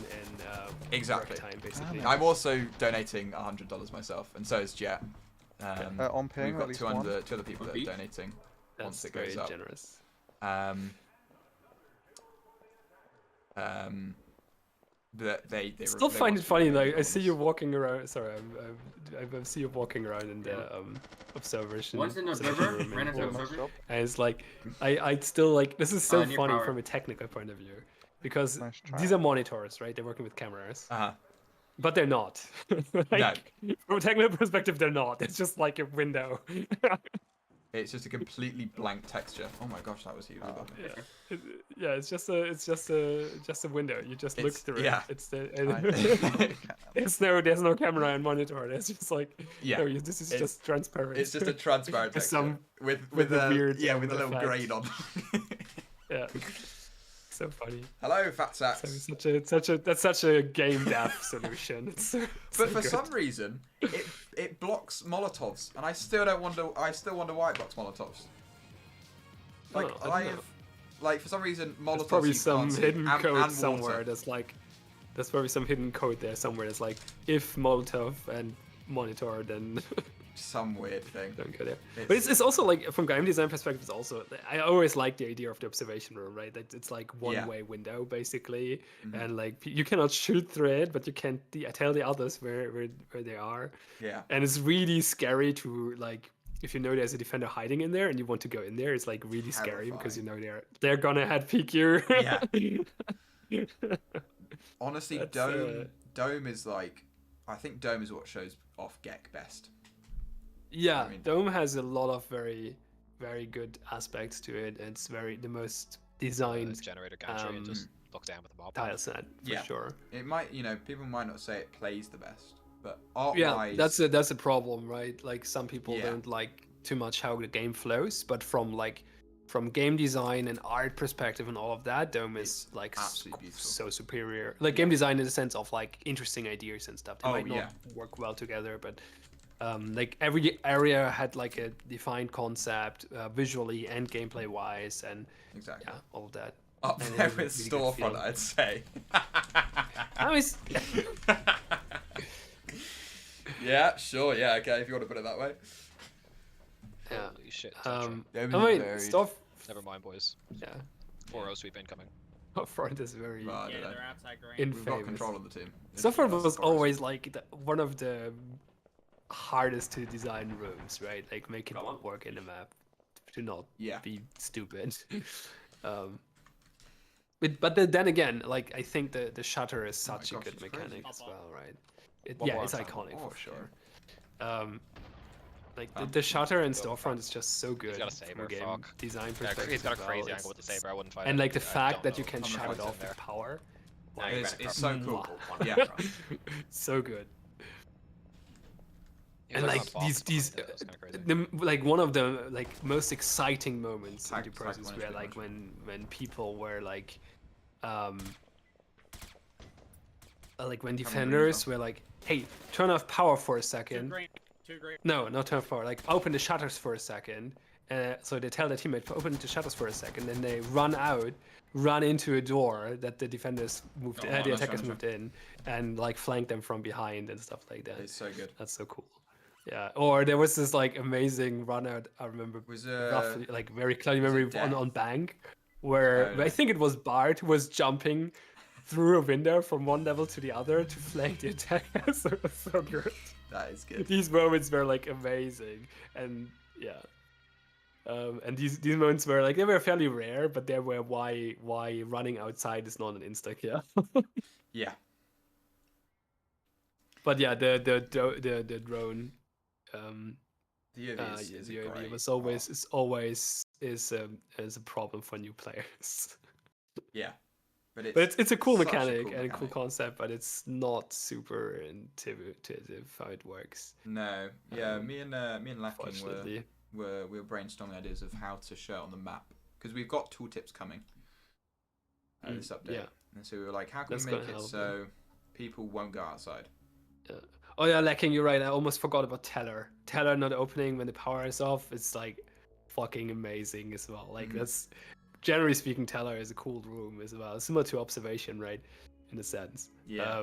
Exactly. work time, basically. Damn. I'm also donating $100 myself, and so is Jet. On ping, we've at got least two one. other people that are Beef? donating once That's it goes very up. generous. But they Still they find want it to funny, do like I those see you ones. walking around. Sorry, I see you walking around in the observation. Once in observation observer, room ran in into Wolf. Nice observer. job. And it's like I still like this is so near funny power. from a technical point of view because Nice try. these are monitors, right? They're working with cameras, Uh-huh. but they're not. Like, from a technical perspective, they're not. It's just like a window. It's just a completely blank texture. Oh my gosh, that was huge. Yeah, it's just a window. You just look It's- through yeah. it. It's the I- there's no camera and monitor. It's just like Yeah. this is It's- just transparent. It's just a transparent Just texture some- with with a a weird with a little effect. grain on. Yeah. So funny. Hello, Fat So Sacks. it's that's such a game dev solution. It's so, But so for good. some reason, it blocks Molotovs, and I still wonder why it blocks Molotovs. Like Oh, I don't know. for some reason Molotovs There's probably you some can't see, hidden and code water. somewhere that's like there's probably some hidden code there somewhere. It's like if Molotov and monitor, then Some weird thing. don't go there. But it's also like from game design perspective. It's also I always like the idea of the observation room, right? That it's like one-way window basically, and like you cannot shoot through it, but you can tell the others where they are. Yeah. And it's really scary to like if you know there's a defender hiding in there and you want to go in there. It's like really scary because you know they're gonna head peek you. Yeah. Honestly, Dome is like, I think Dome is what shows off Gek best. Yeah, I mean- Dome has a lot of very, very good aspects to it. It's the most designed generator gantry and just look down with the mob. tile set for Yeah. sure. It might, people might not say it plays the best, but art-wise, Yeah, that's a problem, right? Like some people Yeah. don't like too much how the game flows, but from game design and art perspective and all of that, Dome is like absolutely beautiful. so superior. Like game design in the sense of like interesting ideas and stuff. They Oh, might not yeah. work well together, but like every area had like a defined concept visually and gameplay wise, and exactly. yeah, all of that. Up And it there has a with really good Storefront, feel. I'd say. I was Yeah, sure, yeah, okay, if you want to put it that way. yeah. Holy shit. Dome I is mean, varied. stuff. Never mind, boys. Yeah, 4-0 sweep incoming. front is very Well, I Yeah, don't know. they're outside green. in We've got favor. control of the team. Stuffront That's was the chorus. always like one of the hardest to design rooms, right? Like make it work in the map. To not Yeah. be stupid. But then again, like I think the shutter is such gosh, a good it's crazy. mechanic as well, right? One Yeah, more it's time. iconic for Off, sure. Like the shutter in Storefront is just so good got a from saber, a game fuck. design Yeah, perspective. he's got a as crazy well. angle with the saber. I wouldn't fight And it. like the I fact don't that you know. can I'm shut gonna it fight off it. with power. Now you're It's, back it's up. so cool. Mwah. Yeah. So good. He was And on like a box these behind it, that was kinda crazy. like one of the like most exciting moments in Tag- the tag process one is were pretty like much. when people were like when defenders were like, hey, turn off power for a Two second. green. Two green. No, not turn off power. Like open the shutters for a second. So they tell their teammate to open the shutters for a second, then they run into a door that the defenders moved, Oh, the that's attackers right. moved in, and like flank them from behind and stuff like that. It's so good. That's so cool. Yeah. Or there was this like amazing run out. I remember Was roughly, like very clearly was it memory Death? on Bank, where Oh, no. I think it was Bart who was jumping through a window from one level to the other to flank the attackers. So it was so good. that is good. These moments were like amazing, and yeah. And these moments were like they were fairly rare, but they were why running outside is not an insta kill. Yeah. But yeah, the drone. The UAV is The UAV great. was always is a problem for new players. Yeah. But But it's a cool such mechanic and a cool mechanic. concept, but it's not super intuitive how it works. No. Yeah, me and Lacking Fortunately, we were brainstorming ideas of how to show it on the map because we've got tooltips coming. This update. yeah. And so we were like, how can That's we make gonna it help, so people won't go outside? Oh yeah, Lacking, you're right. I almost forgot about Teller. Teller not opening when the power is off. It's like fucking amazing as well. Like that's generally speaking, Teller is a cool room as well. Similar to Observation, right? In a sense. Yeah.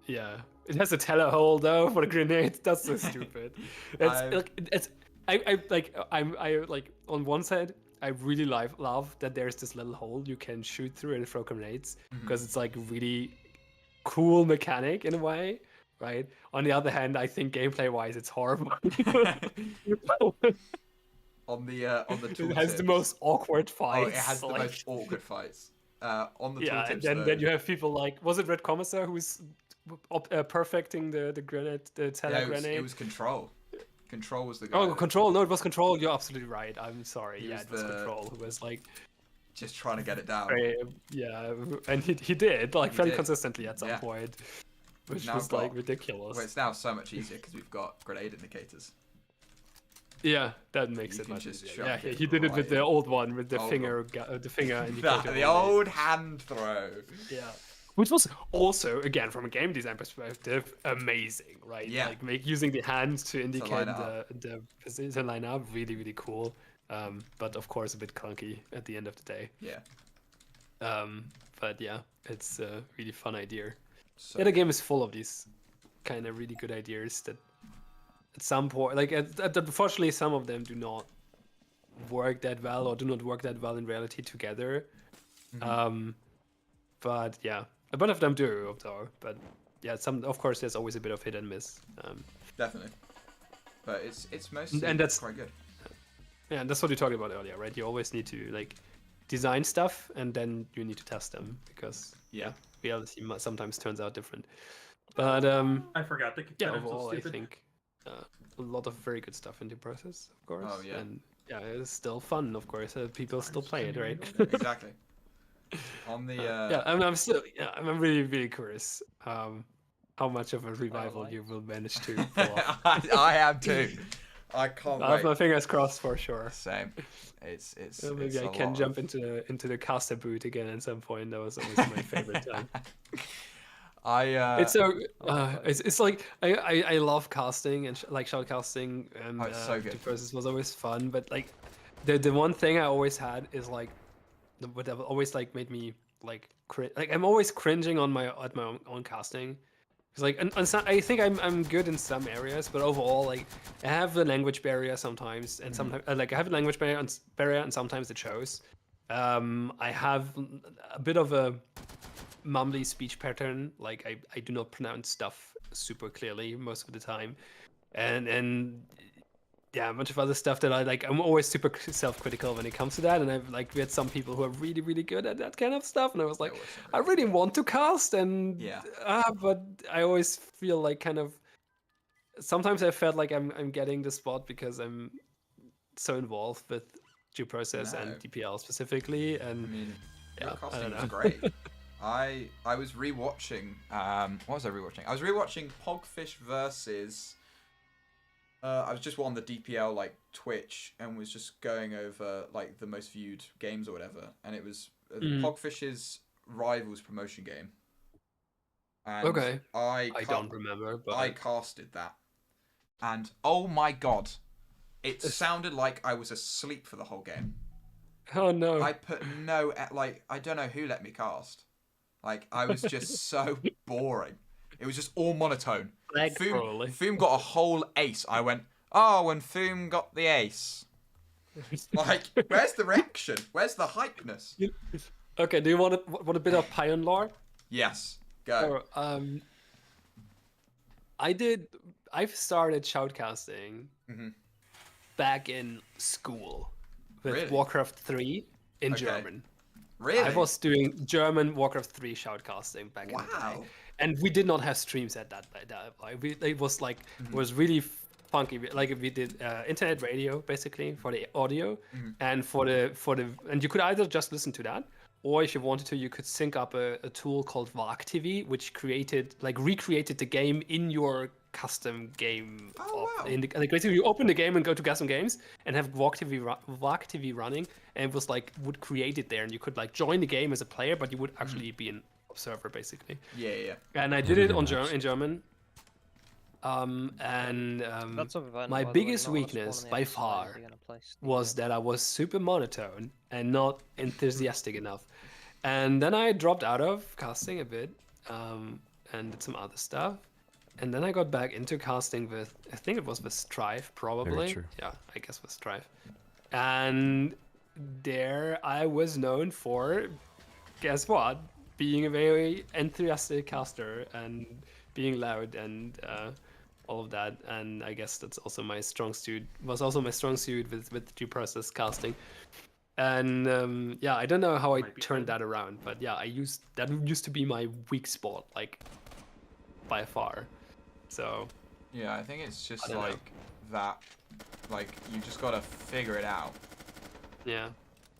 Yeah, it has a teller hole though for the grenade. That's so stupid. I like on one side I really love that there's this little hole you can shoot through and throw grenades because it's like really cool mechanic in a way, right? On the other hand, I think gameplay wise it's horrible. On the tooltips. It has the most awkward fights. Oh, it has the like- most awkward fights. On the Yeah, tooltips. and then though, you have people like, was it Red Commissar who's perfecting the grenade, the teller yeah, grenade? it was Control. Control was the guy. Oh, that- Control! No, it was Control. You're absolutely right. I'm sorry. He Yeah, was it was the- Control who was like, Just trying to get it down. yeah, and he did like He fairly did. consistently at some Yeah. point, which Now was got- like ridiculous. Well, it's now so much easier because we've got grenade indicators. Yeah, that makes You it can much just easier. chuck Yeah, it he did it with right the in. old one with the Old finger, the finger indicator. The only. old hand throw. Yeah. Which was also, again, from a game design perspective, amazing, right? Yeah. Like using the hands to indicate line it up. the position line up, really, really cool. But of course, a bit clunky at the end of the day. Yeah. But yeah, it's a really fun idea. So Yeah, the game is full of these kind of really good ideas that at some point, like, unfortunately, some of them do not work that well or do not work that well in reality together. But yeah, a bunch of them do, though. But yeah, some, of course, there's always a bit of hit and miss. definitely. But it's mostly And that's- quite good. Yeah, and that's what you talked about earlier, right? You always need to like design stuff and then you need to test them because Yeah. reality sometimes turns out different. But I forgot to yeah, overall, I think a lot of very good stuff in the process, of course. Oh, yeah. And yeah, it's still fun, of course. People still play it, right? Exactly. On the yeah, I'm still, yeah, I'm really, really curious how much of a revival you will manage to pull off. I am too. I can't I have my wait. fingers crossed for sure. Same. It's Maybe it's I a can lot jump of- into the caster boot again at some point. That was always my favorite time. I It's like I love casting and like shoutcasting and Oh, it's so good. the process was always fun. But like the one thing I always had is like what always like made me like like I'm always cringing on my own casting. It's like and I think I'm good in some areas, but overall like I have the language barrier sometimes, and sometimes like I have a language barrier and sometimes it shows. I have a bit of a mumbly speech pattern. Like I do not pronounce stuff super clearly most of the time, and yeah, a bunch of other stuff that I like. I'm always super self-critical when it comes to that, and I've like met some people who are really, really good at that kind of stuff, and I was like, I really want to cast, and Yeah. but I always feel like kind of. Sometimes I felt like I'm getting the spot because I'm so involved with due process No. and DPL specifically, and I mean, yeah, your I casting don't was know. great. I was rewatching. What was I rewatching? I was rewatching Pogfish versus. I was just on the DPL like Twitch and was just going over like the most viewed games or whatever, and it was Pogfish's Rivals promotion game. And Okay. I I don't remember, but I casted that, and oh my god, it sounded like I was asleep for the whole game. oh no. I put no like I don't know who let me cast. Like I was just so boring. It was just all monotone. Probably. Foom got a whole ace. I went, oh, and Foom got the ace. Like, where's the reaction? Where's the hypeness? Okay, do you want a bit of Pion lore? Yes, go. Or, I've started shoutcasting Mhm. back in school with Really? Warcraft 3 in Okay. German. Really? I was doing German Warcraft 3 shoutcasting back in the Wow. day. And we did not have streams at that. It was like it was really funky. Like we did internet radio basically for the audio, and for the and you could either just listen to that, or if you wanted to, you could sync up a tool called VARC TV, which recreated the game in your custom game. Oh, wow. Like basically, you open the game and go to custom games and have VARC TV running, and it was like would create it there, and you could like join the game as a player, but you would actually be an observer basically. Yeah. And I did it in German. That's something fun, my by the way, biggest not us weakness spawning by the episodes, far they're gonna play Steve was that I was super monotone and not enthusiastic enough. And then I dropped out of casting a bit and did some other stuff. And then I got back into casting with, I think it was with Strife, probably. true. Yeah, I guess with Strife. And there I was known for, guess what? Being a very enthusiastic caster and being loud and all of that. And I guess that's also my strong suit. Was also my strong suit with due process casting. And yeah, I don't know how I turned that around, but yeah, that used to be my weak spot, like by far. So Yeah, I think it's just I don't know. like that. Like, you just gotta figure it out. yeah.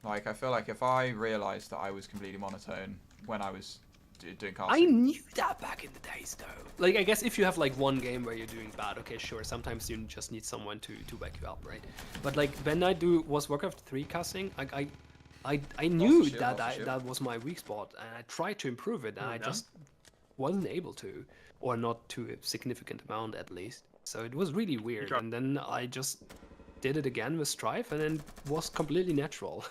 Like, I feel like if I realized that I was completely monotone when I was doing I casting. knew that back in the days, though. Like, I guess if you have like one game where you're doing bad, okay, sure. Sometimes you just need someone to back you up, right? But like when I was Warcraft 3 casting, I knew shield, that lost the shield. that was my weak spot, and I tried to improve it, and I just wasn't able to, or not to a significant amount at least. So it was really weird. And then I just did it again with Strife, and then was completely natural.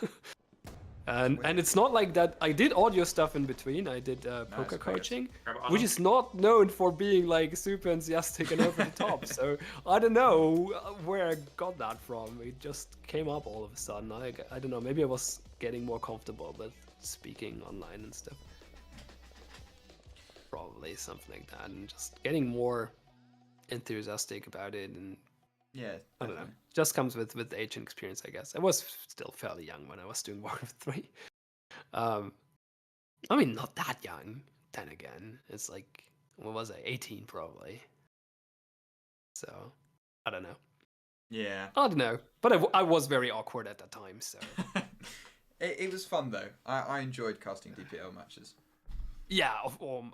And it's not like that. I did audio stuff in between. I did poker quite good. coaching, Grab it, which Anna. is not known for being like super enthusiastic and over the top. So I don't know where I got that from. It just came up all of a sudden. I don't know. Maybe I was getting more comfortable with speaking online and stuff. Probably something like that, and just getting more enthusiastic about it. And Yeah. I don't know. Just comes with age and experience, I guess. I was still fairly young when I was doing Warcraft 3. I mean, not that young. Then again, it's like, what was I? 18 probably. So, I don't know. Yeah. I don't know. But I was very awkward at that time, so. It was fun though. I enjoyed casting DPL matches. Yeah,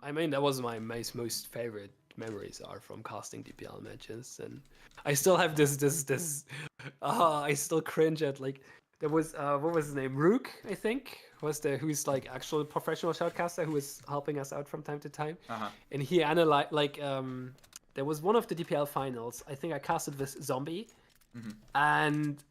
I mean, that was my most favorite memories are from casting DPL matches, and I still have this. I still cringe at like there was what was his name? Rook, I think, who's like actual professional shoutcaster who was helping us out from time to time, and he analyzed like there was one of the DPL finals. I think I casted this Zombie, and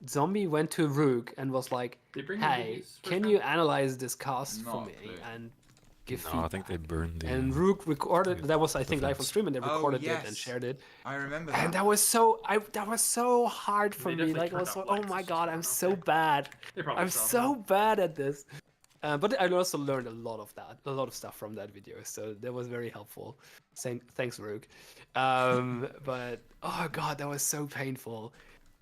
Zombie went to Rook and was like, "Hey, can you analyze this cast for me and give feedback?" I think they burned the. And Rook recorded that was I think live on fence. stream, and they recorded it and yes. shared it. I remember that. And that was so hard for They me. definitely Like I was turned like, up oh my lights. god, I'm so Okay. bad. They probably I'm saw so that. bad at this. But I also learned a lot of stuff from that video. So that was very helpful. Thanks, Rook. But oh god, that was so painful.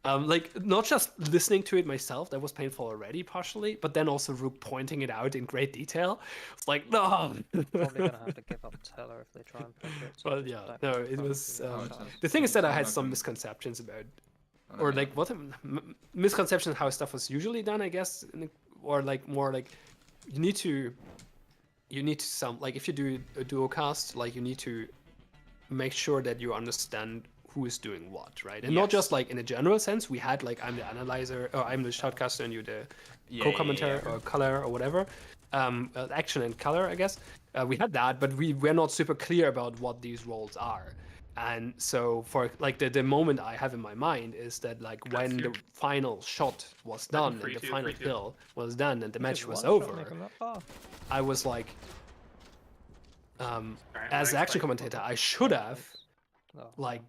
Like not just listening to it myself, that was painful already partially, but then also Rook pointing it out in great detail. It's like no. Probably gonna have to give up Teller if they try and push it. So Well, just yeah, don't no, have it fun was. with it. The thing is that I had I'm some not misconceptions about, gonna- or like what misconceptions how stuff was usually done, I guess, or like more like you need to some like if you do a duo cast, like you need to make sure that you understand who is doing what, right? And not Yes. just like in a general sense. We had like I'm the analyzer, or I'm the shoutcaster, and you're the co-commentator or color or whatever, action and color, I guess. We had that, but we're not super clear about what these roles are. And so for like the moment I have in my mind is that like when the final shot was done and the final kill was done and the match was over, I was like, as the action commentator, I should have like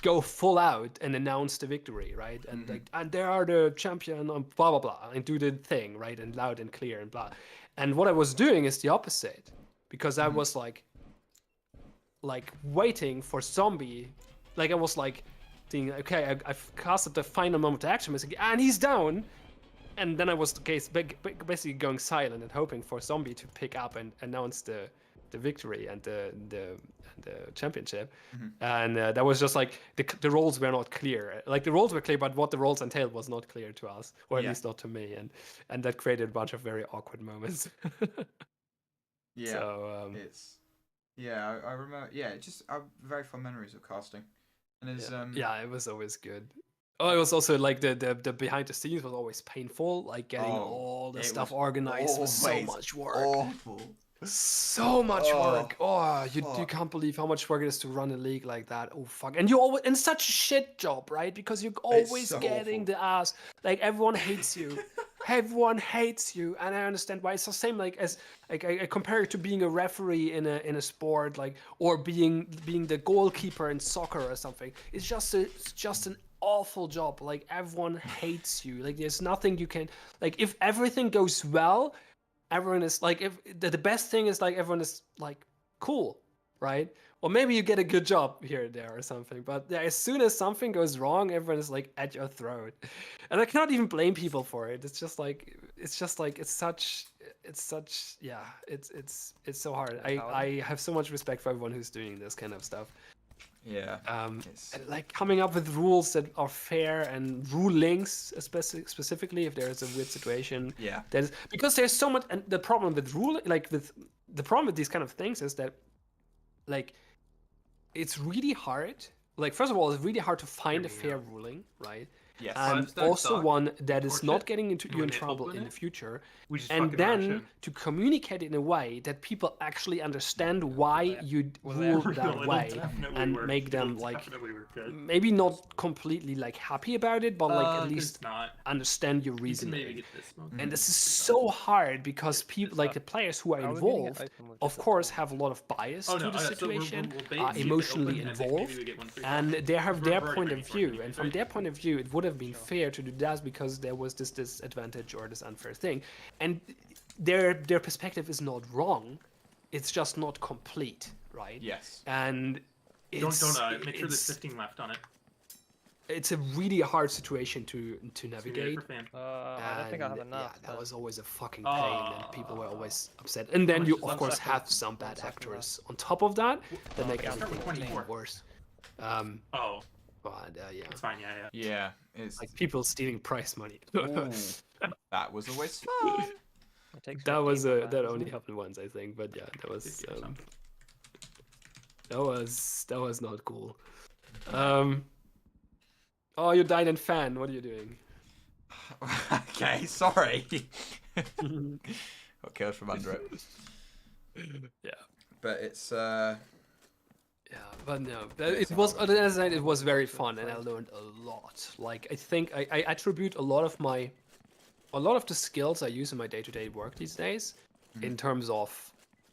go full out and announce the victory, right? And like, and they are the champion, and blah blah blah, and do the thing, right? And loud and clear and blah. And what I was doing is the opposite, because I was like waiting for Zombie, like I was like thinking, okay, I've casted the final moment of action, and he's down. And then I was basically going silent and hoping for Zombie to pick up and announce the victory and the championship. And that was just like the roles were not clear. Like the roles were clear, but what the roles entailed was not clear to us, or at least not to me. And that created a bunch of very awkward moments. Yeah. So, I remember. Yeah, just very fun memories of casting, and it's yeah, it was always good. Oh, it was also like the behind the scenes was always painful. Like getting all the stuff organized was so much work. Awful. So much work. Oh, you can't believe how much work it is to run a league like that. Oh fuck. And you always and such a shit job, right? Because you're always so getting awful. the ass. Like everyone hates you. Everyone hates you, and I understand why. It's the same like as like I compare it to being a referee in a sport, like or being the goalkeeper in soccer or something. It's just an awful job. Like everyone hates you. Like there's nothing you can like if everything goes well, everyone is like if the best thing is like everyone is like cool, right? Or maybe you get a good job here and there or something. But yeah, as soon as something goes wrong, everyone is like at your throat. And I cannot even blame people for it. It's so hard. I have so much respect for everyone who's doing this kind of stuff. Yeah. And like coming up with rules that are fair and rulings, specifically if there is a weird situation. Yeah. That is because there's so much, and the problem with the problem with these kind of things is that, like, it's really hard. Like, first of all, it's really hard to find a fair ruling, right? Yes. I'm and stuck, also dog. one that is Torch not it, getting into and you in when they trouble open in the it, future, we just and fucking then rush in. to communicate in a way that people actually understand why you rule No, that it'll way, definitely and work. make them It'll like definitely work good. maybe not completely like happy about it, but like at There's least not. understand your You can maybe reasoning. get this smoke. And this is so hard because people, like the players who are How are we getting it involved, open with of just a course, torch? have a lot of bias Oh to no, the so we're situation, bait are and see if they emotionally open, and then maybe involved, we get one free and shot. they have We're their already point of bringing view. forward And from right? their point of view, it would have been fair to do that because there was this disadvantage or this unfair thing. And their perspective is not wrong, it's just not complete, right? Yes. And Don't it's, make sure there's it's, 15 left on it. it's a really hard situation to Just need it navigate. for fan. I don't think I have And, enough. Yeah, that but- was always a fucking pain, and people were always upset. And then much you, is of left? course, Second. have some 1 bad second actors on top of that that make yeah, everything 24. even worse. Oh, But yeah, that's fine. Yeah. Yeah. It's like people stealing prize money. Ooh, that was always fun. It takes That 15 was per man, that doesn't only it? happened once, I think. But yeah, that was 50 or something. that was not cool. Oh, you died in fan. What are you doing? Okay, sorry. Got killed from under it. Yeah. But it's Yeah, but no, It's it was hard. on the other side. It was very fun, and I learned a lot. Like I think I attribute a lot of the skills I use in my day-to-day work these days, in terms of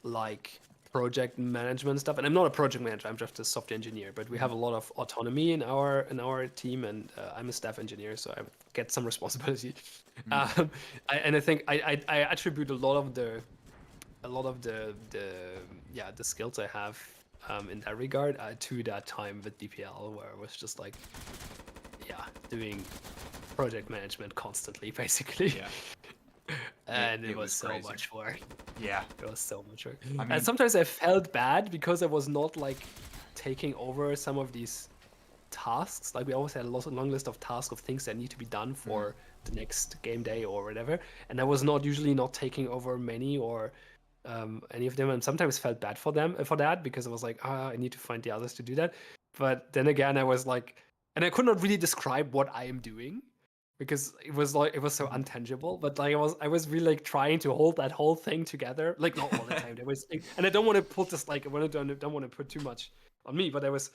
like project management stuff. And I'm not a project manager; I'm just a software engineer. But we have a lot of autonomy in our team, and I'm a staff engineer, so I get some responsibility. I think I attribute a lot of the skills I have in that regard to that time with DPL, where I was just like, doing project management constantly, basically. Yeah. And It it was was so crazy. much work. yeah. It was so much work. I mean- And sometimes I felt bad because I was not like taking over some of these tasks. Like we always had a long list of tasks of things that need to be done for the next game day or whatever. And I was usually not taking over many or any of them, and sometimes felt bad for that because I was like, I need to find the others to do that. But then again, I was like, and I could not really describe what I am doing because it was so untangible. But like I was really like trying to hold that whole thing together, like not all the time. There was, and I don't want to put this like don't want to put too much on me, but I was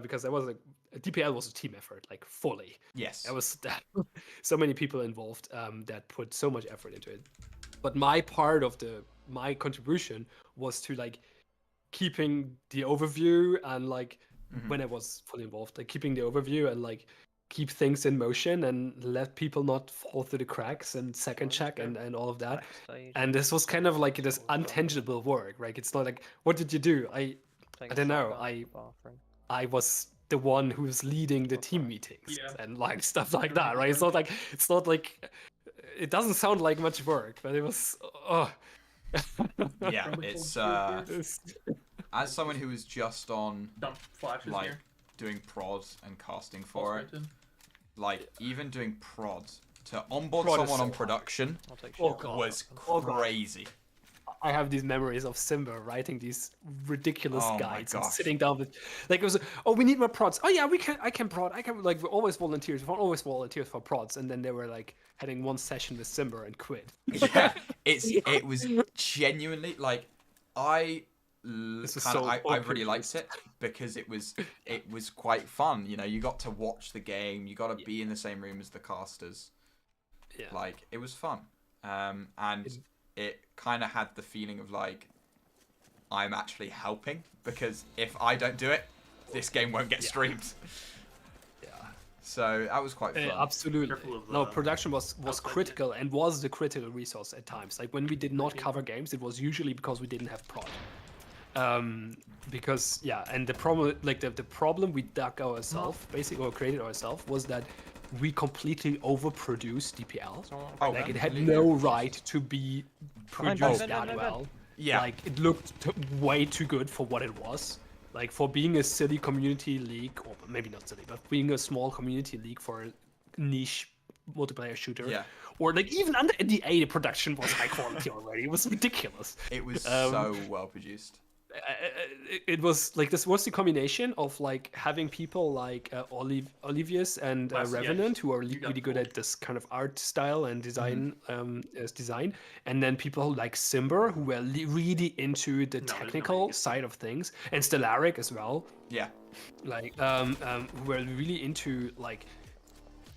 because I was like DPL was a team effort, like fully. Yes. There was so many people involved that put so much effort into it. But my part of my contribution was to like keeping the overview and like when I was fully involved, like keeping the overview and like keep things in motion and let people not fall through the cracks and second check and all of that. Backstage, And this was kind of like this untangible work, right? It's not like, what did you do? take I a don't know, shotgun to I- the bathroom. I was the one who's leading the team meetings and like stuff like that, right? It's not like it doesn't sound like much work, but it was Yeah, it's as someone who was just on Dump flashes like here. doing prod and casting Full for it, sprinted. like even doing prod to onboard Prod is someone so on hard. production I'll take Oh, shotgun. God. was Oh, God. crazy. I have these memories of Simba writing these ridiculous Oh my guides and gosh. sitting down with, like, it was, oh, we need more prods. Oh yeah, I can prod. I can, like, we're always volunteers. We're always volunteers for prods. And then they were like having one session with Simba and quit. Yeah, it was genuinely like I This was kind of so I really liked overproduced. it because it was quite fun. You know, you got to watch the game. You got to be in the same room as the casters. Yeah. Like it was fun, and it kind of had the feeling of like I'm actually helping because if I don't do it, this game won't get streamed. Yeah. So that was quite fun. Absolutely. Careful of, No, production was outside critical and was the critical resource at times. Like when we did not cover games, it was usually because we didn't have prod. Because and the problem, like the problem we dug ourselves, basically or created ourselves, was that we completely overproduced DPL. Oh, Like it yeah. had no right to be produced no, that no, no. well. Yeah. Like it looked way too good for what it was. Like for being a silly community league, or maybe not silly, but being a small community league for a niche multiplayer shooter. Yeah. Or like even under NDA, the production was high quality already. It was ridiculous. It was so well produced. it was like this was the combination of like having people like Olivius and Yes, Revenant who are you got really good fooled. at this kind of art style and design as design, and then people like Simber who were really into the No, there's nobody technical gets side of things, and Stellaric as well, Yeah. like who were really into like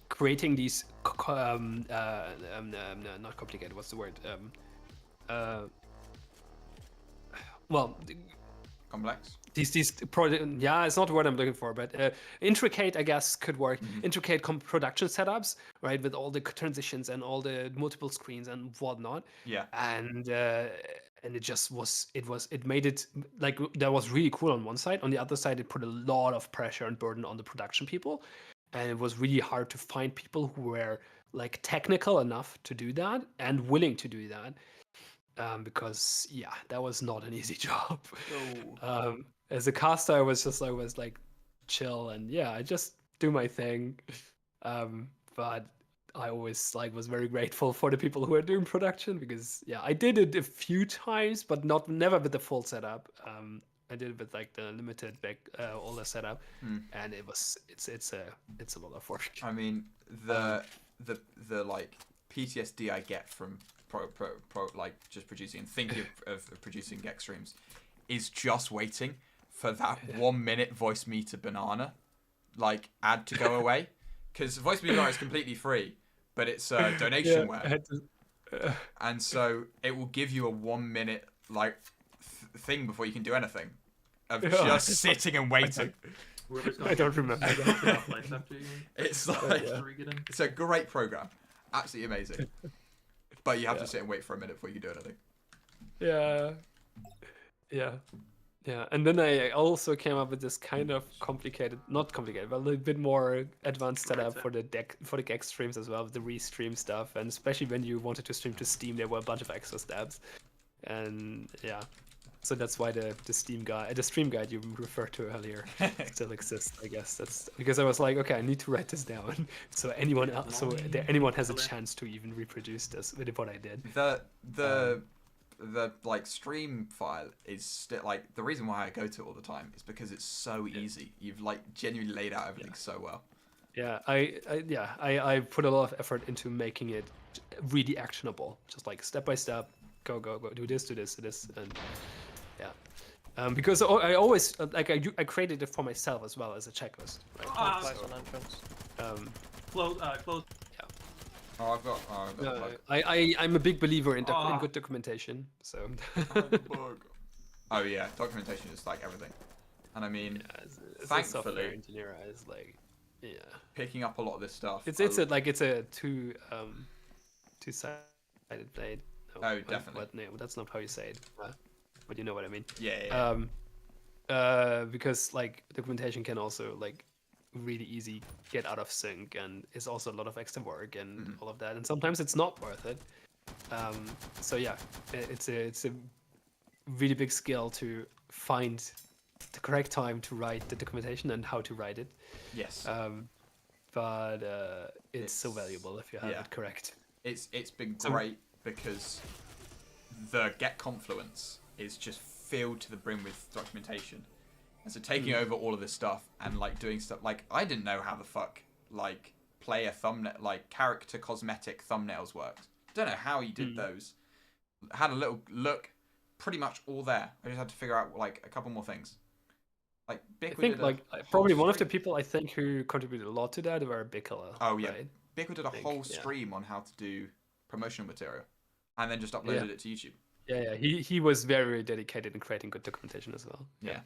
creating these not complicated, what's the word, well, Complex. yeah, it's not the word I'm looking for, but intricate, I guess, could work. Intricate production setups, right, with all the transitions and all the multiple screens and whatnot. Yeah. And it just was, it made it like that was really cool on one side. On the other side, it put a lot of pressure and burden on the production people, and it was really hard to find people who were like technical enough to do that and willing to do that. Because yeah, that was not an easy job. As a caster, I was like chill and yeah, I just do my thing. But I always like was very grateful for the people who are doing production, because yeah, I did it a few times, but never with the full setup. I did it with like the limited back all the setup, and it's a lot of work. I mean, the like PTSD I get from like just producing and thinking of producing Gex streams is just waiting for that 1 minute voice meter banana like ad to go away, because voice meter is completely free, but it's a donation web, and so it will give you a 1 minute like thing before you can do anything of just sitting and waiting. I don't remember. It's like it's a great program, absolutely amazing. But you have to sit and wait for a minute before you can do anything. Yeah. And then I also came up with this kind of complicated, not complicated, but a little bit more advanced setup for the Gex streams as well, with the restream stuff. And especially when you wanted to stream to Steam, there were a bunch of extra steps. And yeah, so that's why the stream guide you referred to earlier still exists. I guess that's because I was like, okay, I need to write this down so anyone has a chance to even reproduce this with what I did. The like stream file is still like the reason why I go to it all the time is because it's so easy. You've like genuinely laid out everything so well. Yeah, I put a lot of effort into making it really actionable, just like step by step, go, do this, and yeah. Because I always like I created it for myself as well as a checklist. Right? On entrance. Close. Oh, I've got I'm a big believer in good documentation. So. Oh yeah, documentation is like everything, and I mean, as a thankfully, software engineer, I was like, yeah, picking up a lot of this stuff. It's a two-sided blade. No, Oh, definitely. No, that's not how you say it. But you know what I mean. Yeah. Because like documentation can also like really easy get out of sync, and it's also a lot of extra work and all of that, and sometimes it's not worth it. So yeah, it's a really big skill to find the correct time to write the documentation and how to write it. Yes. But it's so valuable if you have it correct. It's been great because the Get Confluence is just filled to the brim with documentation. And so taking over all of this stuff and like doing stuff like I didn't know how the fuck like player thumbnail like character cosmetic thumbnails worked. Don't know how he did those. Had a little look, pretty much all there. I just had to figure out like a couple more things. Like Bickwa I think did like probably one of the people I think who contributed a lot to that were Bickola. Oh yeah, right? Bickwa did a whole stream on how to do promotional material, and then just uploaded it to YouTube. Yeah. He was very dedicated in creating good documentation as well. Yeah.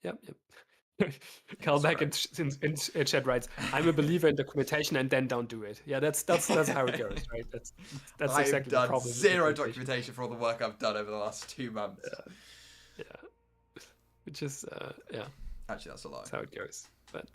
Yep. Carl back in chat writes, "I'm a believer in documentation and then don't do it." Yeah, that's how it goes, right? That's exactly the problem. I've done zero documentation for all the work I've done over the last 2 months. Yeah. Which is Actually, that's a lie. That's how it goes. But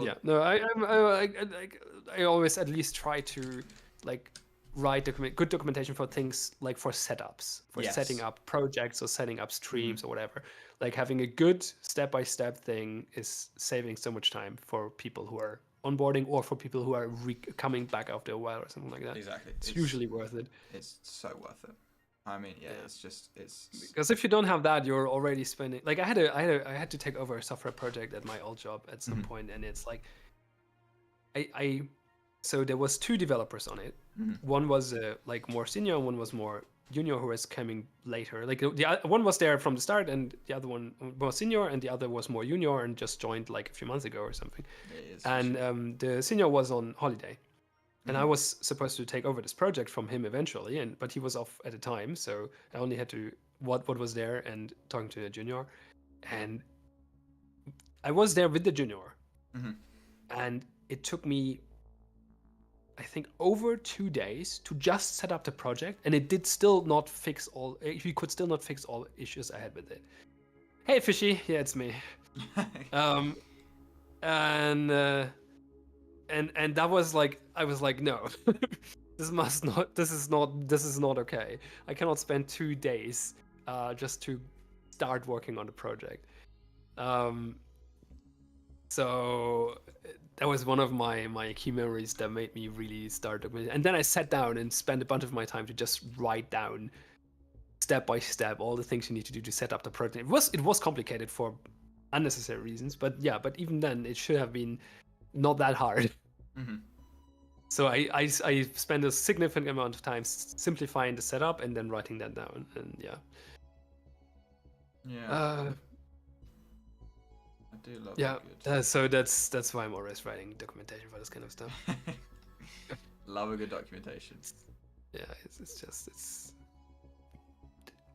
yeah, no, I always at least try to like write good documentation for things like for setups, for setting up projects or setting up streams or whatever. Like having a good step-by-step thing is saving so much time for people who are onboarding or for people who are coming back after a while or something like that. Exactly. It's usually worth it. It's so worth it. I mean, yeah, Yeah. it's just it's. Because if you don't have that, you're already spending. Like I had to take over a software project at my old job at some point, and it's like, so there was 2 developers on it. One was like more senior, and one was more junior, who was coming later. Like one was there from the start, and the other one was senior, and the other was more junior and just joined like a few months ago or something. It is And the senior was on holiday. And I was supposed to take over this project from him eventually, but he was off at the time, so I only had to what was there and talking to the junior, and I was there with the junior, and it took me, I think, over 2 days to just set up the project, and it did still not fix all. He could still not fix all issues I had with it. Hey, Fishy, yeah, it's me. And that was like, I was like, no, this is not okay. I cannot spend 2 days just to start working on the project. So that was one of my key memories that made me really start documenting. And then I sat down and spent a bunch of my time to just write down step by step all the things you need to do to set up the project. It was complicated for unnecessary reasons, but even then it should have been not that hard. So I spent a significant amount of time simplifying the setup and then writing that down, and yeah. I do love good. So that's why I'm always writing documentation for this kind of stuff. Love a good documentation. Yeah,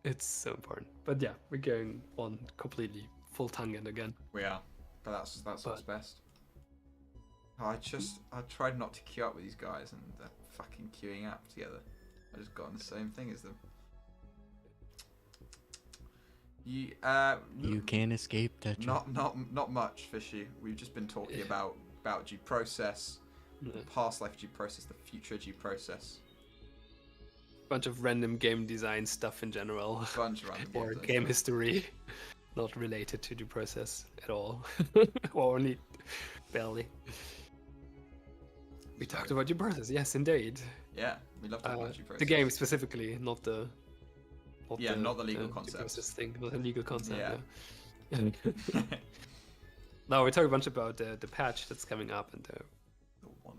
it's so important. But yeah, we're going on completely full tangent again. We are, but that's what's best. I tried not to queue up with these guys, and they're fucking queuing up together. I just got on the same thing as them. You can't escape that. Not much, Fishy. We've just been talking about G process, the past life G process, the future G process. Bunch of random game design stuff in general. Bunch of random or game history, not related to G process at all, or only barely. We talked about G process, yes, indeed. Yeah, we love talking about G process. The game specifically, not the legal concept thing, not the legal concept. Yeah. No, we talked a bunch about the patch that's coming up and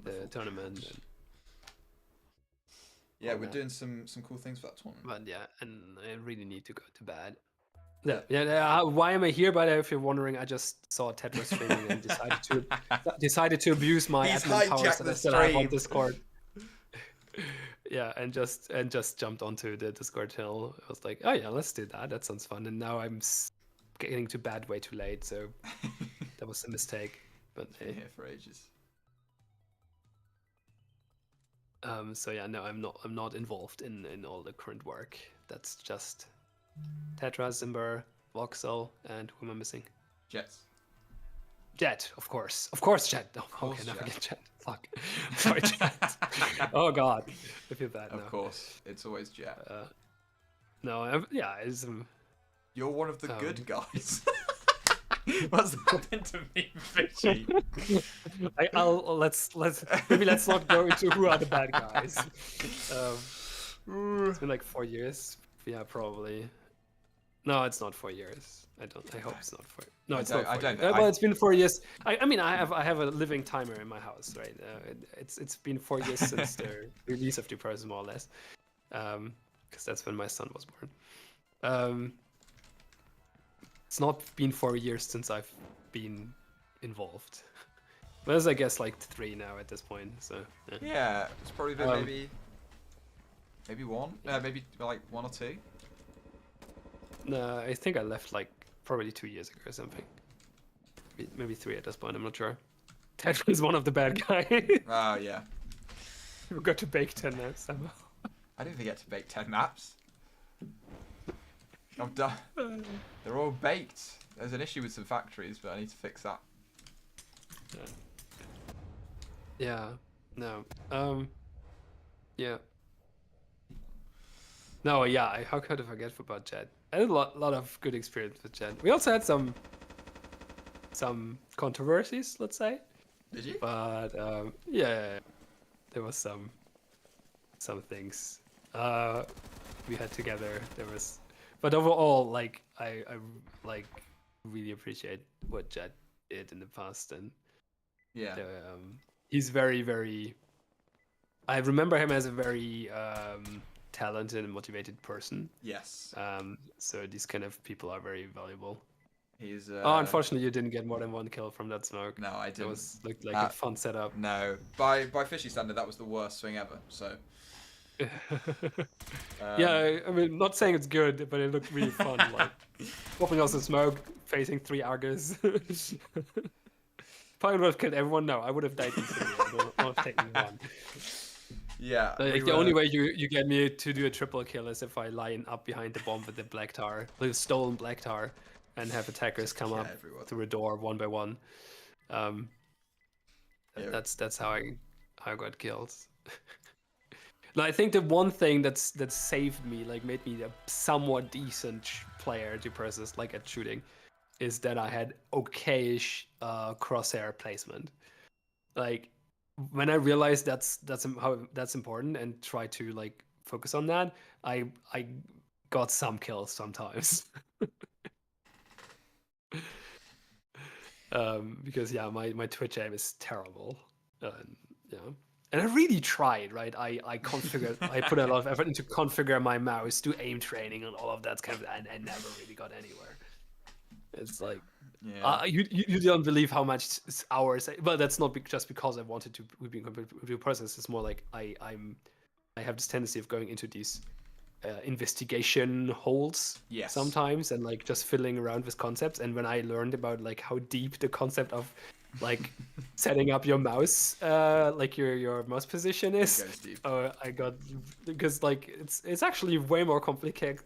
the tournament. And yeah, we're doing some cool things for that tournament. But yeah, and I really need to go to bed. Yeah. Why am I here? But if you're wondering, I just saw Tetris streaming and decided to abuse my admin powers that I still have on Discord. Yeah, and just jumped onto the Discord channel. I was like, oh yeah, let's do that. That sounds fun. And now I'm getting to bed way too late, so that was a mistake. But been here for ages. So yeah, no, I'm not involved in all the current work. That's just Tetra, Zimber, Voxel, and who am I missing? Jet, of course, Jet. Oh, okay, never forget Jet. Fuck, sorry, Jet. Oh God, I feel bad now. Of course, it's always Jet. No, You're one of the good guys. What's happened to me, Fishy? Let's not go into who are the bad guys. It's been like 4 years. Yeah, probably. No, it's not 4 years. I hope it's not 4. No, it's not 4 years. Well, it's been 4 years. I mean, I have a living timer in my house, right? It's been 4 years since the release of G-Process, more or less, because that's when my son was born. It's not been 4 years since I've been involved. But it's, I guess, like 3 now at this point. So yeah, it's probably been maybe one. Maybe like 1 or 2. No, I think I left like probably 2 years ago or something. Maybe 3 at this point. I'm not sure. Ted was one of the bad guys. Oh yeah. We got to bake 10 maps somehow. I didn't forget to bake 10 maps. I'm done. They're all baked. There's an issue with some factories, but I need to fix that. Yeah. No. Yeah. No. Yeah. How could I forget about Jet? I had a lot of good experience with Jet. We also had some controversies, let's say. Did you? But yeah, there was some things. we had together. But overall, like I like really appreciate what Jet did in the past, and Yeah. he's very, very. I remember him as a very talented and motivated person. Yes. So these kind of people are very valuable. He's. Unfortunately, you didn't get more than 1 kill from that smoke. No, I It didn't. looked like a fun setup. No, by fishy standard, that was the worst swing ever. So. Yeah, I mean, not saying it's good, but it looked really fun. Like popping out the smoke, facing 3 Argus. Probably would have killed everyone. No, I would have died instantly. I would have taken 1. Yeah. Like, the only way you get me to do a triple kill is if I line up behind the bomb with the black tar, the stolen black tar, and have attackers come up through a door 1 by 1. That's how I got killed. No, I think the one thing that saved me, like made me a somewhat decent player to process, like at shooting, is that I had okayish crosshair placement. Like when I realized that's important and try to like focus on that, I got some kills sometimes. Because yeah, my Twitch aim is terrible. Yeah. And I really tried, right? I configured, I put a lot of effort into configure my mouse, do aim training and all of that kind of, and I never really got anywhere. It's like, you don't believe how much hours. Well, that's not just because I wanted to do process. It's more like I have this tendency of going into these investigation holes sometimes, and like just fiddling around with concepts. And when I learned about like how deep the concept of like setting up your mouse, like your mouse position is, I got, because like it's actually way more complicated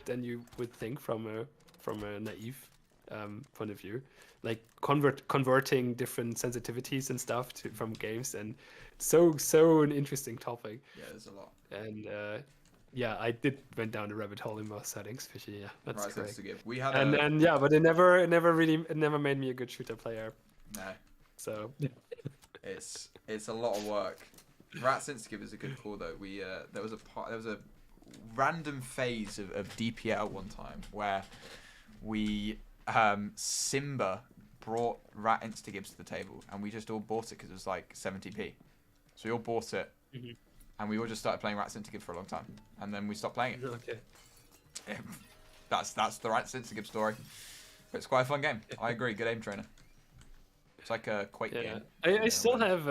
than you would think from a naive point of view. Like converting different sensitivities and stuff from games, and so an interesting topic. Yeah, there's a lot. And yeah, I went down the rabbit hole in mouse settings, fishy. Yeah, that's Right, great. sense to give. We had and yeah, but it never made me a good shooter player. No. So it's a lot of work. Rat Sense to give is a good call though. We there was a random phase of DPL one time where we Simba brought Rat Instagibs to the table, and we just all bought it because it was like 70p. So we all bought it, and we all just started playing Rat Instagib for a long time, and then we stopped playing it. Okay. That's the Rat Instagib story. But it's quite a fun game. I agree. Good aim trainer. It's like a Quake game. I still have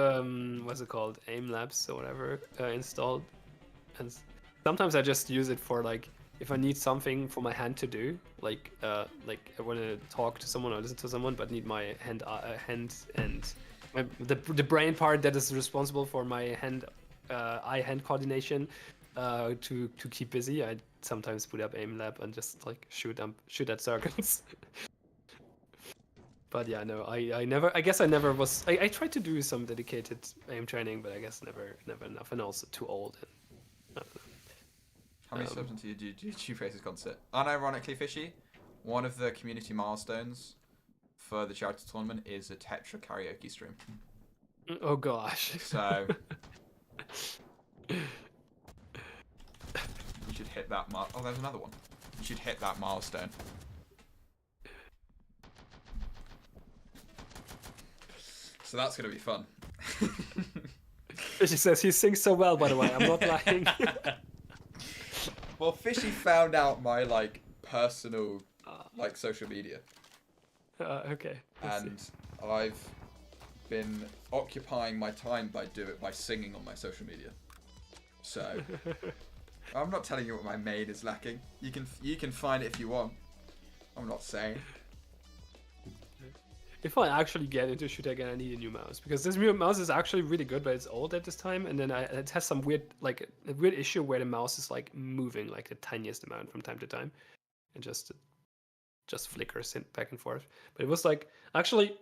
what's it called, Aim Labs or whatever installed, and sometimes I just use it for like if I need something for my hand to do, like I want to talk to someone or listen to someone, but need my hand and the brain part that is responsible for my eye-hand coordination to keep busy. I sometimes put up Aim Lab and just like shoot at circles. But yeah, no, I guess I never was. I tried to do some dedicated aim training, but I guess never enough, and also too old. And, how many subs into your YouTube Faces concert? Unironically, Fishy, one of the community milestones for the charity tournament is a Tetra karaoke stream. Oh gosh. So you should hit that oh, there's another one. You should hit that milestone. So that's gonna be fun. Fishy says he sings so well, by the way. I'm not lying. Well, Fishy found out my like personal like social media. Okay. And I've been occupying my time by singing on my social media. So I'm not telling you what my main is lacking. You can find it if you want. I'm not saying. If I actually get into shooter again, I need a new mouse, because this new mouse is actually really good, but it's old at this time, and then it has some weird issue where the mouse is like moving like the tiniest amount from time to time, and just flickers back and forth. But it was like, actually,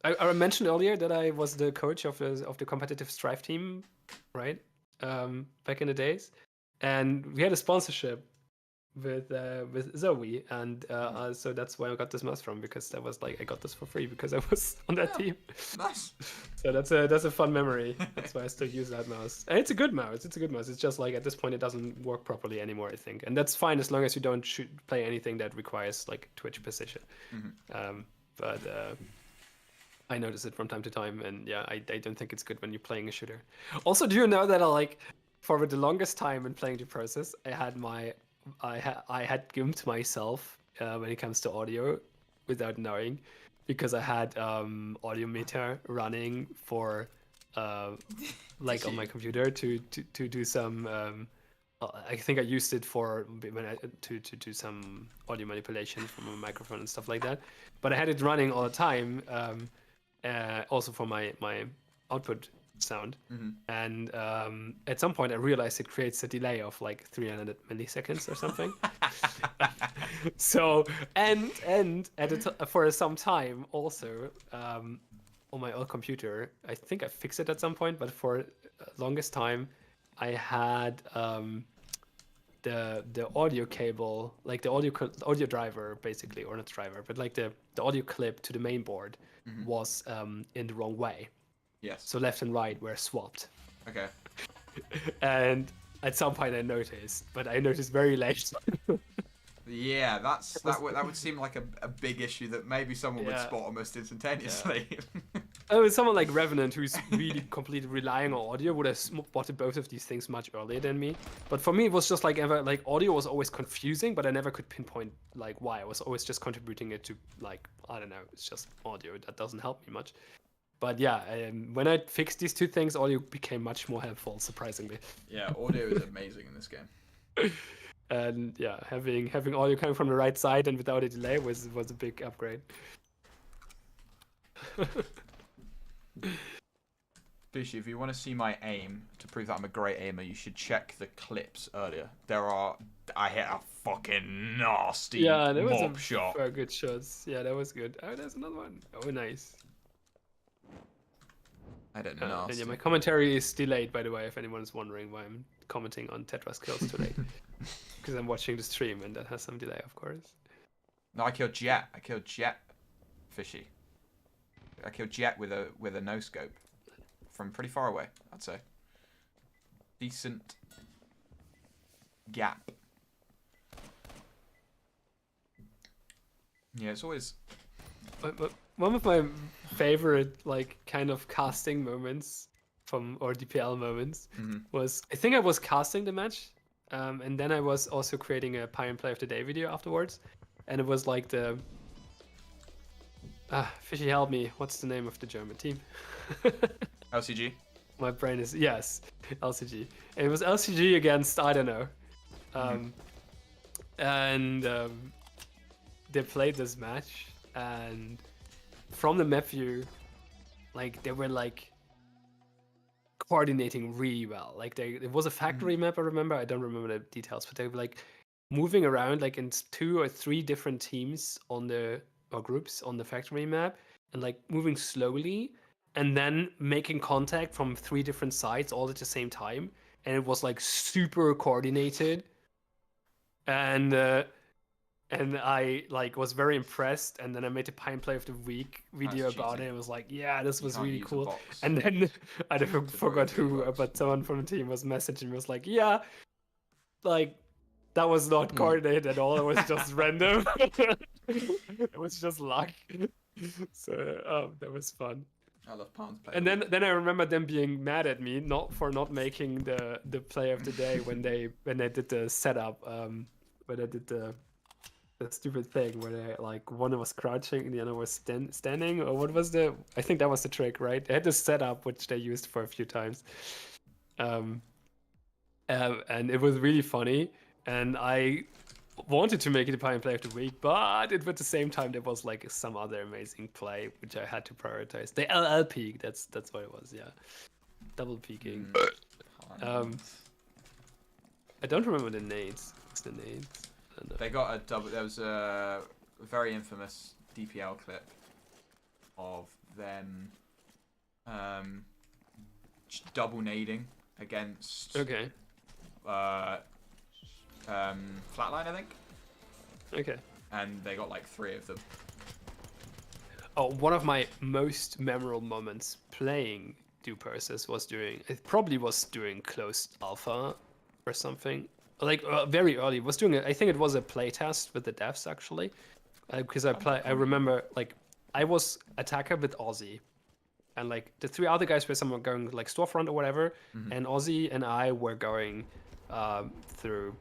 I mentioned earlier that I was the coach of the competitive Strife team, right? Back in the days, and we had a sponsorship with Zoe, and so that's where I got this mouse from, because that was like I got this for free because I was on that team. Nice. So that's a fun memory. That's why I still use that mouse, and it's a good mouse. It's a good mouse. It's just like at this point it doesn't work properly anymore, I think, and that's fine as long as you don't play anything that requires like twitch precision. But I notice it from time to time, and yeah, I don't think it's good when you're playing a shooter. Also, do you know that for the longest time in playing the process, I had gimped myself when it comes to audio without knowing, because I had Audiometer running for like on my computer to do some. I think I used it for to do some audio manipulation from a microphone and stuff like that. But I had it running all the time, also for my output sound. And at some point I realized it creates a delay of like 300 milliseconds or something. So and for some time also on my old computer, I think I fixed it at some point, but for longest time I had the audio cable, like the audio driver basically, or not driver, but like the audio clip to the main board was in the wrong way. Yes. So left and right were swapped. Okay. And at some point I noticed, but I noticed very late. Yeah, that would seem like a big issue that maybe someone would spot almost instantaneously. Oh, someone like Revenant, who's really completely relying on audio, would have spotted both of these things much earlier than me. But for me, it was just like audio was always confusing, but I never could pinpoint like why. I was always just contributing it to like, I don't know, it's just audio. That doesn't help me much. But yeah, when I fixed these two things, audio became much more helpful, surprisingly. Yeah, audio is amazing in this game. And yeah, having audio coming from the right side and without a delay was a big upgrade. Bushi, if you want to see my aim to prove that I'm a great aimer, you should check the clips earlier. I hit a fucking nasty mob shot. Very good shots. Yeah, that was good. Oh, there's another one. Oh, nice. I don't know. And yeah, my commentary is delayed, by the way, if anyone's wondering why I'm commenting on Tetra's kills today. Because I'm watching the stream, and that has some delay, of course. No, I killed Jet. Fishy. I killed Jet with a no scope from pretty far away, I'd say. Decent gap. Yeah, it's always. But one of my favorite like kind of casting moments or DPL moments was, I think I was casting the match, and then I was also creating a Pie and Play of the Day video afterwards, and it was like the Fishy, help me, what's the name of the German team? LCG. My brain is, yes, LCG. And it was LCG against, I don't know, and they played this match, and from the map view, like they were like coordinating really well. Like it was a factory map, I remember. I don't remember the details, but they were like moving around like in 2 or 3 different teams or groups on the factory map, and like moving slowly, and then making contact from 3 different sides all at the same time. And it was like super coordinated, and I like was very impressed, and then I made a Pie and Play of the Week video about it. It was like, yeah, this was really cool. And then I forgot who, but someone from the team was messaging me, was like, yeah, like that was not coordinated at all. It was just random. It was just luck. So that was fun. I love Palms play. And then I remember them being mad at me for not making the play of the day when they did the setup, when I did the stupid thing where they like one was crouching and the other was standing, or what was I think that was the trick, right? They had this setup which they used for a few times, and it was really funny, and I wanted to make it a Pie and Play of the Week, but at the same time there was like some other amazing play which I had to prioritize. The LL peak, that's what it was, yeah. Double peeking. I don't remember the nades. What's the nades? They got a double. There was a very infamous DPL clip of them double nading against Flatline, I think. Okay. And they got like 3 of them. Oh, one of my most memorable moments playing Due Process was during closed alpha or something. Like very early. Was doing it. I think it was a playtest with the devs actually, because I remember like I was attacker with Ozzy, and like the 3 other guys were someone going like storefront or whatever, and Ozzy and I were going through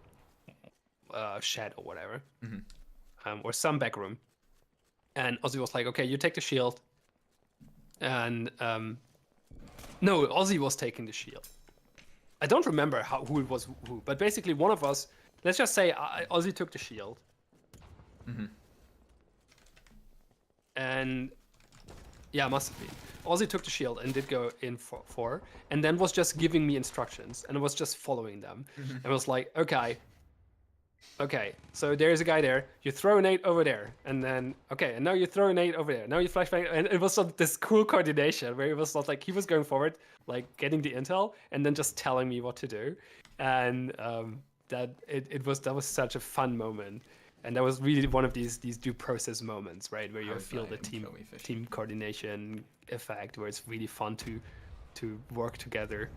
shed or whatever, or some back room. And Ozzy was like, okay, you take the shield. And no, Ozzy was taking the shield. I don't remember who it was who, but basically one of us, let's just say Ozzy took the shield. And yeah, must have been. Ozzy took the shield and did go in for and then was just giving me instructions and was just following them. And was like, okay, so there's a guy there. You throw a nade over there, and then and now you throw a nade over there. Now you flashbang, and it was this cool coordination where it was not like he was going forward, like getting the intel, and then just telling me what to do, and that was such a fun moment, and that was really one of these Due Process moments, right, where you feel the team coordination effect, where it's really fun to work together.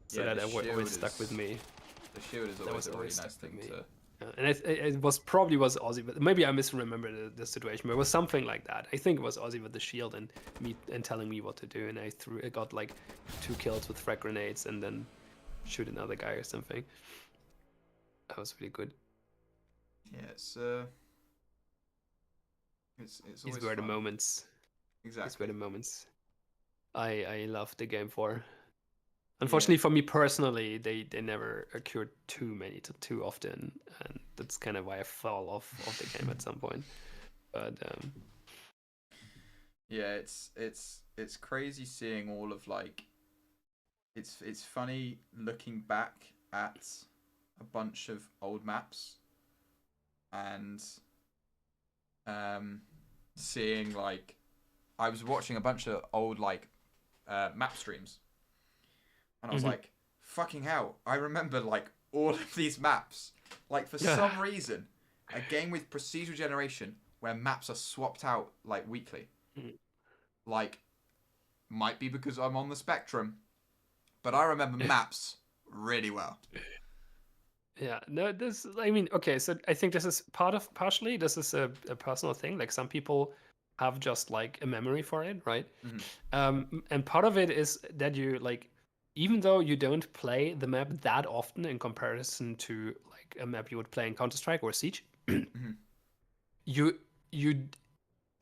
So that always stuck with me. The shield is always a really nice thing to. And it was probably Ozzy, but maybe I misremember the situation, but it was something like that. I think it was Ozzy with the shield and me and telling me what to do, and I got like 2 kills with frag grenades and then shoot another guy or something. That was really good. Yeah, it's always These were the moments. Exactly. These were the moments I loved the game for. Unfortunately for me personally, they never occurred too often, and that's kind of why I fell off of the game at some point. But yeah, it's crazy seeing all of like. It's funny looking back at a bunch of old maps, and seeing like I was watching a bunch of old like map streams. And I was like, fucking hell, I remember like all of these maps. Like for some reason, a game with procedural generation where maps are swapped out like weekly. Like, might be because I'm on the spectrum, but I remember maps really well. Yeah, no, so I think this is partially this is a personal thing. Like some people have just like a memory for it, right? And part of it is that you like, even though you don't play the map that often in comparison to like a map you would play in Counter-Strike or Siege, you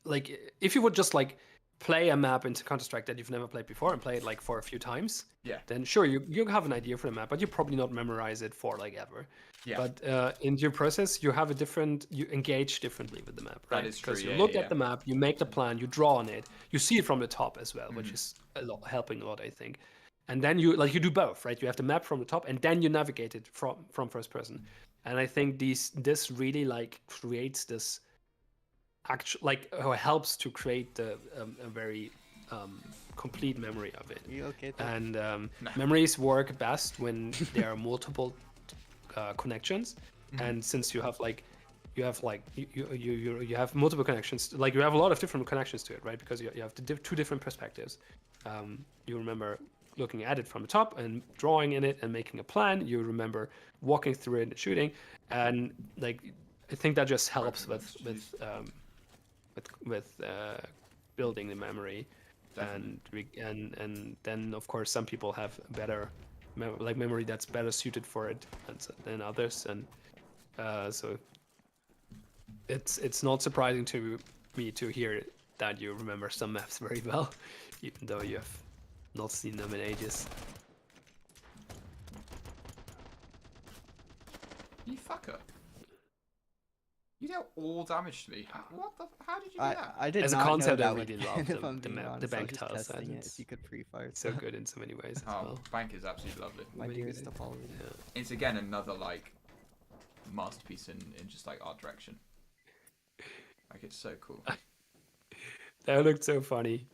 like if you would just like play a map into Counter-Strike that you've never played before and play it like for a few times, then sure you have an idea for the map, but you probably not memorize it for like ever. But in Due Process, you engage differently with the map, right? That is true. Because you look at the map, you make the plan, you draw on it, you see it from the top as well, which is helping a lot, I think. And then you do both, right? You have the map from the top, and then you navigate it from first person. And I think this really like creates this helps to create a very complete memory of it. And memories work best when there are multiple connections, and since you have multiple connections, like you have a lot of different connections to it, right? Because you have 2 different perspectives. You remember looking at it from the top and drawing in it and making a plan. You remember walking through it and shooting, and like I think that just helps with building the memory. And then of course some people have better memory that's better suited for it than others, and so it's not surprising to me to hear that you remember some maps very well, even though you have not seen them in ages. You fucker. You dealt all damage to me. How did you do that? I did As a not concept, know I that really love the bank tile it, side. if you could pre-fire. So good in so many ways as well. Bank is absolutely lovely. My dearest apologies. It's again another like masterpiece in just like art direction. Like it's so cool. That looked so funny.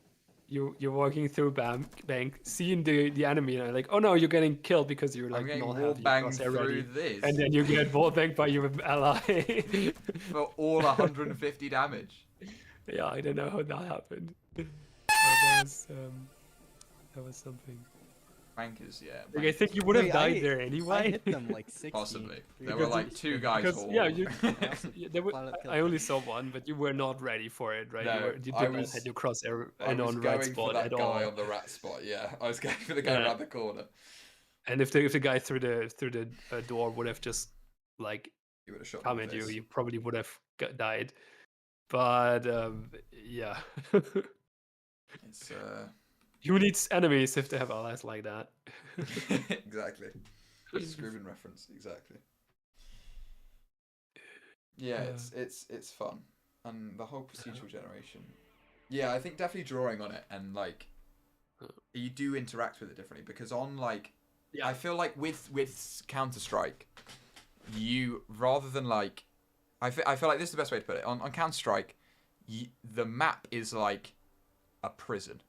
you're walking through bank, seeing the enemy, and like, oh no, you're getting killed because you're I'm like getting not wall having banged crosshair through ready. this And then you get wall banged by your ally. for all 150 damage. Yeah, I don't know how that happened. But that was something. Bankers, yeah. Like, I think you would have Wait, died I- there I anyway. hit them like 60. Possibly. There Because were like two guys Because, all. yeah, there were, Pilot killed I only saw one, but you were not ready for it, right? No, you I did not was- hit your crosshair I and was on going red for spot that at guy all. on the rat spot. Yeah, I was going for the guy Yeah. around the corner. And if the guy through the door would have just like You would have shot come him in at the you, face. you probably would have died. But yeah, It's who needs enemies if they have allies like that? exactly. Scriven reference, exactly. Yeah, it's fun, and the whole procedural generation. Yeah, I think definitely drawing on it, and like you do interact with it differently because on like Yeah. I feel like with Counter-Strike, you rather than like I feel like this is the best way to put it. On Counter-Strike, the map is like a prison.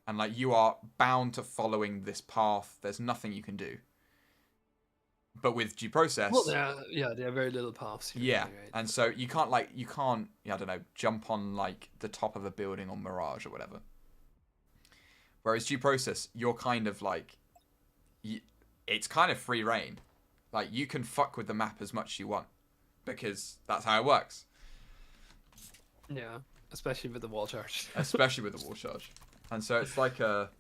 And like you are bound to following this path. There's nothing you can do. But with due process, Well, there are very little paths. Here, yeah, right? and so you can't I don't know, jump on like the top of a building on Mirage or whatever. Whereas due process, you're kind of like, it's kind of free reign. Like you can fuck with the map as much as you want, because that's how it works. Yeah, especially with the wall charge. Especially with the wall charge. And so it's like a,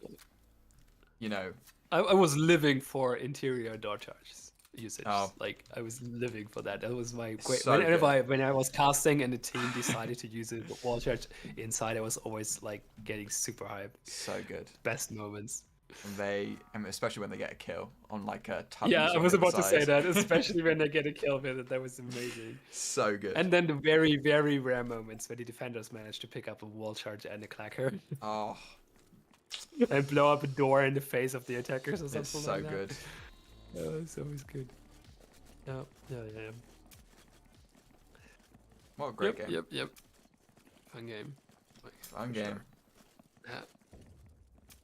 you know. I was living for interior door charges usage. Oh. Like I was living for that. That was my So when I was casting and the team decided to use a wall charge inside, I was always like getting super hyped. So good. Best moments. And especially when they get a kill on like a ton. Yeah, I was about to say that, especially when they get a kill with it. That was amazing. So good. And then the very, very rare moments where the defenders managed to pick up a wall charge and a clacker. Oh, And blow up a door in the face of the attackers or something it's so like that. good. Oh, it's always good. Yeah. What a great game. Yep. Fun game. Fun For game. sure. Yeah.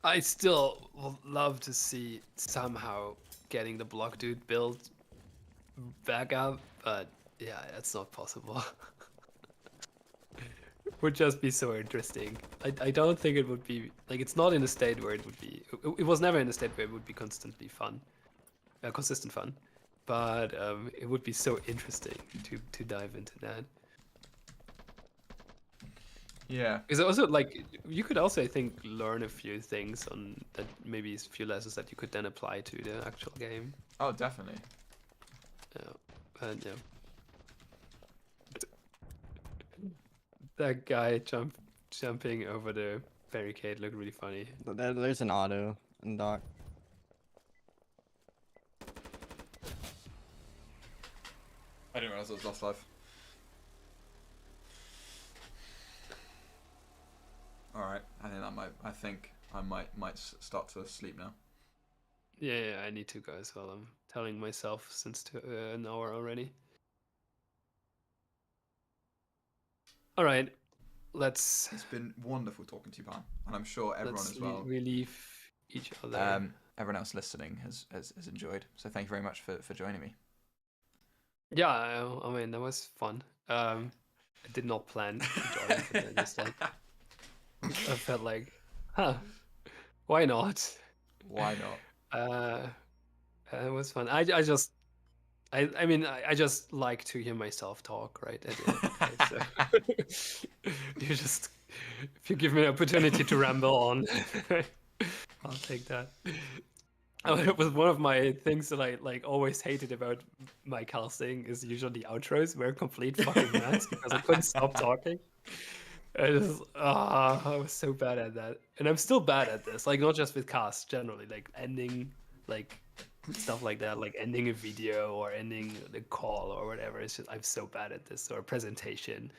I still would love to see somehow getting the block dude build back up, but yeah, that's not possible. Would just be so interesting. I don't think it would be like, it's not in a state where it would be. It was never in a state where it would be constantly fun, consistent fun. But it would be so interesting to dive into that. Yeah. Because also, like, you could also, I think, learn a few things on that, maybe a few lessons that you could then apply to the actual game. Oh, definitely. Yeah, and yeah. That guy jumping over the barricade looked really funny. There's an auto in dock. I didn't realize it was Lost Life. Alright, I think I might start to sleep now. Yeah, I need to go as well. I'm telling myself since an hour already. All right, let's. It's been wonderful talking to you, Pan, and I'm sure everyone let's as well. relieve each other. Everyone else listening has enjoyed. So thank you very much for joining me. Yeah, I mean that was fun. I did not plan to join, but I just like I felt like, why not? Why not? It was fun. I mean, I just like to hear myself talk, right? At the end of the day, so you just, if you give me an opportunity to ramble on, I'll take that. It was one of my things that I like always hated about my casting is usually outros were a complete fucking mess because I couldn't stop talking. I was so bad at that, and I'm still bad at this. Like not just with casts, generally, like ending, like stuff like that, like ending a video or ending the call or whatever. It's just I'm so bad at this. Or a presentation.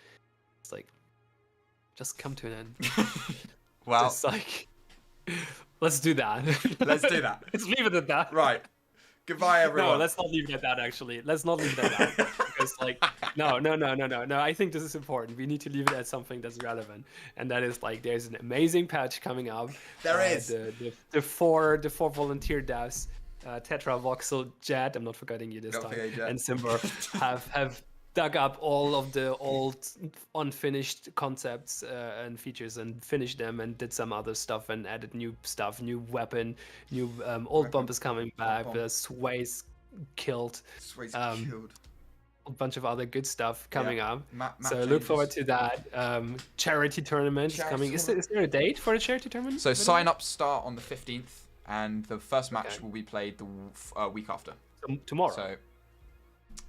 It's like just come to an end. Well, Just like let's do that. let's do that. Let's leave it at that. Right. Goodbye, everyone. No, let's not leave it at that. Actually, let's not leave it at that. because like no. I think this is important. We need to leave it at something that's relevant, and that is like there's an amazing patch coming up. There is the four volunteer devs, Tetra, Voxel, Jet. I'm not forgetting you this Don't time, forget Jet. and Simber have dug up all of the old unfinished concepts and features and finished them and did some other stuff and added new stuff, new weapon, new old bump is coming back, the Sway's killed, Sway's killed. a bunch of other good stuff coming up. Map So look changes. forward to that. Charity tournament is coming. Is there a date for the charity tournament? So sign-ups start on the 15th, and the first match will be played the week after. Tomorrow. So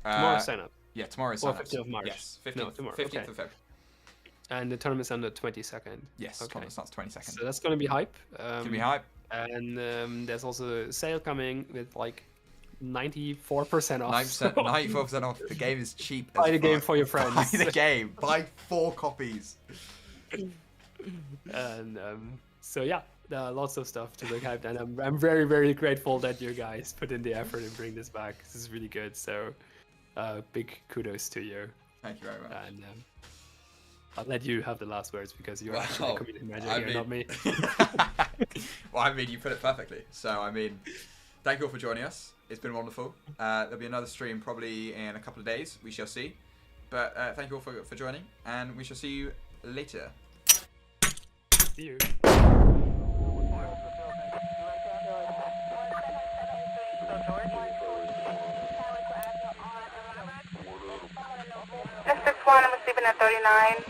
Tomorrow sign up. Yeah, tomorrow is Or sign-ups. 15th of March. Yes, 15th, No, tomorrow, 15th okay. of February. And the tournament's on the 22nd. Yes, Okay. tournament starts 22nd. So that's gonna be hype. Gonna be hype. And there's also a sale coming with like 94% off. 94% off. The game is cheap. Buy as the game fuck. for your friends. Buy the game. Buy 4 copies. And so yeah, lots of stuff to look hyped, and I'm very, very grateful that you guys put in the effort and bring this back. This is really good. So big kudos to you. Thank you very much. And I'll let you have the last words because you're actually Well, the community manager here, not me. Well, I mean, you put it perfectly. So, I mean, thank you all for joining us. It's been wonderful. There'll be another stream probably in a couple of days. We shall see. But thank you all for joining, and we shall see you later. See you. S61, I'm receiving at 39.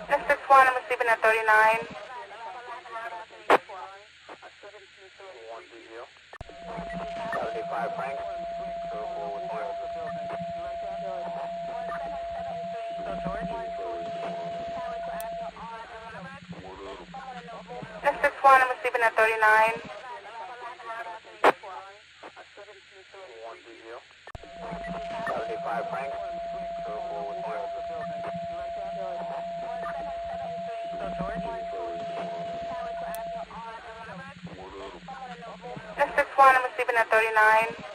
S61, I'm receiving at 39. S61, I'm receiving at 39. S61, I'm receiving at 39.